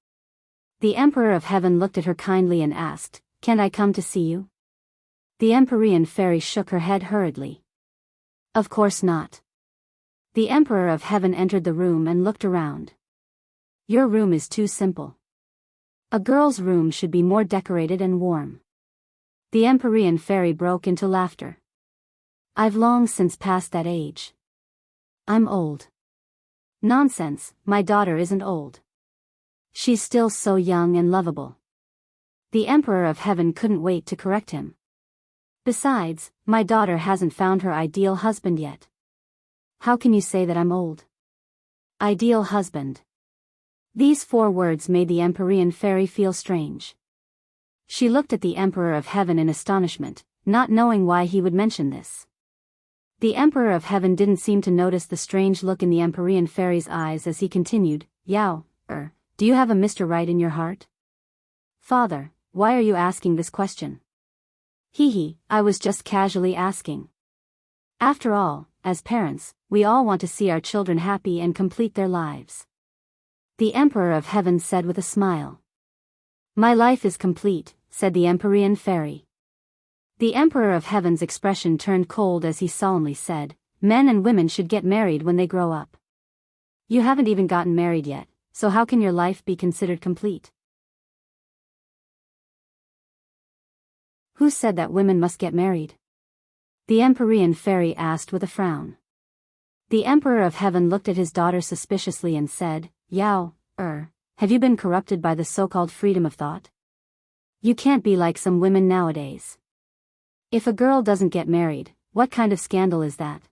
S1: The Emperor of Heaven looked at her kindly and asked, "Can't I come to see you?" The Empyrean fairy shook her head hurriedly. "Of course not." The Emperor of Heaven entered the room and looked around. "Your room is too simple. A girl's room should be more decorated and warm." The Empyrean fairy broke into laughter. "I've long since passed that age. I'm old." "Nonsense, my daughter isn't old. She's still so young and lovable." The Emperor of Heaven couldn't wait to correct him. "Besides, my daughter hasn't found her ideal husband yet." "How can you say that I'm old?" "Ideal husband." These 4 words made the Empyrean fairy feel strange. She looked at the Emperor of Heaven in astonishment, not knowing why he would mention this. The Emperor of Heaven didn't seem to notice the strange look in the Empyrean fairy's eyes as he continued, Do you have a Mr. Right in your heart?" "Father, why are you asking this question?" I was just casually asking. After all, as parents, we all want to see our children happy and complete their lives." The Emperor of Heaven said with a smile. "My life is complete," said the Empyrean fairy. The Emperor of Heaven's expression turned cold as he solemnly said, "Men and women should get married when they grow up. You haven't even gotten married yet, so how can your life be considered complete?" "Who said that women must get married?" the Empyrean fairy asked with a frown. The Emperor of Heaven looked at his daughter suspiciously and said, Have you been corrupted by the so-called freedom of thought? You can't be like some women nowadays. If a girl doesn't get married, what kind of scandal is that?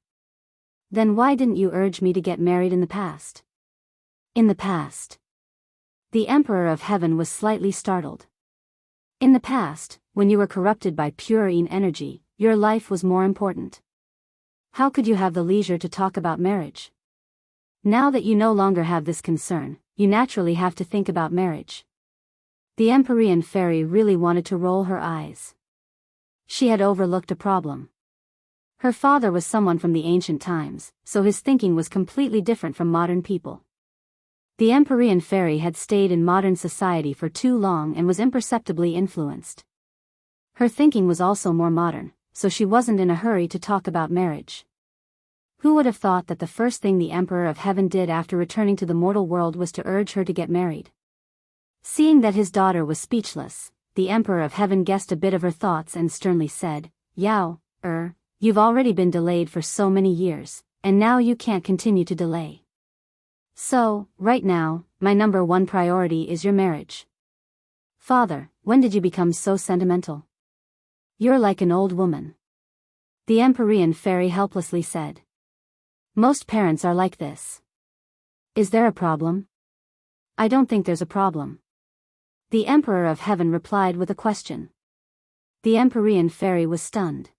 S1: Then why didn't you urge me to get married in the past?" "In the past?" The Emperor of Heaven was slightly startled. "In the past, when you were corrupted by pure energy, your life was more important. How could you have the leisure to talk about marriage? Now that you no longer have this concern, you naturally have to think about marriage." The Empyrean fairy really wanted to roll her eyes. She had overlooked a problem. Her father was someone from the ancient times, so his thinking was completely different from modern people. The Empyrean fairy had stayed in modern society for too long and was imperceptibly influenced. Her thinking was also more modern, so she wasn't in a hurry to talk about marriage. Who would have thought that the first thing the Emperor of Heaven did after returning to the mortal world was to urge her to get married? Seeing that his daughter was speechless, the Emperor of Heaven guessed a bit of her thoughts and sternly said, You've already been delayed for so many years, and now you can't continue to delay. So, right now, my number 1 priority is your marriage." "Father, when did you become so sentimental? You're like an old woman." The Empyrean fairy helplessly said. "Most parents are like this." "Is there a problem?" "I don't think there's a problem." The Emperor of Heaven replied with a question. The Empyrean fairy was stunned.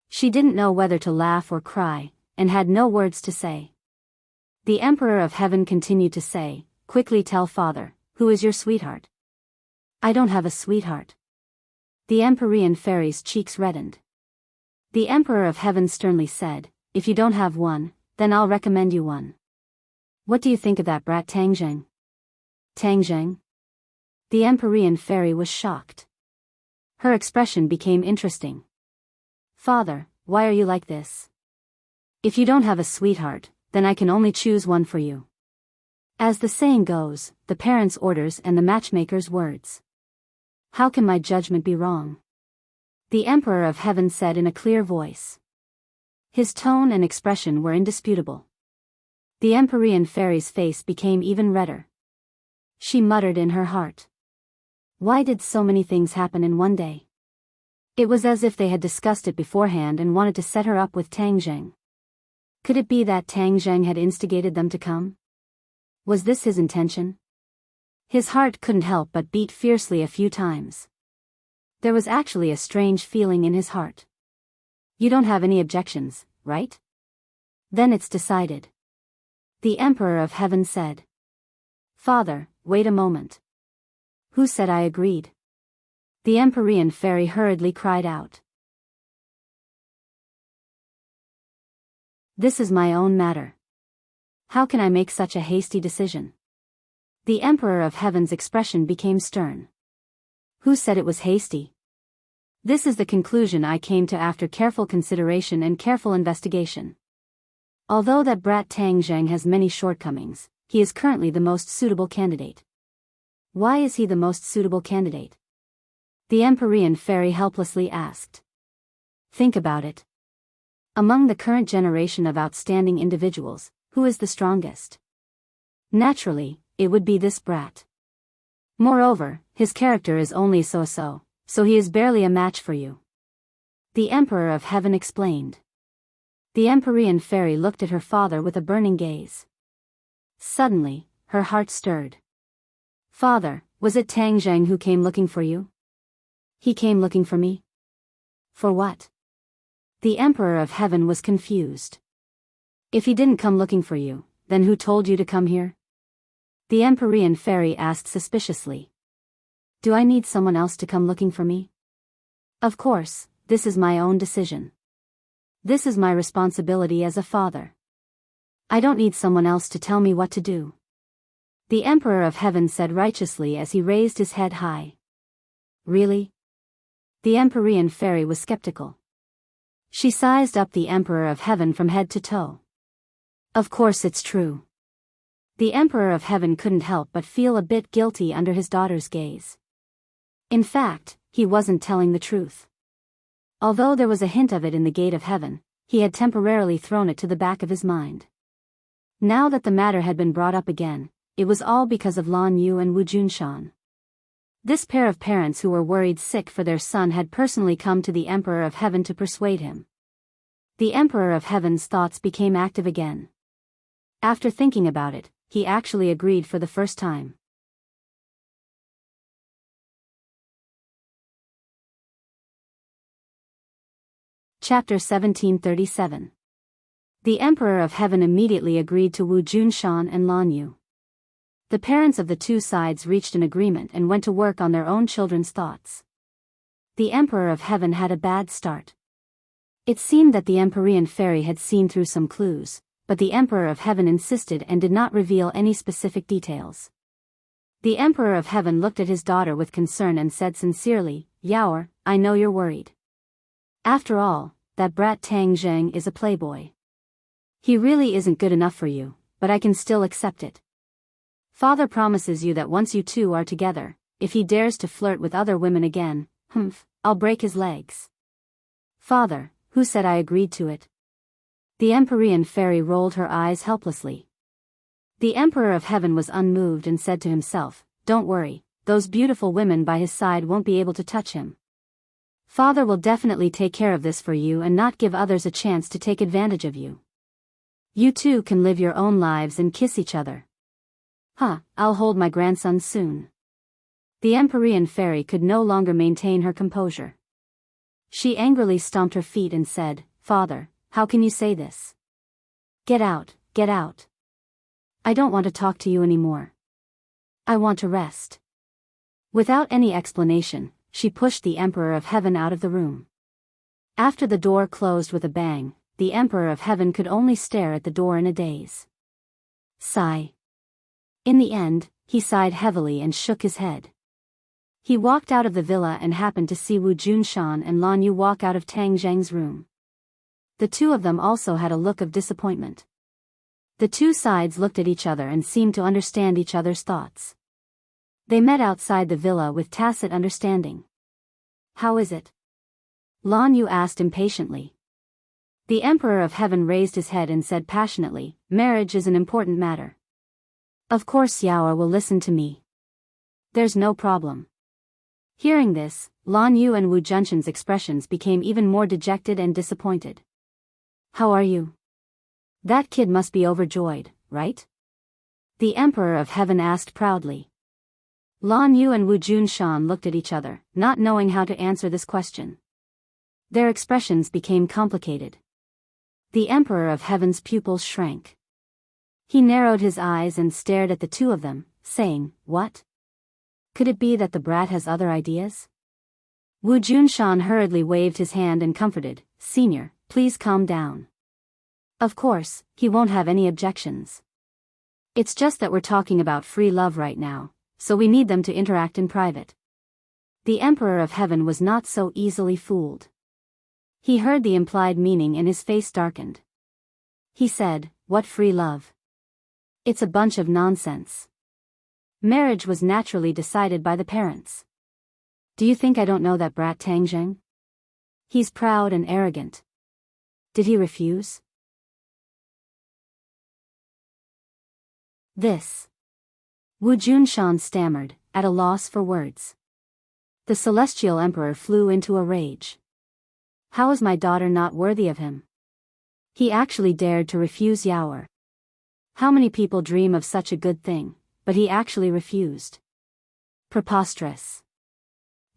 S1: She didn't know whether to laugh or cry, and had no words to say. The Emperor of Heaven continued to say, "Quickly tell father, who is your sweetheart?" "I don't have a sweetheart." The Empyrean fairy's cheeks reddened. The Emperor of Heaven sternly said, "If you don't have one, then I'll recommend you one. What do you think of that brat Tangzheng?" "Tangzheng?" The Empyrean fairy was shocked. Her expression became interesting. "Father, why are you like this? If you don't have a sweetheart, then I can only choose one for you. As the saying goes, the parent's orders and the matchmaker's words. How can my judgment be wrong?" The Emperor of Heaven said in a clear voice. His tone and expression were indisputable. The Empyrean fairy's face became even redder. She muttered in her heart. Why did so many things happen in one day? It was as if they had discussed it beforehand and wanted to set her up with Tangzheng. Could it be that Tangzheng had instigated them to come? Was this his intention? His heart couldn't help but beat fiercely a few times. There was actually a strange feeling in his heart. "You don't have any objections, right? Then it's decided," the Emperor of Heaven said. "Father, wait a moment. Who said I agreed?" The Empyrean fairy hurriedly cried out. This is my own matter. How can I make such a hasty decision? The Emperor of Heaven's expression became stern. Who said it was hasty? This is the conclusion I came to after careful consideration and careful investigation. Although that brat Tang Zheng has many shortcomings, he is currently the most suitable candidate. Why is he the most suitable candidate? The Empyrean fairy helplessly asked. Think about it. Among the current generation of outstanding individuals, who is the strongest? Naturally, it would be this brat. Moreover, his character is only so-so, so he is barely a match for you. The Emperor of Heaven explained. The Empyrean fairy looked at her father with a burning gaze. Suddenly, her heart stirred. Father, was it Tang Zheng who came looking for you? He came looking for me? For what? The Emperor of Heaven was confused. If he didn't come looking for you, then who told you to come here? The Empyrean fairy asked suspiciously. Do I need someone else to come looking for me? Of course, this is my own decision. This is my responsibility as a father. I don't need someone else to tell me what to do. The Emperor of Heaven said righteously as he raised his head high. Really? The Empyrean fairy was skeptical. She sized up the Emperor of Heaven from head to toe. Of course it's true. The Emperor of Heaven couldn't help but feel a bit guilty under his daughter's gaze. In fact, he wasn't telling the truth. Although there was a hint of it in the gate of heaven, he had temporarily thrown it to the back of his mind. Now that the matter had been brought up again, it was all because of Lan Yu and Wu Junshan. This pair of parents who were worried sick for their son had personally come to the Emperor of Heaven to persuade him. The Emperor of Heaven's thoughts became active again. After thinking about it, he actually agreed for the first time. Chapter 1737. The Emperor of Heaven immediately agreed to Wu Junshan and Lan Yu. The parents of the two sides reached an agreement and went to work on their own children's thoughts. The Emperor of Heaven had a bad start. It seemed that the Empyrean fairy had seen through some clues, but the Emperor of Heaven insisted and did not reveal any specific details. The Emperor of Heaven looked at his daughter with concern and said sincerely, Yaoer, I know you're worried. After all, that brat Tang Zheng is a playboy. He really isn't good enough for you, but I can still accept it. Father promises you that once you two are together, if he dares to flirt with other women again, I'll break his legs. Father, who said I agreed to it? The Empyrean fairy rolled her eyes helplessly. The Emperor of Heaven was unmoved and said to himself, Don't worry, those beautiful women by his side won't be able to touch him. Father will definitely take care of this for you and not give others a chance to take advantage of you. You two can live your own lives and kiss each other. I'll hold my grandson soon. The Empyrean fairy could no longer maintain her composure. She angrily stomped her feet and said, Father, how can you say this? Get out, get out. I don't want to talk to you anymore. I want to rest. Without any explanation, she pushed the Emperor of Heaven out of the room. After the door closed with a bang, the Emperor of Heaven could only stare at the door in a daze. Sigh. In the end, he sighed heavily and shook his head. He walked out of the villa and happened to see Wu Junshan and Lan Yu walk out of Tang Zheng's room. The two of them also had a look of disappointment. The two sides looked at each other and seemed to understand each other's thoughts. They met outside the villa with tacit understanding. How is it? Lan Yu asked impatiently. The Emperor of Heaven raised his head and said passionately, Marriage is an important matter. Of course Yaoer will listen to me. There's no problem. Hearing this, Lan Yu and Wu Junshan's expressions became even more dejected and disappointed. How are you? That kid must be overjoyed, right? The Emperor of Heaven asked proudly. Lan Yu and Wu Junshan looked at each other, not knowing how to answer this question. Their expressions became complicated. The Emperor of Heaven's pupils shrank. He narrowed his eyes and stared at the two of them, saying, What? Could it be that the brat has other ideas? Wu Junshan hurriedly waved his hand and comforted, Senior, please calm down. Of course, he won't have any objections. It's just that we're talking about free love right now, so we need them to interact in private. The Emperor of Heaven was not so easily fooled. He heard the implied meaning and his face darkened. He said, "What free love? It's a bunch of nonsense. Marriage was naturally decided by the parents. Do you think I don't know that brat Tangjeng? He's proud and arrogant. Did he refuse?" This. Wu Junshan stammered, at a loss for words. The celestial emperor flew into a rage. How is my daughter not worthy of him? He actually dared to refuse Yaoer. How many people dream of such a good thing, but he actually refused. Preposterous.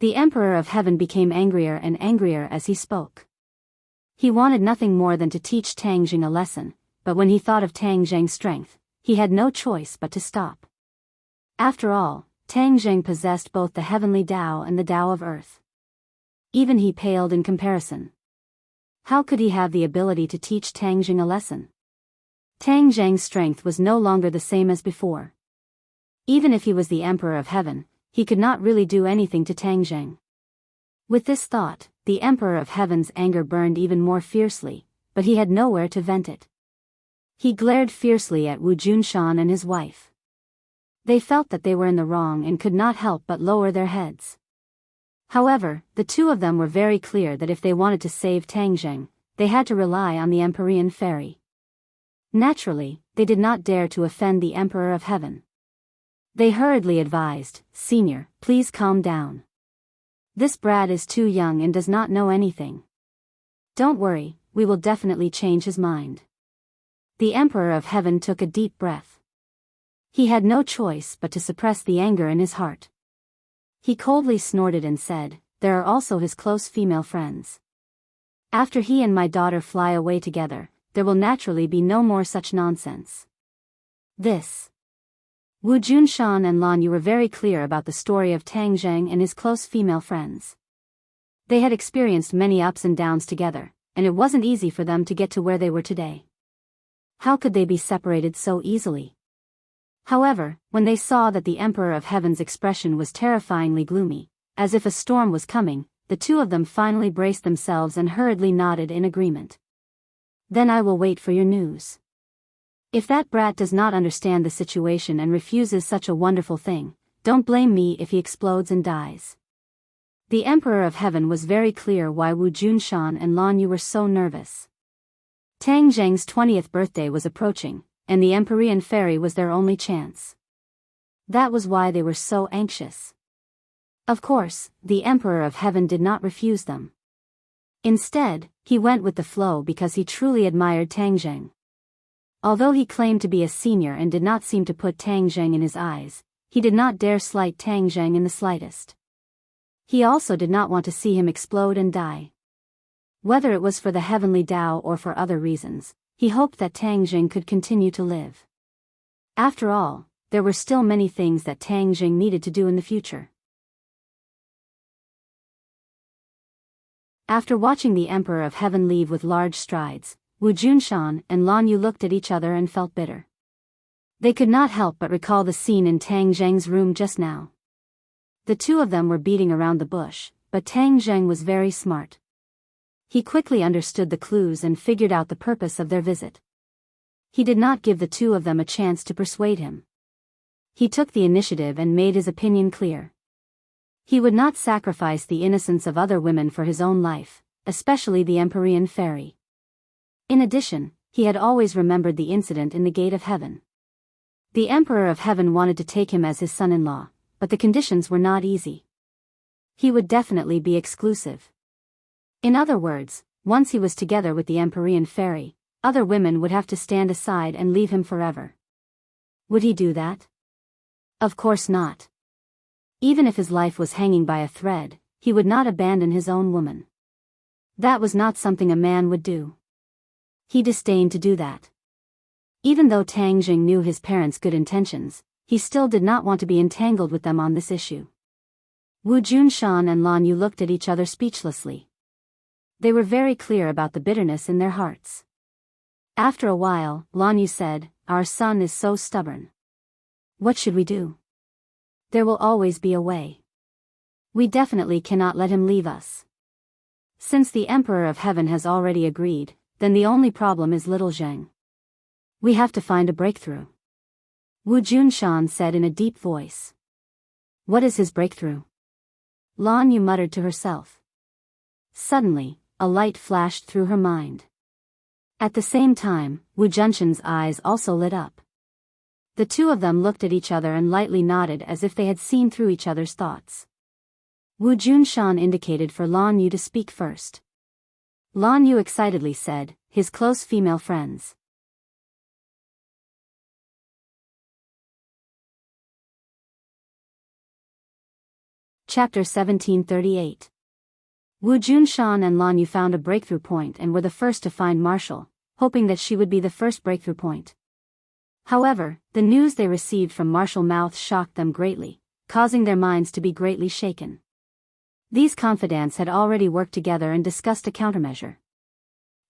S1: The Emperor of Heaven became angrier and angrier as he spoke. He wanted nothing more than to teach Tangjing a lesson, but when he thought of Tangjing's strength, he had no choice but to stop. After all, Tangjing possessed both the heavenly Tao and the Tao of earth. Even he paled in comparison. How could he have the ability to teach Tangjing a lesson? Tangjing's strength was no longer the same as before. Even if he was the Emperor of Heaven, he could not really do anything to Tangjing. With this thought, the Emperor of Heaven's anger burned even more fiercely, but he had nowhere to vent it. He glared fiercely at Wu Junshan and his wife. They felt that they were in the wrong and could not help but lower their heads. However, the two of them were very clear that if they wanted to save Tangjing, they had to rely on the Empyrean Fairy. Naturally, they did not dare to offend the Emperor of Heaven. They hurriedly advised, "Senior, please calm down. This brat is too young and does not know anything. Don't worry, we will definitely change his mind." The Emperor of Heaven took a deep breath. He had no choice but to suppress the anger in his heart. He coldly snorted and said, "There are also his close female friends. After he and my daughter fly away together, there will naturally be no more such nonsense." This. Wu Junshan and Lan Yu were very clear about the story of Tangjing and his close female friends. They had experienced many ups and downs together, and it wasn't easy for them to get to where they were today. How could they be separated so easily? However, when they saw that the Emperor of Heaven's expression was terrifyingly gloomy, as if a storm was coming, the two of them finally braced themselves and hurriedly nodded in agreement. "Then I will wait for your news. If that brat does not understand the situation and refuses such a wonderful thing, don't blame me if he explodes and dies." The Emperor of Heaven was very clear why Wu Junshan and Lan Yu were so nervous. Tangjing's 20th birthday was approaching, and the Empyrean Fairy was their only chance. That was why they were so anxious. Of course, the Emperor of Heaven did not refuse them. Instead, he went with the flow because he truly admired Tangjing. Although he claimed to be a senior and did not seem to put Tangjing in his eyes, he did not dare slight Tangjing in the slightest. He also did not want to see him explode and die. Whether it was for the heavenly Tao or for other reasons, he hoped that Tangjing could continue to live. After all, there were still many things that Tangjing needed to do in the future. After watching the Emperor of Heaven leave with large strides, Wu Junshan and Lan Yu looked at each other and felt bitter. They could not help but recall the scene in Tangjing's room just now. The two of them were beating around the bush, but Tangjing was very smart. He quickly understood the clues and figured out the purpose of their visit. He did not give the two of them a chance to persuade him. He took the initiative and made his opinion clear. He would not sacrifice the innocence of other women for his own life, especially the Empyrean Fairy. In addition, he had always remembered the incident in the Gate of Heaven. The Emperor of Heaven wanted to take him as his son-in-law, but the conditions were not easy. He would definitely be exclusive. In other words, once he was together with the Empyrean Fairy, other women would have to stand aside and leave him forever. Would he do that? Of course not. Even if his life was hanging by a thread, he would not abandon his own woman. That was not something a man would do. He disdained to do that. Even though Tangjing knew his parents' good intentions, he still did not want to be entangled with them on this issue. Wu Junshan and Lan Yu looked at each other speechlessly. They were very clear about the bitterness in their hearts. After a while, Lan Yu said, "Our son is so stubborn. What should we do? There will always be a way. We definitely cannot let him leave us. Since the Emperor of Heaven has already agreed, then the only problem is little Zheng. We have to find a breakthrough." Wu Junshan said in a deep voice. "What is his breakthrough?" Lan Yu muttered to herself. Suddenly, a light flashed through her mind. At the same time, Wu Junshan's eyes also lit up. The two of them looked at each other and lightly nodded as if they had seen through each other's thoughts. Wu Junshan indicated for Lan Yu to speak first. Lan Yu excitedly said, "His close female friends." Chapter 1738. Wu Junshan and Lan Yu found a breakthrough point and were the first to find Marshall, hoping that she would be the first breakthrough point. However, the news they received from Marshall's mouth shocked them greatly, causing their minds to be greatly shaken. These confidants had already worked together and discussed a countermeasure.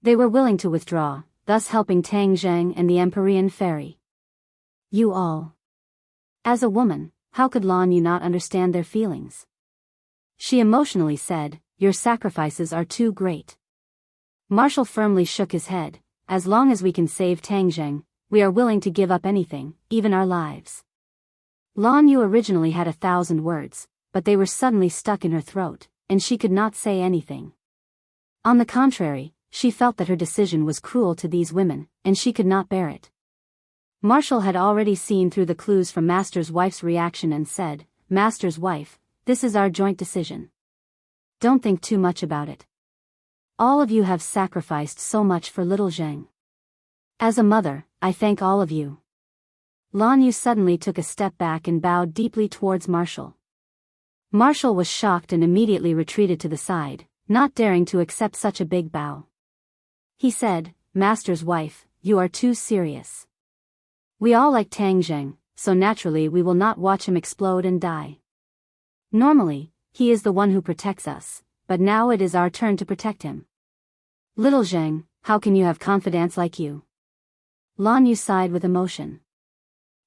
S1: They were willing to withdraw, thus helping Tang Zheng and the Empyrean Fairy. You all. As a woman, how could Lan Yu not understand their feelings? She emotionally said, "Your sacrifices are too great." Marshall firmly shook his head. "As long as we can save Tang Zheng, we are willing to give up anything, even our lives." Lan Yu originally had 1,000 words, but they were suddenly stuck in her throat, and she could not say anything. On the contrary, she felt that her decision was cruel to these women, and she could not bear it. Marshall had already seen through the clues from Master's wife's reaction and said, "Master's wife, this is our joint decision. Don't think too much about it. All of you have sacrificed so much for little Zheng. As a mother, I thank all of you." Lan Yu suddenly took a step back and bowed deeply towards Marshall. Marshall was shocked and immediately retreated to the side, not daring to accept such a big bow. He said, "Master's wife, you are too serious. We all like Tang Zheng, so naturally we will not watch him explode and die. Normally, he is the one who protects us, but now it is our turn to protect him. Little Zheng, how can you have confidants like you?" Lan Yu sighed with emotion.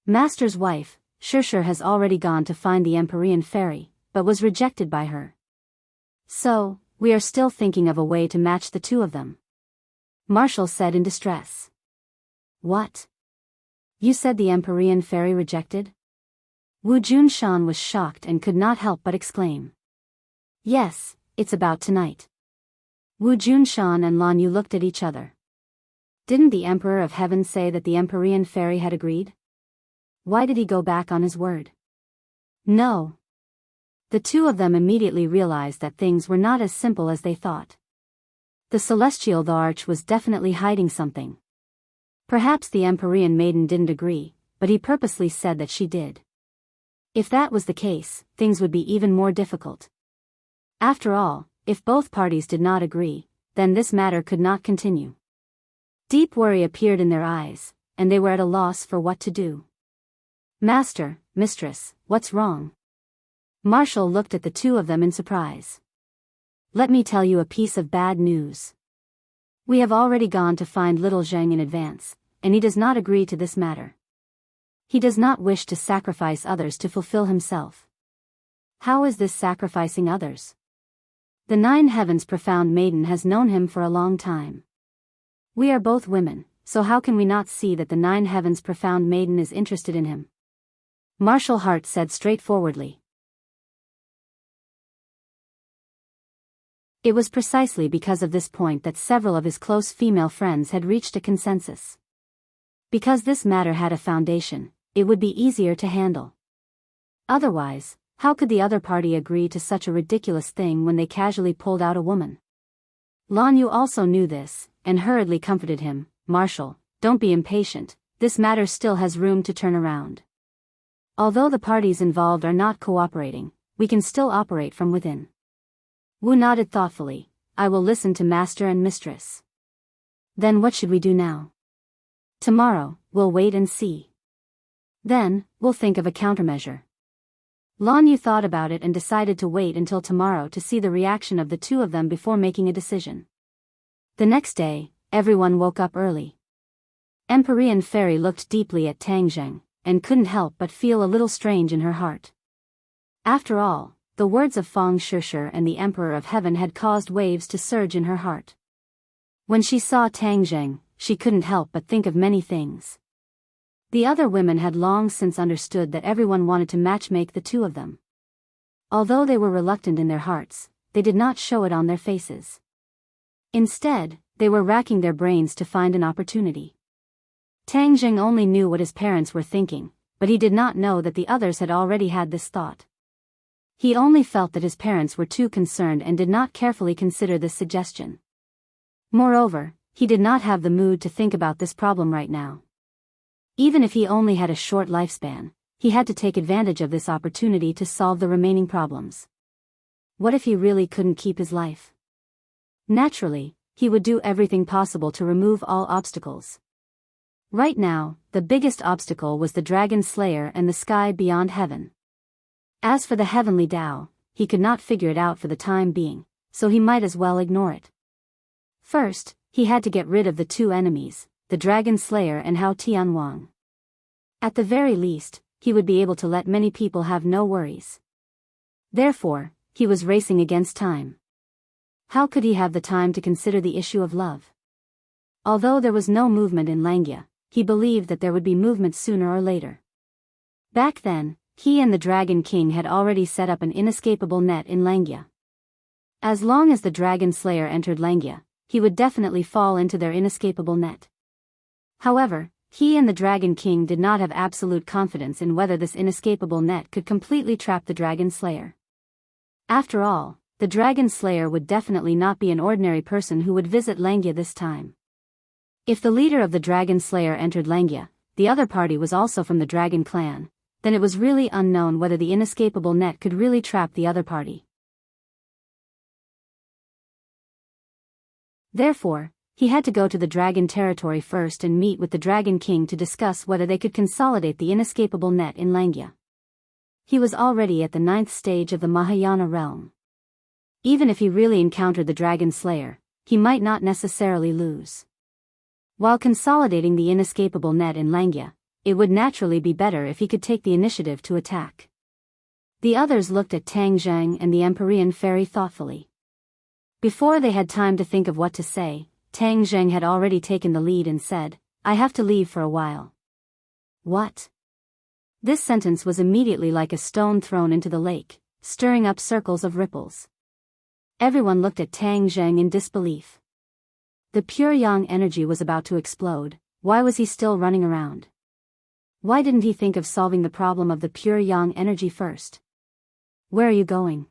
S1: Master's wife, Shishir has already gone to find the Empyrean Fairy, but was rejected by her. So, we are still thinking of a way to match the two of them. Marshall said in distress. What? You said the Empyrean Fairy rejected? Wu Junshan was shocked and could not help but exclaim. Yes, it's about tonight. Wu Junshan and Lan Yu looked at each other. Didn't the Emperor of Heaven say that the Empyrean Fairy had agreed? Why did he go back on his word? No. The two of them immediately realized that things were not as simple as they thought. The Celestial Arch was definitely hiding something. Perhaps the Empyrean Maiden didn't agree, but he purposely said that she did. If that was the case, things would be even more difficult. After all, if both parties did not agree, then this matter could not continue. Deep worry appeared in their eyes, and they were at a loss for what to do. Master, Mistress, what's wrong? Marshall looked at the two of them in surprise. Let me tell you a piece of bad news. We have already gone to find little Zheng in advance, and he does not agree to this matter. He does not wish to sacrifice others to fulfill himself. How is this sacrificing others? The Nine Heavens Profound Maiden has known him for a long time. We are both women, so how can we not see that the Nine Heavens Profound Maiden is interested in him? Marshall Hart said straightforwardly. It was precisely because of this point that several of his close female friends had reached a consensus. Because this matter had a foundation, it would be easier to handle. Otherwise, how could the other party agree to such a ridiculous thing when they casually pulled out a woman? Lan Yu also knew this, and hurriedly comforted him. Marshall, don't be impatient, this matter still has room to turn around. Although the parties involved are not cooperating, we can still operate from within. Wu nodded thoughtfully. I will listen to Master and Mistress. Then what should we do now? Tomorrow, we'll wait and see. Then, we'll think of a countermeasure. Lan Yu thought about it and decided to wait until tomorrow to see the reaction of the two of them before making a decision. The next day, everyone woke up early. Empyrean Fairy looked deeply at Tang Zheng, and couldn't help but feel a little strange in her heart. After all, the words of Feng Shishir and the Emperor of Heaven had caused waves to surge in her heart. When she saw Tang Zheng, she couldn't help but think of many things. The other women had long since understood that everyone wanted to matchmake the two of them. Although they were reluctant in their hearts, they did not show it on their faces. Instead, they were racking their brains to find an opportunity. Tang Zheng only knew what his parents were thinking, but he did not know that the others had already had this thought. He only felt that his parents were too concerned and did not carefully consider this suggestion. Moreover, he did not have the mood to think about this problem right now. Even if he only had a short lifespan, he had to take advantage of this opportunity to solve the remaining problems. What if he really couldn't keep his life? Naturally, he would do everything possible to remove all obstacles. Right now, the biggest obstacle was the Dragon Slayer and the sky beyond heaven. As for the heavenly Tao, he could not figure it out for the time being, so he might as well ignore it. First, he had to get rid of the two enemies, the Dragon Slayer and Hao Tianwang. At the very least, he would be able to let many people have no worries. Therefore, he was racing against time. How could he have the time to consider the issue of love? Although there was no movement in Langya, he believed that there would be movement sooner or later. Back then, he and the Dragon King had already set up an inescapable net in Langya. As long as the Dragon Slayer entered Langya, he would definitely fall into their inescapable net. However, he and the Dragon King did not have absolute confidence in whether this inescapable net could completely trap the Dragon Slayer. After all, the Dragon Slayer would definitely not be an ordinary person who would visit Langya this time. If the leader of the Dragon Slayer entered Langya, the other party was also from the Dragon Clan, then it was really unknown whether the inescapable net could really trap the other party. Therefore, he had to go to the Dragon territory first and meet with the Dragon King to discuss whether they could consolidate the inescapable net in Langya. He was already at the 9th stage of the Mahayana realm. Even if he really encountered the Dragon Slayer, he might not necessarily lose. While consolidating the inescapable net in Langya, it would naturally be better if he could take the initiative to attack. The others looked at Tang Zheng and the Empyrean Fairy thoughtfully. Before they had time to think of what to say, Tang Zheng had already taken the lead and said, "I have to leave for a while." What? This sentence was immediately like a stone thrown into the lake, stirring up circles of ripples. Everyone looked at Tang Zheng in disbelief. The pure yang energy was about to explode. Why was he still running around? Why didn't he think of solving the problem of the pure yang energy first? Where are you going?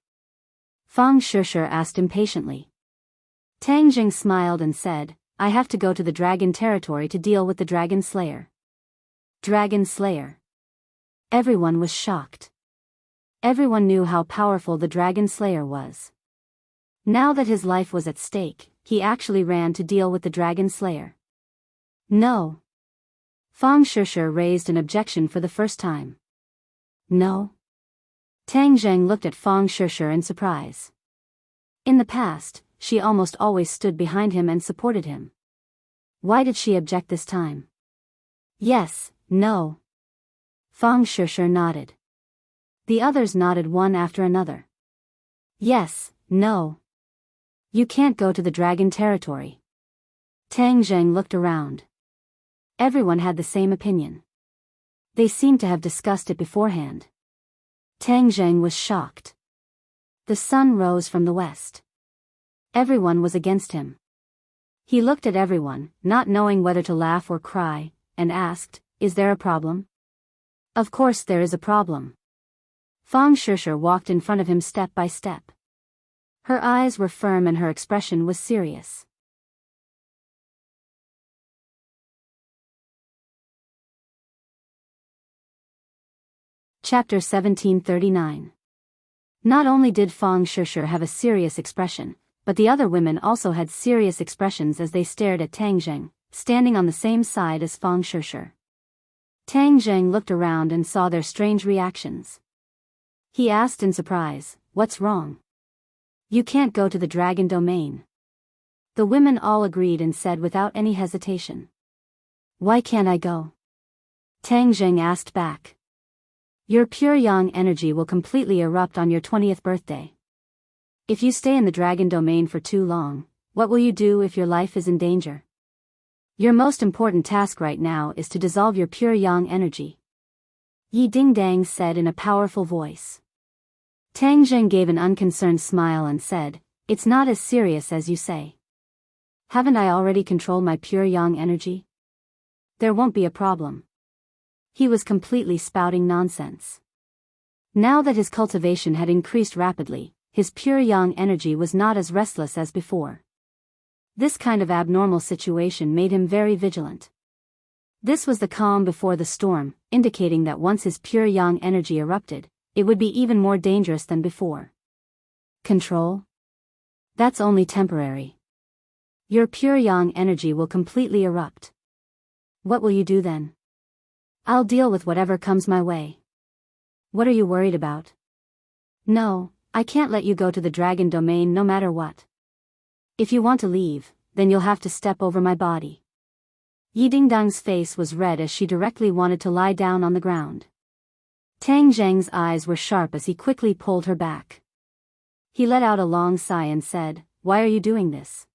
S1: Feng Shishir asked impatiently. Tang Zheng smiled and said, "I have to go to the Dragon territory to deal with the Dragon Slayer." Dragon Slayer. Everyone was shocked. Everyone knew how powerful the Dragon Slayer was. Now that his life was at stake, he actually ran to deal with the Dragon Slayer. No. Feng Shishir raised an objection for the first time. No. Tang Zheng looked at Feng Shishir in surprise. In the past, she almost always stood behind him and supported him. Why did she object this time? Yes, no. Feng Shishir nodded. The others nodded one after another. Yes, no. You can't go to the Dragon territory. Tang Zheng looked around. Everyone had the same opinion. They seemed to have discussed it beforehand. Tang Zheng was shocked. The sun rose from the west. Everyone was against him. He looked at everyone, not knowing whether to laugh or cry, and asked, "Is there a problem?" "Of course there is a problem." Feng Shishir walked in front of him step by step. Her eyes were firm and her expression was serious. Chapter 1739. Not only did Feng Shishir have a serious expression, but the other women also had serious expressions as they stared at Tang Zheng, standing on the same side as Feng Shishir. Tang Zheng looked around and saw their strange reactions. He asked in surprise, "What's wrong? You can't go to the dragon domain." The women all agreed and said without any hesitation. Why can't I go? Tang Zheng asked back. Your pure yang energy will completely erupt on your 20th birthday. If you stay in the dragon domain for too long, what will you do if your life is in danger? Your most important task right now is to dissolve your pure yang energy. Yi Dingdang said in a powerful voice. Tang Zheng gave an unconcerned smile and said, It's not as serious as you say. Haven't I already controlled my pure yang energy? There won't be a problem. He was completely spouting nonsense. Now that his cultivation had increased rapidly, his pure yang energy was not as restless as before. This kind of abnormal situation made him very vigilant. This was the calm before the storm, indicating that once his pure yang energy erupted, it would be even more dangerous than before. Control? That's only temporary. Your pure yang energy will completely erupt. What will you do then? I'll deal with whatever comes my way. What are you worried about? No, I can't let you go to the dragon domain no matter what. If you want to leave, then you'll have to step over my body. Yi Dingdang's face was red as she directly wanted to lie down on the ground. Tang Zheng's eyes were sharp as he quickly pulled her back. He let out a long sigh and said, Why are you doing this?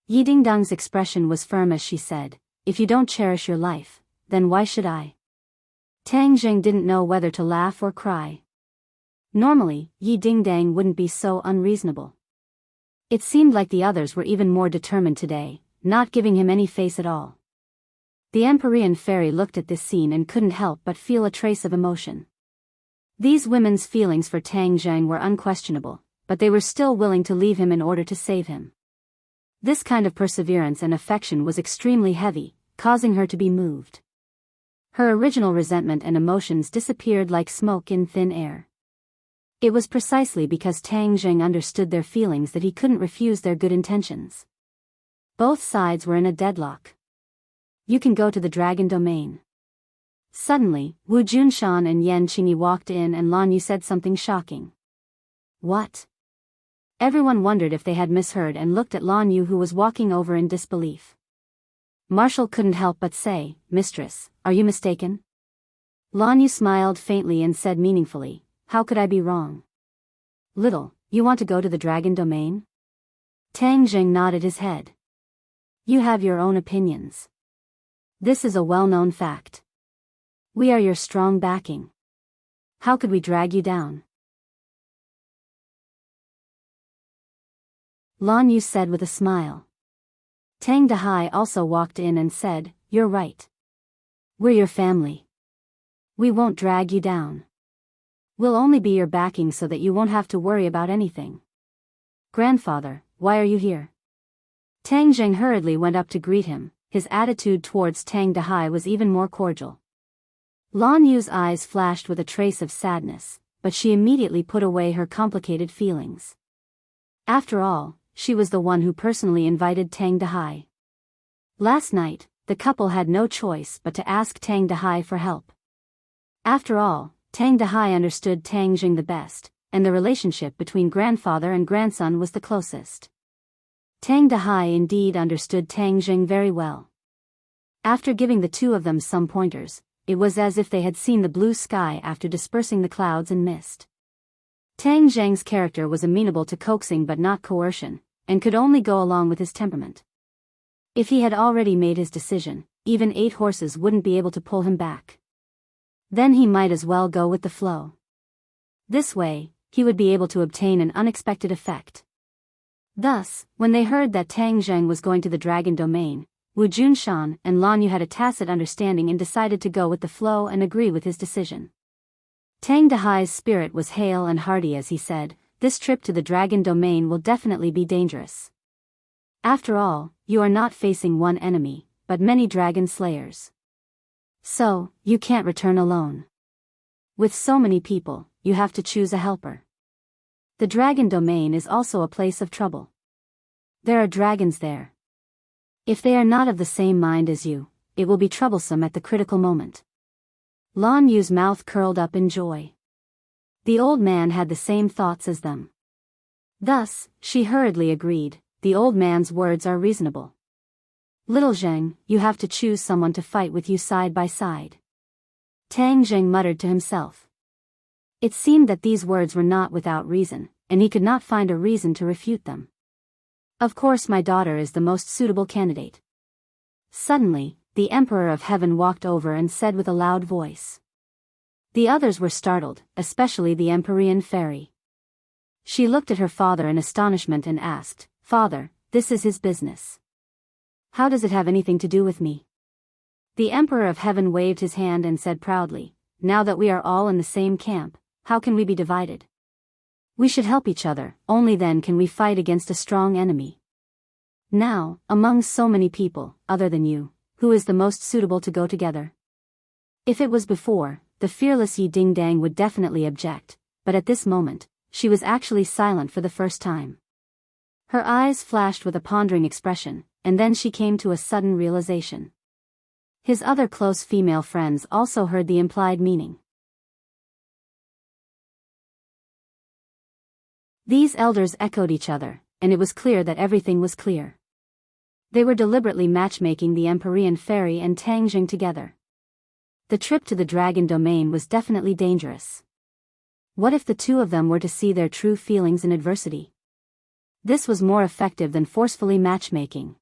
S1: Yi Dingdang's expression was firm as she said, If you don't cherish your life, then why should I? Tang Zheng didn't know whether to laugh or cry. Normally, Yi Dingdang wouldn't be so unreasonable. It seemed like the others were even more determined today, not giving him any face at all. The Empyrean fairy looked at this scene and couldn't help but feel a trace of emotion. These women's feelings for Tang Zheng were unquestionable, but they were still willing to leave him in order to save him. This kind of perseverance and affection was extremely heavy, causing her to be moved. Her original resentment and emotions disappeared like smoke in thin air. It was precisely because Tang Zheng understood their feelings that he couldn't refuse their good intentions. Both sides were in a deadlock. You can go to the dragon domain. Suddenly, Wu Junshan and Yan Qingyi walked in and Lan Yu said something shocking. What? Everyone wondered if they had misheard and looked at Lan Yu, who was walking over in disbelief. Marshall couldn't help but say, Mistress, are you mistaken? Lan Yu smiled faintly and said meaningfully, How could I be wrong? Little, you want to go to the dragon domain? Tang Zheng nodded his head. You have your own opinions. This is a well-known fact. We are your strong backing. How could we drag you down? Lan Yu said with a smile. Tang Dahai also walked in and said, You're right. We're your family. We won't drag you down. We'll only be your backing so that you won't have to worry about anything. Grandfather, why are you here? Tang Zheng hurriedly went up to greet him. His attitude towards Tang Dahai was even more cordial. Lan Yu's eyes flashed with a trace of sadness, but she immediately put away her complicated feelings. After all, she was the one who personally invited Tang Dahai. Last night, the couple had no choice but to ask Tang Dahai for help. After all, Tang Dahai understood Tang Zheng the best, and the relationship between grandfather and grandson was the closest. Tang Dahai indeed understood Tang Zheng very well. After giving the two of them some pointers, it was as if they had seen the blue sky after dispersing the clouds and mist. Tang Zheng's character was amenable to coaxing but not coercion, and could only go along with his temperament. If he had already made his decision, even 8 horses wouldn't be able to pull him back. Then he might as well go with the flow. This way, he would be able to obtain an unexpected effect. Thus, when they heard that Tang Zheng was going to the dragon domain, Wu Junshan and Lan Yu had a tacit understanding and decided to go with the flow and agree with his decision. Tang Dahai's spirit was hale and hearty as he said, This trip to the dragon domain will definitely be dangerous. After all, you are not facing one enemy, but many dragon slayers. So, you can't return alone. With so many people, you have to choose a helper. The dragon domain is also a place of trouble. There are dragons there. If they are not of the same mind as you, it will be troublesome at the critical moment. Lan Yu's mouth curled up in joy. The old man had the same thoughts as them. Thus, she hurriedly agreed, the old man's words are reasonable. Little Zheng, you have to choose someone to fight with you side by side. Tang Zheng muttered to himself. It seemed that these words were not without reason, and he could not find a reason to refute them. Of course my daughter is the most suitable candidate. Suddenly, the Emperor of Heaven walked over and said with a loud voice. The others were startled, especially the Empyrean fairy. She looked at her father in astonishment and asked, "Father, this is his business. How does it have anything to do with me?" The Emperor of Heaven waved his hand and said proudly, "Now that we are all in the same camp, how can we be divided? We should help each other, only then can we fight against a strong enemy. Now, among so many people, other than you, who is the most suitable to go together?" If it was before, the fearless Yi Ding Dang would definitely object, but at this moment, she was actually silent for the first time. Her eyes flashed with a pondering expression, and then she came to a sudden realization. His other close female friends also heard the implied meaning. These elders echoed each other, and it was clear that everything was clear. They were deliberately matchmaking the Empyrean fairy and Tang Jing together. The trip to the dragon domain was definitely dangerous. What if the two of them were to see their true feelings in adversity? This was more effective than forcefully matchmaking.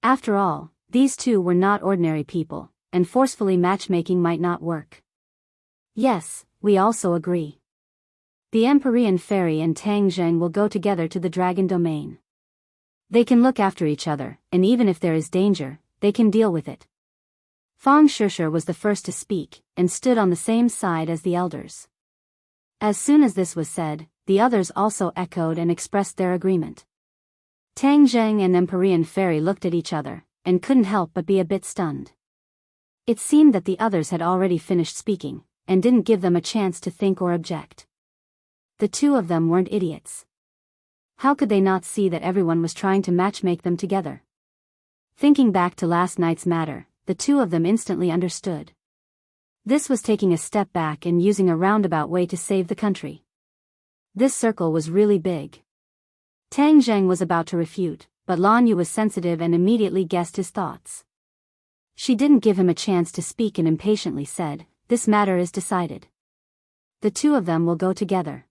S1: After all, these two were not ordinary people, and forcefully matchmaking might not work. Yes, we also agree. The Empyrean fairy and Tang Zheng will go together to the dragon domain. They can look after each other, and even if there is danger, they can deal with it. Fang Shishir was the first to speak, and stood on the same side as the elders. As soon as this was said, the others also echoed and expressed their agreement. Tang Zheng and Empyrean fairy looked at each other, and couldn't help but be a bit stunned. It seemed that the others had already finished speaking, and didn't give them a chance to think or object. The two of them weren't idiots. How could they not see that everyone was trying to matchmake them together? Thinking back to last night's matter, the two of them instantly understood. This was taking a step back and using a roundabout way to save the country. This circle was really big. Tang Zheng was about to refute, but Lan Yu was sensitive and immediately guessed his thoughts. She didn't give him a chance to speak and impatiently said, "This matter is decided. The two of them will go together."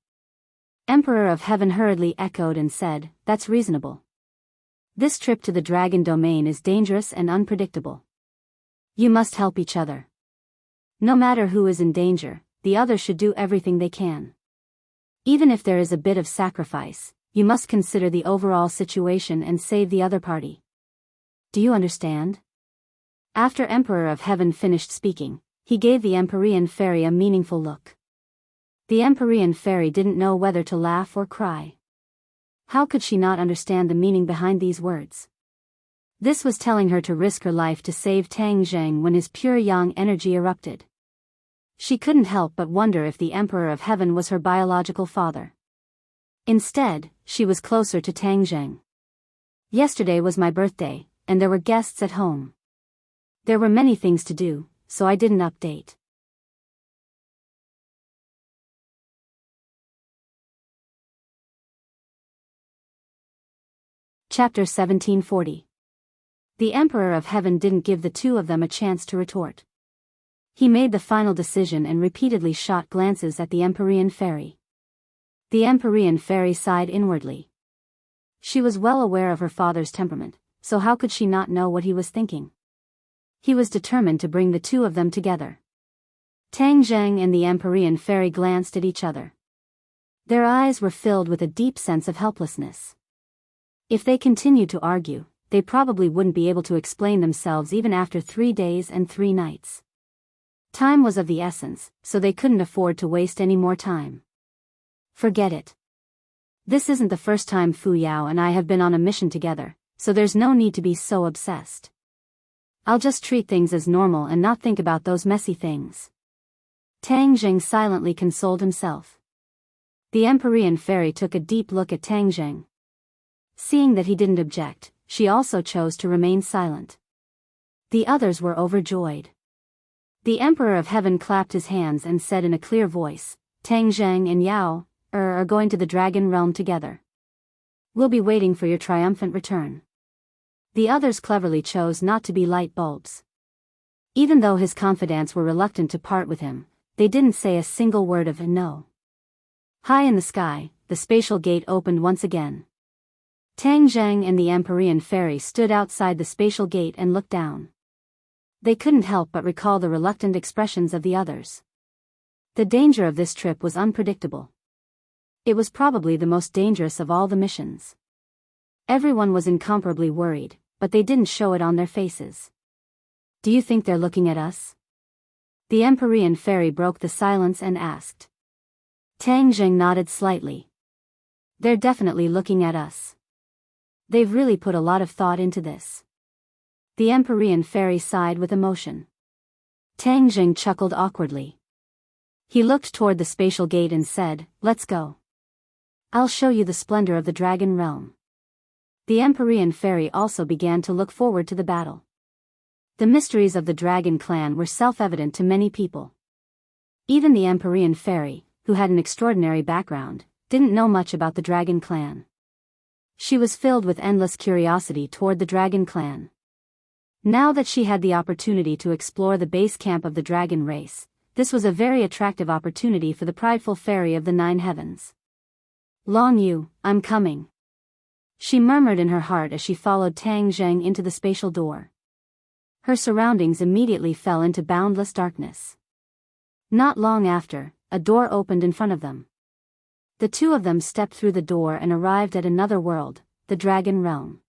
S1: Emperor of Heaven hurriedly echoed and said, "That's reasonable. This trip to the dragon domain is dangerous and unpredictable. You must help each other. No matter who is in danger, the other should do everything they can. Even if there is a bit of sacrifice, you must consider the overall situation and save the other party. Do you understand?" After Emperor of Heaven finished speaking, he gave the Empyrean fairy a meaningful look. The Empyrean fairy didn't know whether to laugh or cry. How could she not understand the meaning behind these words? This was telling her to risk her life to save Tang Zheng when his pure yang energy erupted. She couldn't help but wonder if the Emperor of Heaven was her biological father. Instead, she was closer to Tang Zheng. "Yesterday was my birthday, and there were guests at home. There were many things to do, so I didn't update." Chapter 1740. The Emperor of Heaven didn't give the two of them a chance to retort. He made the final decision and repeatedly shot glances at the Empyrean fairy. The Empyrean fairy sighed inwardly. She was well aware of her father's temperament, so how could she not know what he was thinking? He was determined to bring the two of them together. Tang Zheng and the Empyrean fairy glanced at each other. Their eyes were filled with a deep sense of helplessness. If they continued to argue, they probably wouldn't be able to explain themselves even after 3 days and 3 nights. Time was of the essence, so they couldn't afford to waste any more time. Forget it. This isn't the first time Fu Yao and I have been on a mission together, so there's no need to be so obsessed. I'll just treat things as normal and not think about those messy things." Tang Zheng silently consoled himself. The Empyrean fairy took a deep look at Tang Zheng. Seeing that he didn't object, she also chose to remain silent. The others were overjoyed. The Emperor of Heaven clapped his hands and said in a clear voice, "Tang Zheng and Yao are going to the dragon realm together. We'll be waiting for your triumphant return." The others cleverly chose not to be light bulbs. Even though his confidants were reluctant to part with him, they didn't say a single word of a no. High in the sky, the spatial gate opened once again. Tang Zheng and the Empyrean fairy stood outside the spatial gate and looked down. They couldn't help but recall the reluctant expressions of the others. The danger of this trip was unpredictable. It was probably the most dangerous of all the missions. Everyone was incomparably worried, but they didn't show it on their faces. Do you think they're looking at us? The Empyrean fairy broke the silence and asked. Tang Zheng nodded slightly. They're definitely looking at us. They've really put a lot of thought into this. The Empyrean fairy sighed with emotion. Tang Zheng chuckled awkwardly. He looked toward the spatial gate and said, "Let's go. I'll show you the splendor of the dragon realm." The Empyrean fairy also began to look forward to the battle. The mysteries of the dragon clan were self-evident to many people. Even the Empyrean fairy, who had an extraordinary background, didn't know much about the dragon clan. She was filled with endless curiosity toward the dragon clan. Now that she had the opportunity to explore the base camp of the dragon race, this was a very attractive opportunity for the prideful fairy of the nine heavens. "Long Yu, I'm coming," she murmured in her heart as she followed Tang Zheng into the spatial door. Her surroundings immediately fell into boundless darkness. Not long after, a door opened in front of them. The two of them stepped through the door and arrived at another world, the dragon realm.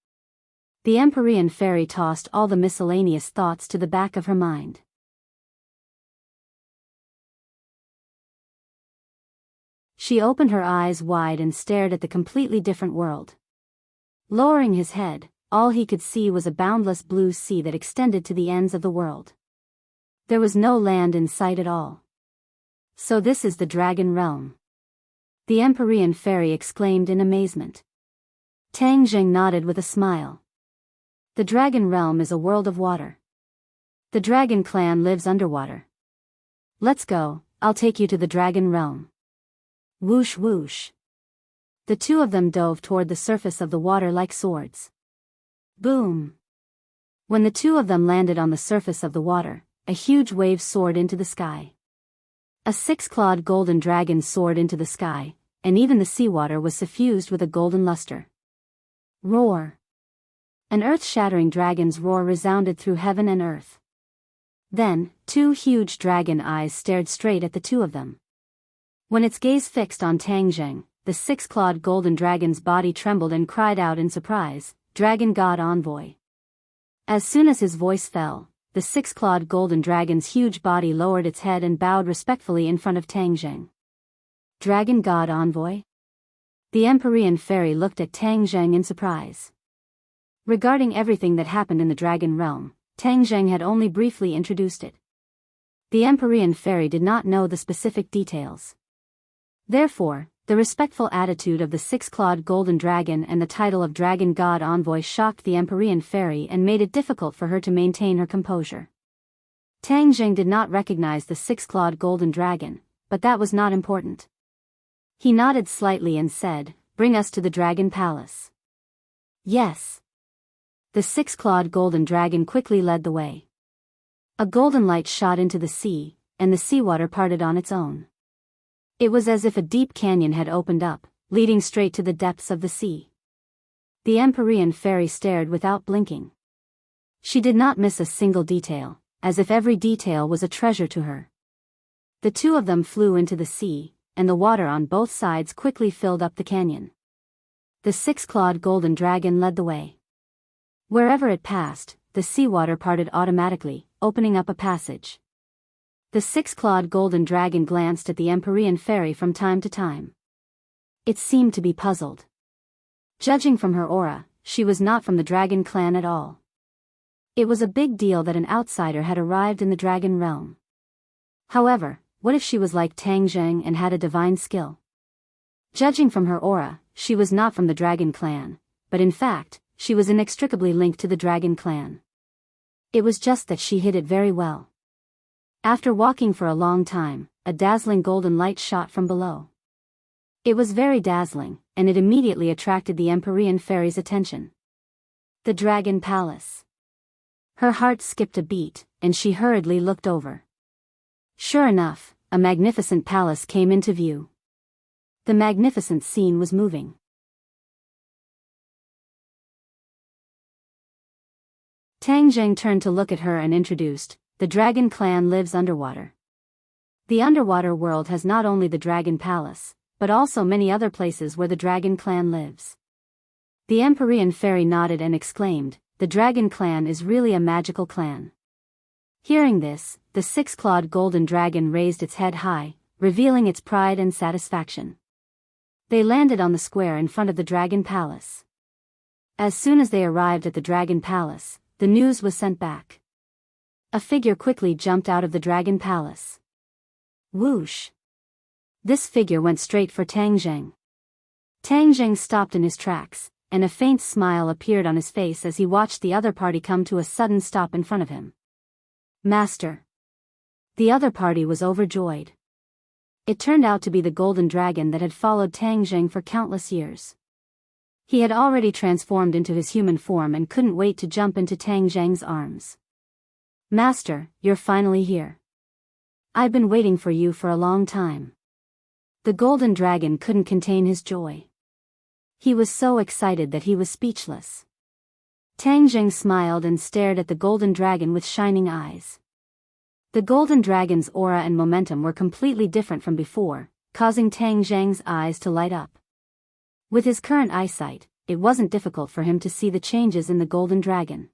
S1: The Empyrean fairy tossed all the miscellaneous thoughts to the back of her mind. She opened her eyes wide and stared at the completely different world. Lowering his head, all he could see was a boundless blue sea that extended to the ends of the world. There was no land in sight at all. So this is the dragon realm? The Empyrean fairy exclaimed in amazement. Tang Zheng nodded with a smile. The dragon realm is a world of water. The dragon clan lives underwater. Let's go, I'll take you to the dragon realm. Whoosh whoosh. The two of them dove toward the surface of the water like swords. Boom. When the two of them landed on the surface of the water, a huge wave soared into the sky. A six-clawed golden dragon soared into the sky, and even the seawater was suffused with a golden luster. Roar. An earth-shattering dragon's roar resounded through heaven and earth. Then, two huge dragon eyes stared straight at the two of them. When its gaze fixed on Tang Zheng, the six-clawed golden dragon's body trembled and cried out in surprise, "Dragon God Envoy." As soon as his voice fell, the six-clawed golden dragon's huge body lowered its head and bowed respectfully in front of Tang Zheng. Dragon God Envoy? The Empyrean fairy looked at Tang Zheng in surprise. Regarding everything that happened in the dragon realm, Tang Zheng had only briefly introduced it. The Empyrean fairy did not know the specific details. Therefore, the respectful attitude of the six-clawed golden dragon and the title of Dragon God Envoy shocked the Empyrean fairy and made it difficult for her to maintain her composure. Tang Zheng did not recognize the six-clawed golden dragon, but that was not important. He nodded slightly and said, "Bring us to the dragon palace." Yes. The six-clawed golden dragon quickly led the way. A golden light shot into the sea, and the seawater parted on its own. It was as if a deep canyon had opened up, leading straight to the depths of the sea. The Empyrean fairy stared without blinking. She did not miss a single detail, as if every detail was a treasure to her. The two of them flew into the sea, and the water on both sides quickly filled up the canyon. The six-clawed golden dragon led the way. Wherever it passed, the seawater parted automatically, opening up a passage. The six-clawed golden dragon glanced at the Empyrean fairy from time to time. It seemed to be puzzled. Judging from her aura, she was not from the dragon clan at all. It was a big deal that an outsider had arrived in the dragon realm. However, what if she was like Tang Zheng and had a divine skill? Judging from her aura, she was not from the dragon clan, but in fact, she was inextricably linked to the dragon clan. It was just that she hid it very well. After walking for a long time, a dazzling golden light shot from below. It was very dazzling, and it immediately attracted the Empyrean fairy's attention. The Dragon Palace. Her heart skipped a beat, and she hurriedly looked over. Sure enough, a magnificent palace came into view. The magnificent scene was moving. Tang Zheng turned to look at her and introduced, "The Dragon Clan lives underwater." The underwater world has not only the Dragon Palace, but also many other places where the Dragon Clan lives. The Empyrean fairy nodded and exclaimed, "The Dragon Clan is really a magical clan." Hearing this, the six-clawed golden dragon raised its head high, revealing its pride and satisfaction. They landed on the square in front of the Dragon Palace. As soon as they arrived at the Dragon Palace, the news was sent back. A figure quickly jumped out of the Dragon Palace. Whoosh! This figure went straight for Tang Zheng. Tang Zheng stopped in his tracks, and a faint smile appeared on his face as he watched the other party come to a sudden stop in front of him. "Master!" The other party was overjoyed. It turned out to be the golden dragon that had followed Tang Zheng for countless years. He had already transformed into his human form and couldn't wait to jump into Tang Zheng's arms. "Master, you're finally here. I've been waiting for you for a long time." The golden dragon couldn't contain his joy. He was so excited that he was speechless. Tang Zheng smiled and stared at the golden dragon with shining eyes. The golden dragon's aura and momentum were completely different from before, causing Tang Zheng's eyes to light up. With his current eyesight, it wasn't difficult for him to see the changes in the golden dragon.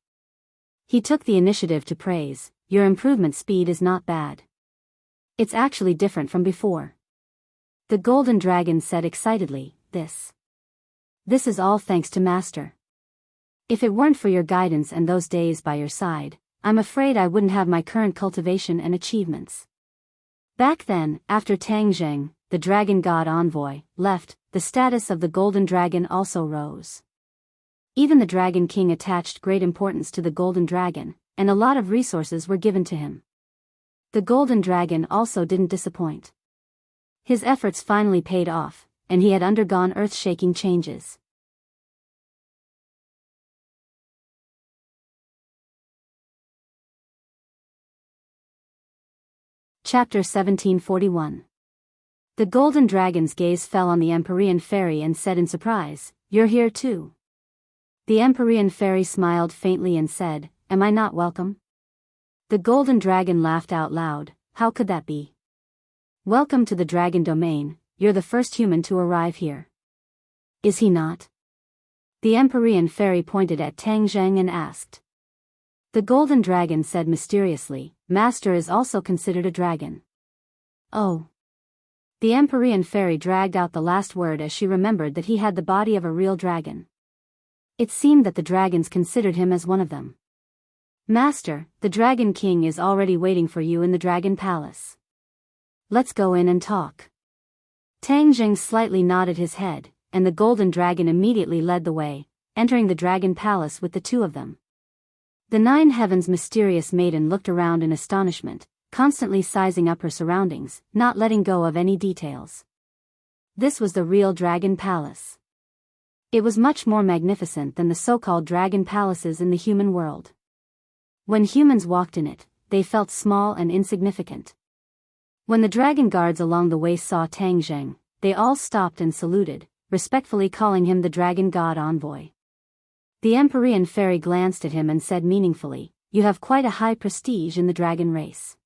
S1: He took the initiative to praise, "Your improvement speed is not bad. It's actually different from before." The golden dragon said excitedly, This is all thanks to Master. If it weren't for your guidance and those days by your side, I'm afraid I wouldn't have my current cultivation and achievements." Back then, after Tang Zheng, the dragon god envoy, left, the status of the golden dragon also rose. Even the Dragon King attached great importance to the golden dragon, and a lot of resources were given to him. The golden dragon also didn't disappoint. His efforts finally paid off, and he had undergone earth-shaking changes. Chapter 1741. The golden dragon's gaze fell on the Empyrean fairy and said in surprise, "You're here too." The Empyrean fairy smiled faintly and said, "Am I not welcome?" The golden dragon laughed out loud, "How could that be? Welcome to the dragon domain, you're the first human to arrive here." "Is he not?" The Empyrean fairy pointed at Tang Zheng and asked. The golden dragon said mysteriously, "Master is also considered a dragon." "Oh." The Empyrean fairy dragged out the last word as she remembered that he had the body of a real dragon. It seemed that the dragons considered him as one of them. "Master, the Dragon King is already waiting for you in the Dragon Palace. Let's go in and talk." Tang Zheng slightly nodded his head, and the golden dragon immediately led the way, entering the Dragon Palace with the two of them. The Nine Heavens' mysterious maiden looked around in astonishment, constantly sizing up her surroundings, not letting go of any details. This was the real Dragon Palace. It was much more magnificent than the so-called dragon palaces in the human world. When humans walked in it, they felt small and insignificant. When the dragon guards along the way saw Tang Zheng, they all stopped and saluted, respectfully calling him the dragon god envoy. The Empyrean fairy glanced at him and said meaningfully, "You have quite a high prestige in the dragon race."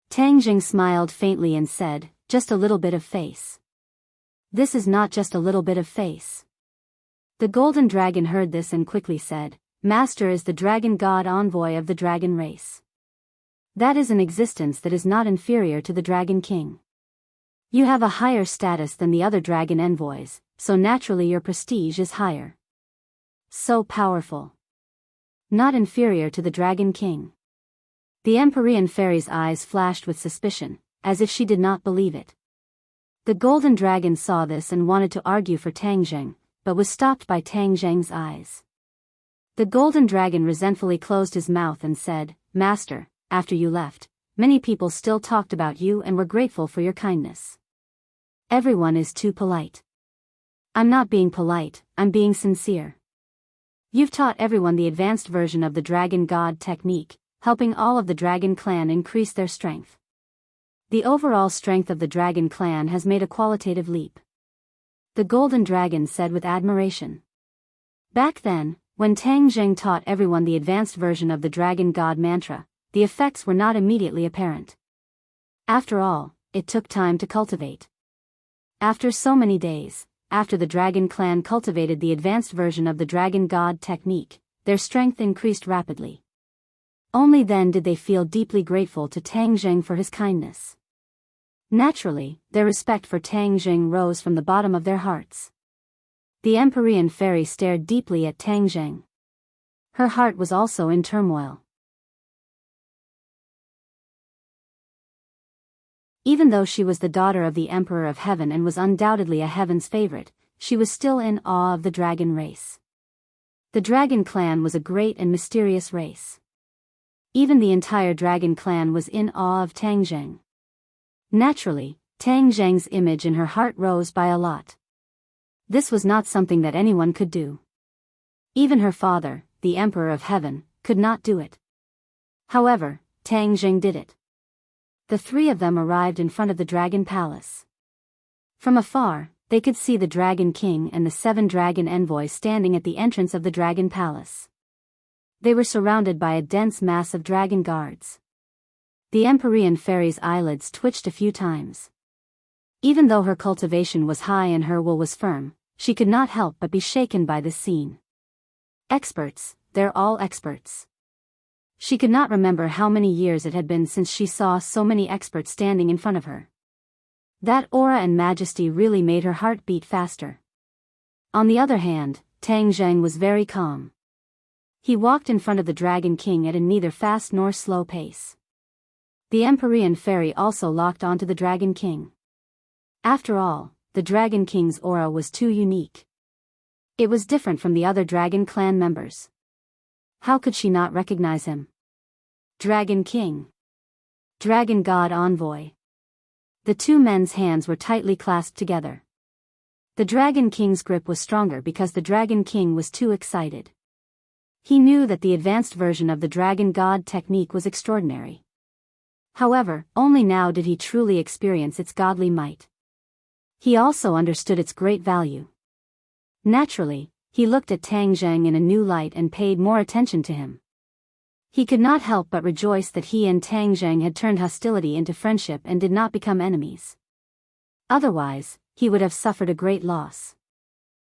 S1: Tang Zheng smiled faintly and said, "Just a little bit of face." "This is not just a little bit of face." The golden dragon heard this and quickly said, "Master is the dragon god envoy of the dragon race. That is an existence that is not inferior to the Dragon King. You have a higher status than the other dragon envoys, so naturally your prestige is higher." "So powerful. Not inferior to the Dragon King." The Empyrean fairy's eyes flashed with suspicion, as if she did not believe it. The golden dragon saw this and wanted to argue for Tang Zheng, but was stopped by Tang Zheng's eyes. The golden dragon resentfully closed his mouth and said, "Master, after you left, many people still talked about you and were grateful for your kindness. Everyone is too polite." "I'm not being polite, I'm being sincere." You've taught everyone the advanced version of the Dragon God technique, helping all of the Dragon Clan increase their strength. The overall strength of the Dragon Clan has made a qualitative leap. The Golden Dragon said with admiration. Back then, when Tang Zheng taught everyone the advanced version of the Dragon God mantra, the effects were not immediately apparent. After all, it took time to cultivate. After so many days, after the Dragon Clan cultivated the advanced version of the Dragon God technique, their strength increased rapidly. Only then did they feel deeply grateful to Tang Zheng for his kindness. Naturally, their respect for Tang Zheng rose from the bottom of their hearts. The Empyrean fairy stared deeply at Tang Zheng. Her heart was also in turmoil. Even though she was the daughter of the Emperor of Heaven and was undoubtedly a Heaven's favorite, she was still in awe of the dragon race. The Dragon Clan was a great and mysterious race. Even the entire Dragon Clan was in awe of Tang Zheng. Naturally, Tang Zheng's image in her heart rose by a lot. This was not something that anyone could do. Even her father, the Emperor of Heaven, could not do it. However, Tang Zheng did it. The three of them arrived in front of the Dragon Palace. From afar, they could see the Dragon King and the 7 dragon envoys standing at the entrance of the Dragon Palace. They were surrounded by a dense mass of dragon guards. The Empyrean fairy's eyelids twitched a few times. Even though her cultivation was high and her will was firm, she could not help but be shaken by this scene. Experts, they're all experts. She could not remember how many years it had been since she saw so many experts standing in front of her. That aura and majesty really made her heart beat faster. On the other hand, Tang Zheng was very calm. He walked in front of the Dragon King at a neither fast nor slow pace. The Empyrean fairy also locked onto the Dragon King. After all, the Dragon King's aura was too unique. It was different from the other Dragon Clan members. How could she not recognize him? Dragon King. Dragon God Envoy. The two men's hands were tightly clasped together. The Dragon King's grip was stronger because the Dragon King was too excited. He knew that the advanced version of the Dragon God technique was extraordinary. However, only now did he truly experience its godly might. He also understood its great value. Naturally, he looked at Tang Zheng in a new light and paid more attention to him. He could not help but rejoice that he and Tang Zheng had turned hostility into friendship and did not become enemies. Otherwise, he would have suffered a great loss.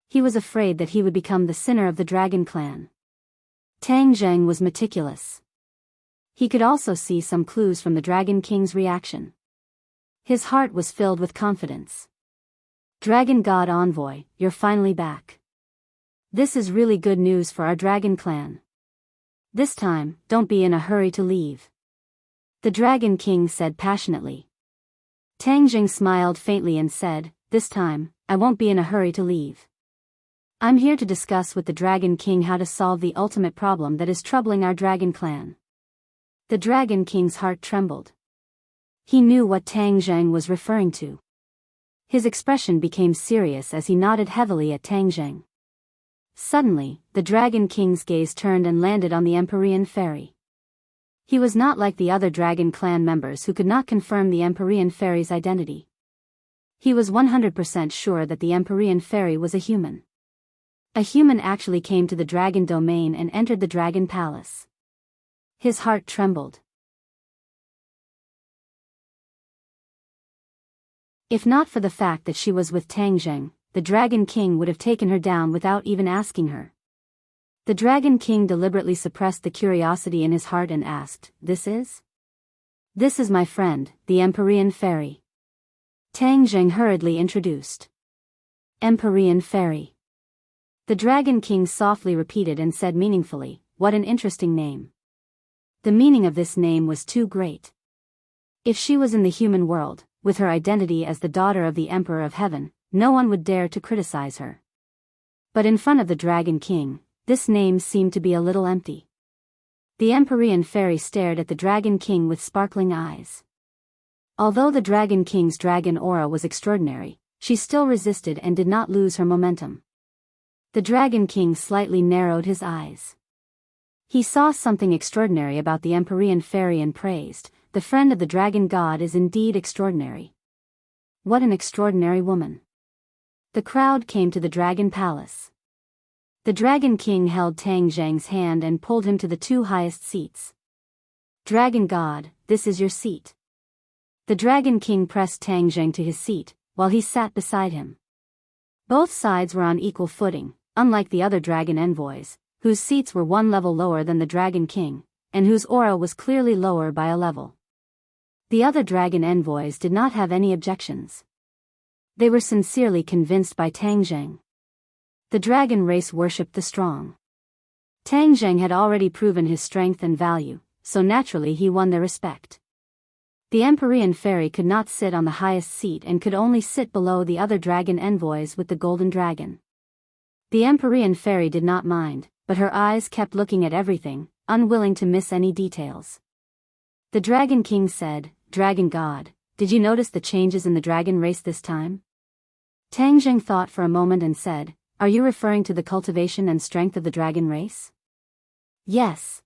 S1: He was afraid that he would become the sinner of the Dragon Clan. Tang Zheng was meticulous. He could also see some clues from the Dragon King's reaction. His heart was filled with confidence. Dragon God Envoy, you're finally back. This is really good news for our Dragon Clan. This time, don't be in a hurry to leave. The Dragon King said passionately. Tang Zheng smiled faintly and said, this time, I won't be in a hurry to leave. I'm here to discuss with the Dragon King how to solve the ultimate problem that is troubling our Dragon Clan. The Dragon King's heart trembled. He knew what Tang Zheng was referring to. His expression became serious as he nodded heavily at Tang Zheng. Suddenly, the Dragon King's gaze turned and landed on the Empyrean fairy. He was not like the other Dragon Clan members who could not confirm the Empyrean fairy's identity. He was 100% sure that the Empyrean fairy was a human. A human actually came to the Dragon Domain and entered the Dragon Palace. His heart trembled. If not for the fact that she was with Tang Zheng, the Dragon King would have taken her down without even asking her. The Dragon King deliberately suppressed the curiosity in his heart and asked, This is my friend, the Empyrean fairy. Tang Zheng hurriedly introduced. Empyrean fairy. The Dragon King softly repeated and said meaningfully, what an interesting name. The meaning of this name was too great. If she was in the human world, with her identity as the daughter of the Emperor of Heaven, no one would dare to criticize her. But in front of the Dragon King, this name seemed to be a little empty. The Empyrean fairy stared at the Dragon King with sparkling eyes. Although the Dragon King's dragon aura was extraordinary, she still resisted and did not lose her momentum. The Dragon King slightly narrowed his eyes. He saw something extraordinary about the Empyrean fairy and praised, "The friend of the dragon god is indeed extraordinary. What an extraordinary woman." The crowd came to the Dragon Palace. The Dragon King held Tang Zhang's hand and pulled him to the two highest seats. "Dragon God, this is your seat." The Dragon King pressed Tang Zhang to his seat, while he sat beside him. Both sides were on equal footing, unlike the other dragon envoys, whose seats were one level lower than the Dragon King, and whose aura was clearly lower by a level. The other dragon envoys did not have any objections. They were sincerely convinced by Tang Zhang. The dragon race worshipped the strong. Tang Zhang had already proven his strength and value, so naturally he won their respect. The Empyrean fairy could not sit on the highest seat and could only sit below the other dragon envoys with the golden dragon. The Empyrean fairy did not mind, but her eyes kept looking at everything, unwilling to miss any details. The Dragon King said, "Dragon God, did you notice the changes in the dragon race this time?" Tang Zhang thought for a moment and said, "Are you referring to the cultivation and strength of the dragon race?" "Yes."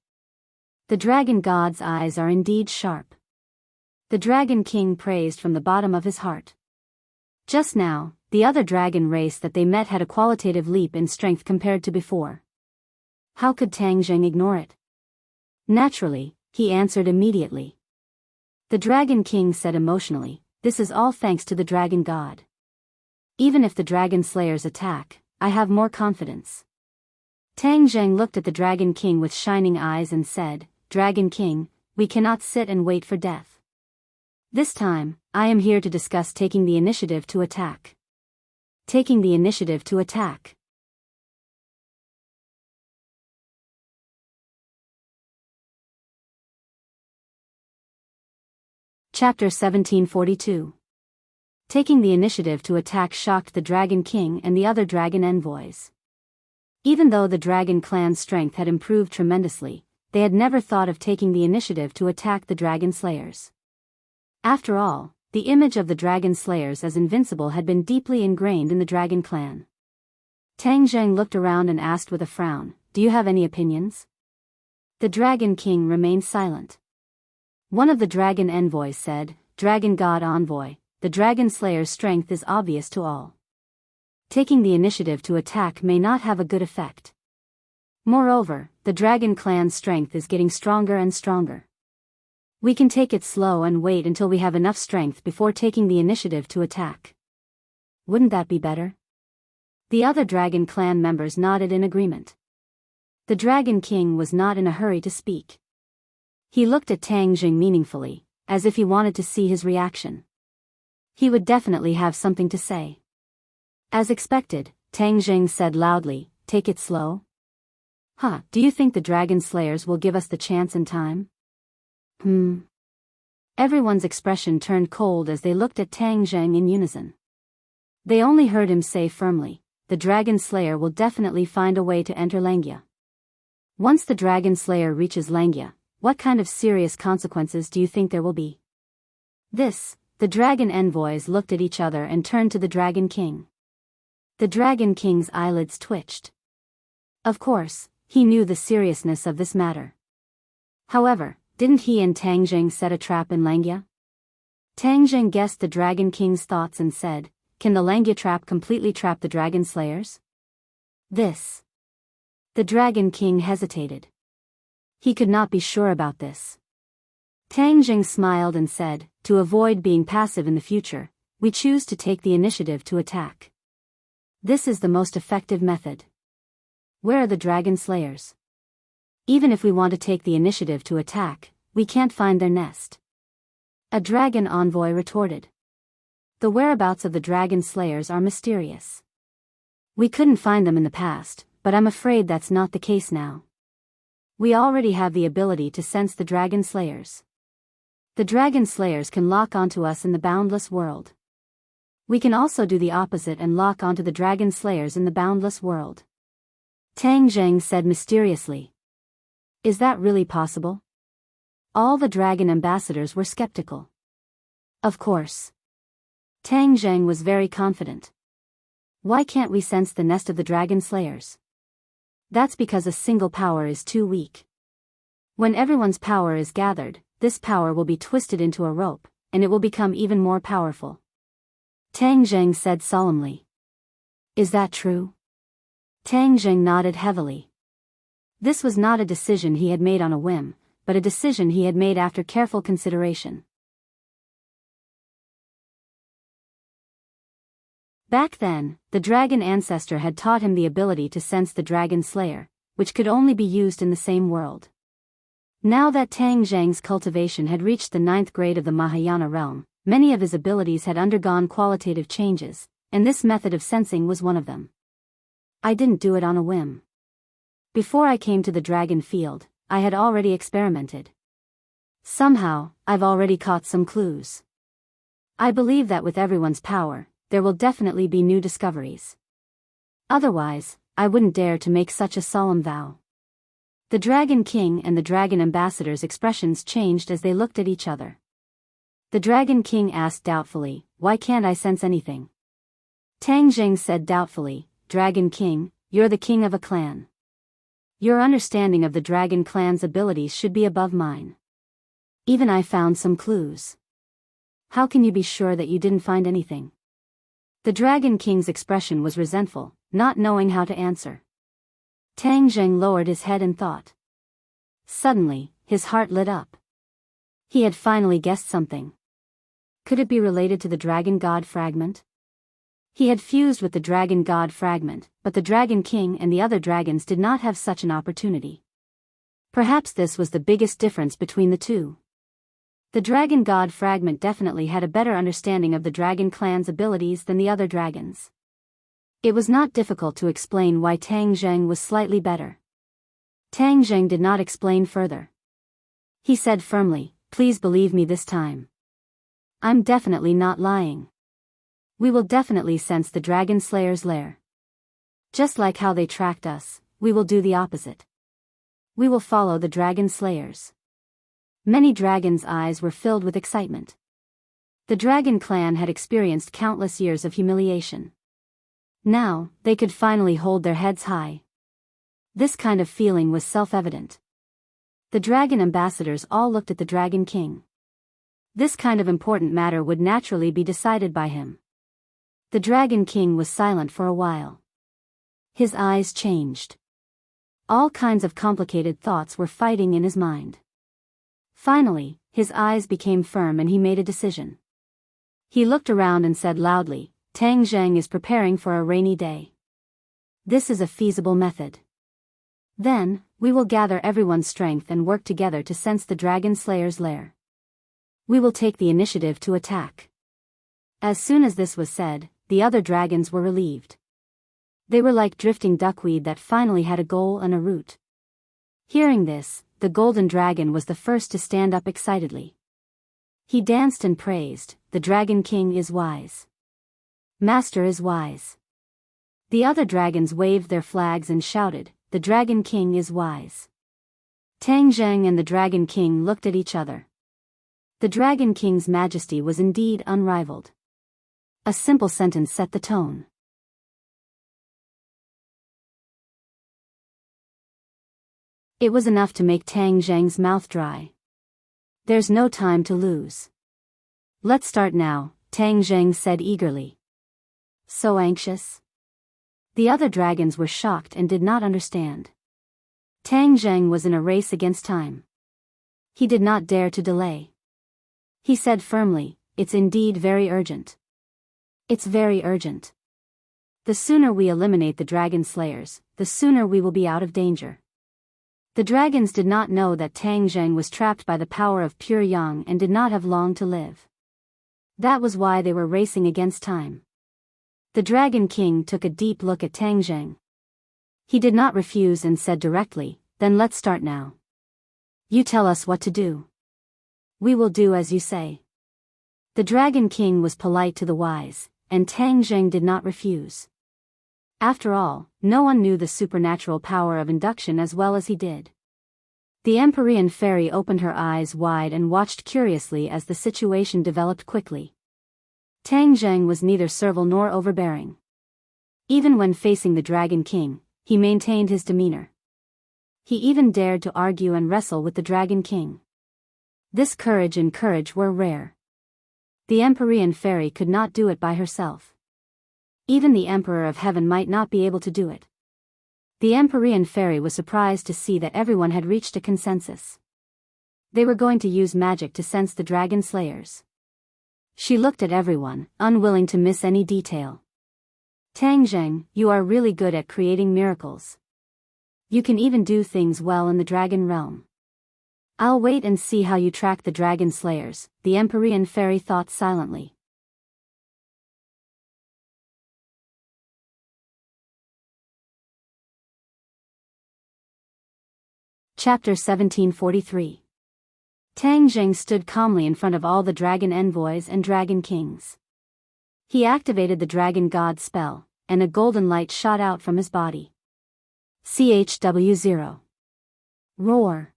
S1: The Dragon God's eyes are indeed sharp. The Dragon King praised from the bottom of his heart. Just now, the other dragon race that they met had a qualitative leap in strength compared to before. How could Tang Zhang ignore it? Naturally, he answered immediately. The Dragon King said emotionally, "This is all thanks to the Dragon God. Even if the Dragon Slayers attack, I have more confidence." Tang Zhang looked at the Dragon King with shining eyes and said, "Dragon King, we cannot sit and wait for death. This time, I am here to discuss taking the initiative to attack." Taking the initiative to attack. Chapter 1742. Taking the initiative to attack shocked the Dragon King and the other dragon envoys. Even though the Dragon Clan's strength had improved tremendously, they had never thought of taking the initiative to attack the Dragon Slayers. After all, the image of the Dragon Slayers as invincible had been deeply ingrained in the Dragon Clan. Tang Zhang looked around and asked with a frown, "Do you have any opinions?" The Dragon King remained silent. One of the dragon envoys said, "Dragon God Envoy, the Dragon Slayer's strength is obvious to all. Taking the initiative to attack may not have a good effect. Moreover, the Dragon Clan's strength is getting stronger and stronger. We can take it slow and wait until we have enough strength before taking the initiative to attack. Wouldn't that be better?" The other Dragon Clan members nodded in agreement. The Dragon King was not in a hurry to speak. He looked at Tang Zhang meaningfully, as if he wanted to see his reaction. He would definitely have something to say. As expected, Tang Zhang said loudly, "Take it slow? Do you think the Dragon Slayers will give us the chance in time?" Everyone's expression turned cold as they looked at Tang Zhang in unison. They only heard him say firmly, "The Dragon Slayer will definitely find a way to enter Langia. Once the Dragon Slayer reaches Langia, what kind of serious consequences do you think there will be?" The dragon envoys looked at each other and turned to the Dragon King. The Dragon King's eyelids twitched. Of course, he knew the seriousness of this matter. However, didn't he and Tang Zhang set a trap in Langia? Tang Zhang guessed the Dragon King's thoughts and said, "Can the Langia trap completely trap the Dragon Slayers?" The Dragon King hesitated. He could not be sure about this. Tang Zhang smiled and said, "To avoid being passive in the future, we choose to take the initiative to attack. This is the most effective method. Where are the Dragon Slayers? Even if we want to take the initiative to attack, we can't find their nest." A dragon envoy retorted. "The whereabouts of the Dragon Slayers are mysterious. We couldn't find them in the past, but I'm afraid that's not the case now. We already have the ability to sense the Dragon Slayers. The Dragon Slayers can lock onto us in the boundless world. We can also do the opposite and lock onto the Dragon Slayers in the boundless world." Tang Zhang said mysteriously. "Is that really possible?" All the dragon ambassadors were skeptical. Of course. Tang Zhang was very confident. Why can't we sense the nest of the dragon slayers? That's because a single power is too weak. When everyone's power is gathered, this power will be twisted into a rope, and it will become even more powerful. Tang Zheng said solemnly. Is that true? Tang Zheng nodded heavily. This was not a decision he had made on a whim, but a decision he had made after careful consideration. Back then, the dragon ancestor had taught him the ability to sense the dragon slayer, which could only be used in the same world. Now that Tang Zheng's cultivation had reached the 9th grade of the Mahayana realm, many of his abilities had undergone qualitative changes, and this method of sensing was one of them. I didn't do it on a whim. Before I came to the dragon field, I had already experimented. Somehow, I've already caught some clues. I believe that with everyone's power, there will definitely be new discoveries. Otherwise, I wouldn't dare to make such a solemn vow. The Dragon King and the Dragon Ambassador's expressions changed as they looked at each other. The Dragon King asked doubtfully, "Why can't I sense anything?" Tang Zheng said doubtfully, "Dragon King, you're the king of a clan. Your understanding of the dragon clan's abilities should be above mine. Even I found some clues. How can you be sure that you didn't find anything?" The Dragon King's expression was resentful, not knowing how to answer. Tang Zheng lowered his head and thought. Suddenly, his heart lit up. He had finally guessed something. Could it be related to the Dragon God fragment? He had fused with the Dragon God fragment, but the Dragon King and the other dragons did not have such an opportunity. Perhaps this was the biggest difference between the two. The Dragon God fragment definitely had a better understanding of the dragon clan's abilities than the other dragons. It was not difficult to explain why Tang Zheng was slightly better. Tang Zheng did not explain further. He said firmly, "Please believe me this time. I'm definitely not lying. We will definitely sense the Dragon Slayer's lair. Just like how they tracked us, we will do the opposite. We will follow the Dragon Slayers." Many dragons' eyes were filled with excitement. The Dragon Clan had experienced countless years of humiliation. Now, they could finally hold their heads high. This kind of feeling was self-evident. The Dragon Ambassadors all looked at the Dragon King. This kind of important matter would naturally be decided by him. The Dragon King was silent for a while. His eyes changed. All kinds of complicated thoughts were fighting in his mind. Finally, his eyes became firm and he made a decision. He looked around and said loudly, "Tang Zheng is preparing for a rainy day. This is a feasible method. Then, we will gather everyone's strength and work together to sense the Dragon Slayer's lair. We will take the initiative to attack." As soon as this was said, the other dragons were relieved. They were like drifting duckweed that finally had a goal and a route. Hearing this, the Golden Dragon was the first to stand up excitedly. He danced and praised, "The Dragon King is wise. Master is wise." The other dragons waved their flags and shouted, "The Dragon King is wise." Tang Zheng and the Dragon King looked at each other. The Dragon King's majesty was indeed unrivaled. A simple sentence set the tone. It was enough to make Tang Zheng's mouth dry. "There's no time to lose. Let's start now," Tang Zheng said eagerly. "So anxious?" The other dragons were shocked and did not understand. Tang Zheng was in a race against time. He did not dare to delay. He said firmly, "It's indeed very urgent. It's very urgent. The sooner we eliminate the Dragon Slayers, the sooner we will be out of danger." The dragons did not know that Tang Zheng was trapped by the power of pure yang and did not have long to live. That was why they were racing against time. The Dragon King took a deep look at Tang Zheng. He did not refuse and said directly, "Then let's start now. You tell us what to do. We will do as you say." The Dragon King was polite to the wise, and Tang Zheng did not refuse. After all, no one knew the supernatural power of induction as well as he did. The Empyrean fairy opened her eyes wide and watched curiously as the situation developed quickly. Tang Zheng was neither servile nor overbearing. Even when facing the Dragon King, he maintained his demeanor. He even dared to argue and wrestle with the Dragon King. This courage and courage were rare. The Empyrean fairy could not do it by herself. Even the Emperor of Heaven might not be able to do it. The Empyrean fairy was surprised to see that everyone had reached a consensus. They were going to use magic to sense the dragon slayers. She looked at everyone, unwilling to miss any detail. Tang Zheng, you are really good at creating miracles. You can even do things well in the dragon realm. I'll wait and see how you track the dragon slayers, the Empyrean fairy thought silently. Chapter 1743. Tang Zheng stood calmly in front of all the dragon envoys and dragon kings. He activated the dragon god spell, and a golden light shot out from his body. CHW0. Roar.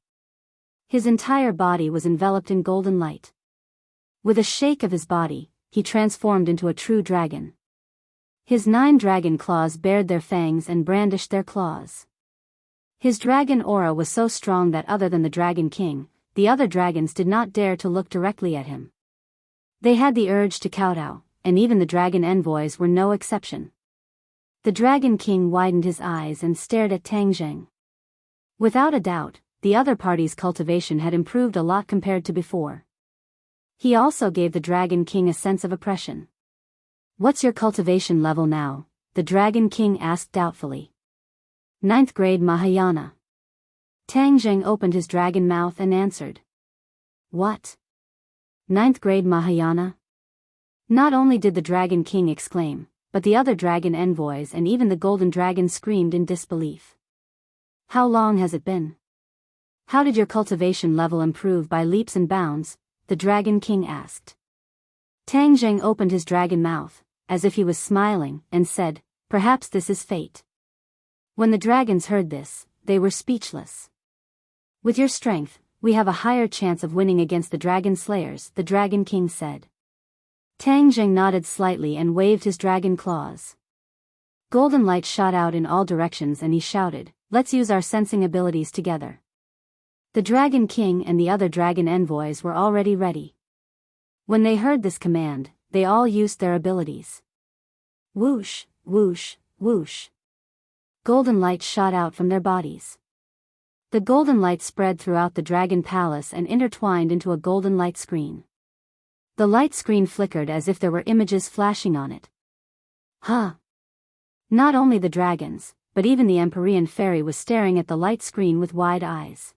S1: His entire body was enveloped in golden light. With a shake of his body, he transformed into a true dragon. His 9 dragon claws bared their fangs and brandished their claws. His dragon aura was so strong that other than the Dragon King, the other dragons did not dare to look directly at him. They had the urge to kowtow, and even the dragon envoys were no exception. The Dragon King widened his eyes and stared at Tang Zheng. Without a doubt, the other party's cultivation had improved a lot compared to before. He also gave the Dragon King a sense of oppression. What's your cultivation level now? The Dragon King asked doubtfully. 9th grade Mahayana. Tang Zheng opened his dragon mouth and answered. What? 9th grade Mahayana? Not only did the Dragon King exclaim, but the other dragon envoys and even the golden dragon screamed in disbelief. How long has it been? How did your cultivation level improve by leaps and bounds? The Dragon King asked. Tang Zheng opened his dragon mouth, as if he was smiling, and said, perhaps this is fate. When the dragons heard this, they were speechless. With your strength, we have a higher chance of winning against the dragon slayers, the Dragon King said. Tang Zheng nodded slightly and waved his dragon claws. Golden light shot out in all directions and he shouted, let's use our sensing abilities together. The Dragon King and the other dragon envoys were already ready. When they heard this command, they all used their abilities. Whoosh, whoosh, whoosh. Golden light shot out from their bodies. The golden light spread throughout the dragon palace and intertwined into a golden light screen. The light screen flickered as if there were images flashing on it. Huh! Not only the dragons, but even the Empyrean fairy was staring at the light screen with wide eyes.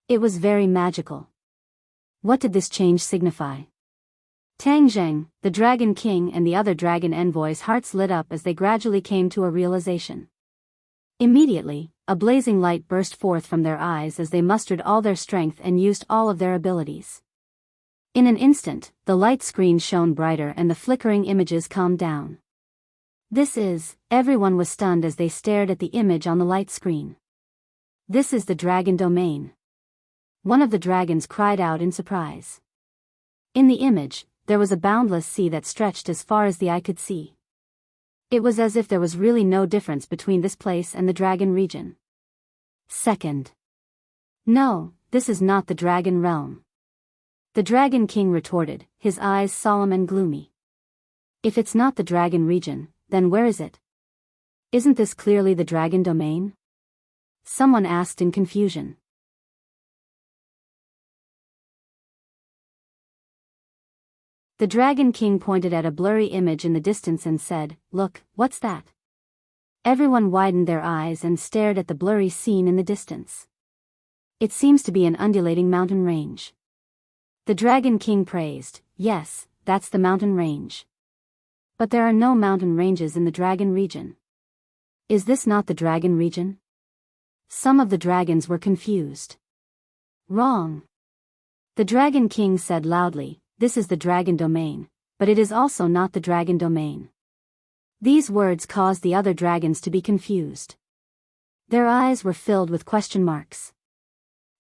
S1: It was very magical. What did this change signify? Tang Zheng, the Dragon King and the other dragon envoys' hearts lit up as they gradually came to a realization. Immediately, a blazing light burst forth from their eyes as they mustered all their strength and used all of their abilities. In an instant, the light screen shone brighter and the flickering images calmed down. Everyone was stunned as they stared at the image on the light screen. This is the dragon domain. One of the dragons cried out in surprise. In the image, there was a boundless sea that stretched as far as the eye could see. It was as if there was really no difference between this place and the dragon region. Second. No, this is not the dragon realm. The Dragon King retorted, his eyes solemn and gloomy. If it's not the dragon region, then where is it? Isn't this clearly the dragon domain? Someone asked in confusion. The Dragon King pointed at a blurry image in the distance and said, look, what's that? Everyone widened their eyes and stared at the blurry scene in the distance. It seems to be an undulating mountain range. The Dragon King praised, yes, that's the mountain range. But there are no mountain ranges in the dragon region. Is this not the dragon region? Some of the dragons were confused. Wrong. The Dragon King said loudly, this is the dragon domain, but it is also not the dragon domain. These words caused the other dragons to be confused. Their eyes were filled with question marks.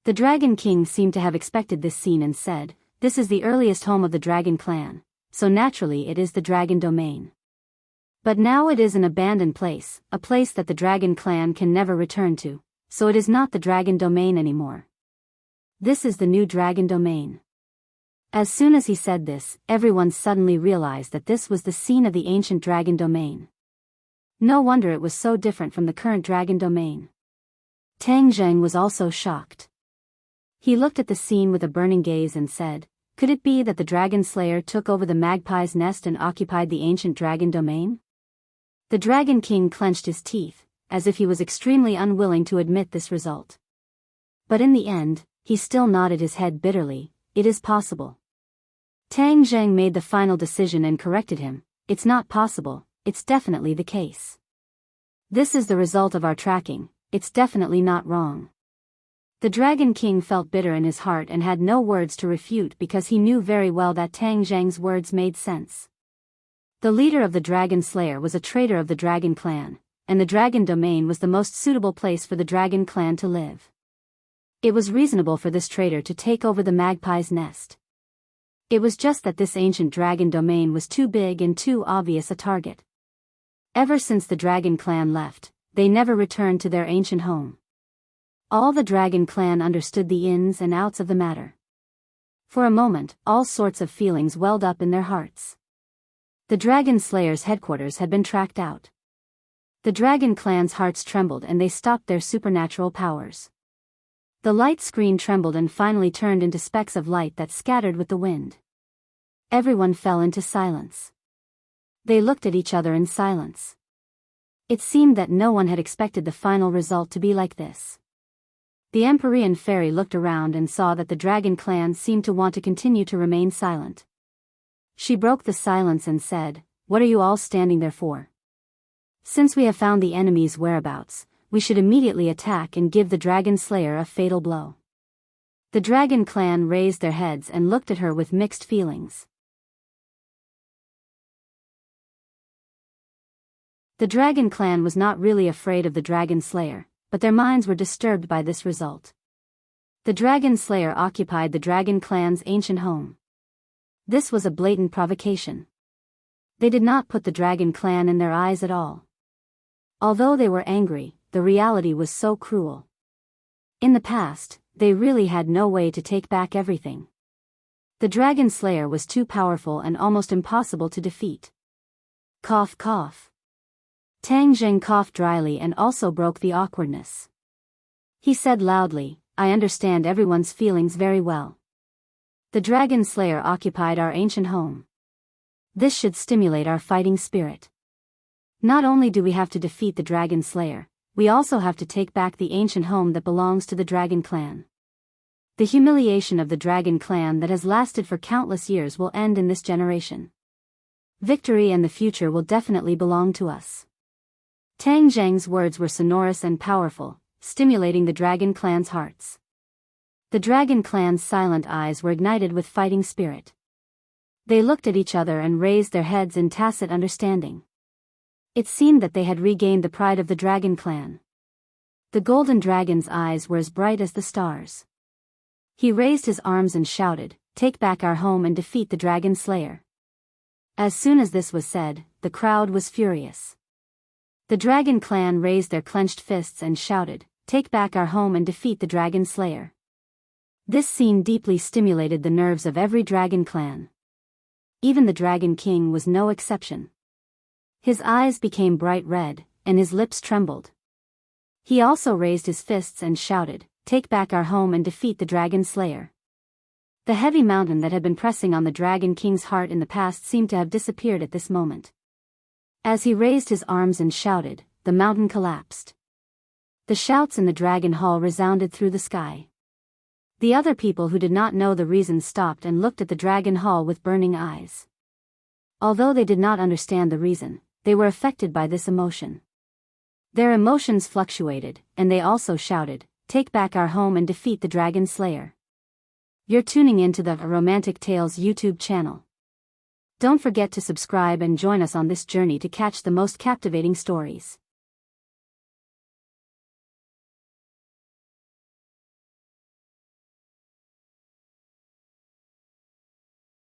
S1: The Dragon King seemed to have expected this scene and said, this is the earliest home of the dragon clan, so naturally it is the dragon domain. But now it is an abandoned place, a place that the dragon clan can never return to, so it is not the dragon domain anymore. This is the new dragon domain. As soon as he said this, everyone suddenly realized that this was the scene of the ancient dragon domain. No wonder it was so different from the current dragon domain. Tang Zheng was also shocked. He looked at the scene with a burning gaze and said, "Could it be that the dragon slayer took over the magpie's nest and occupied the ancient dragon domain?" The Dragon King clenched his teeth, as if he was extremely unwilling to admit this result. But in the end, he still nodded his head bitterly. "It is possible." Tang Zheng made the final decision and corrected him. "It's not possible, it's definitely the case. This is the result of our tracking, it's definitely not wrong." The Dragon King felt bitter in his heart and had no words to refute because he knew very well that Tang Zheng's words made sense. The leader of the Dragon Slayer was a traitor of the Dragon Clan, and the Dragon Domain was the most suitable place for the Dragon Clan to live. It was reasonable for this traitor to take over the magpie's nest. It was just that this ancient Dragon Domain was too big and too obvious a target. Ever since the Dragon Clan left, they never returned to their ancient home. All the Dragon Clan understood the ins and outs of the matter. For a moment, all sorts of feelings welled up in their hearts. The Dragon Slayer's headquarters had been tracked out. The Dragon Clan's hearts trembled and they stopped their supernatural powers. The light screen trembled and finally turned into specks of light that scattered with the wind. Everyone fell into silence. They looked at each other in silence. It seemed that no one had expected the final result to be like this. The Empyrean Fairy looked around and saw that the Dragon Clan seemed to want to continue to remain silent. She broke the silence and said, "What are you all standing there for? Since we have found the enemy's whereabouts, we should immediately attack and give the Dragon Slayer a fatal blow." The Dragon Clan raised their heads and looked at her with mixed feelings. The Dragon Clan was not really afraid of the Dragon Slayer, but their minds were disturbed by this result. The Dragon Slayer occupied the Dragon Clan's ancient home. This was a blatant provocation. They did not put the Dragon Clan in their eyes at all. Although they were angry, the reality was so cruel. In the past, they really had no way to take back everything. The Dragon Slayer was too powerful and almost impossible to defeat. Cough cough. Tang Zheng coughed dryly and also broke the awkwardness. He said loudly, "I understand everyone's feelings very well. The Dragon Slayer occupied our ancient home. This should stimulate our fighting spirit. Not only do we have to defeat the Dragon Slayer, we also have to take back the ancient home that belongs to the Dragon Clan. The humiliation of the Dragon Clan that has lasted for countless years will end in this generation. Victory and the future will definitely belong to us." Tang Zheng's words were sonorous and powerful, stimulating the Dragon Clan's hearts. The Dragon Clan's silent eyes were ignited with fighting spirit. They looked at each other and raised their heads in tacit understanding. It seemed that they had regained the pride of the Dragon Clan. The golden dragon's eyes were as bright as the stars. He raised his arms and shouted, "Take back our home and defeat the Dragon Slayer." As soon as this was said, the crowd was furious. The Dragon Clan raised their clenched fists and shouted, "Take back our home and defeat the Dragon Slayer." This scene deeply stimulated the nerves of every Dragon Clan. Even the Dragon King was no exception. His eyes became bright red, and his lips trembled. He also raised his fists and shouted, "Take back our home and defeat the Dragon Slayer." The heavy mountain that had been pressing on the Dragon King's heart in the past seemed to have disappeared at this moment. As he raised his arms and shouted, the mountain collapsed. The shouts in the Dragon Hall resounded through the sky. The other people who did not know the reason stopped and looked at the Dragon Hall with burning eyes. Although they did not understand the reason, they were affected by this emotion. Their emotions fluctuated, and they also shouted, "Take back our home and defeat the Dragon Slayer." You're tuning into the Romantic Tales YouTube channel. Don't forget to subscribe and join us on this journey to catch the most captivating stories.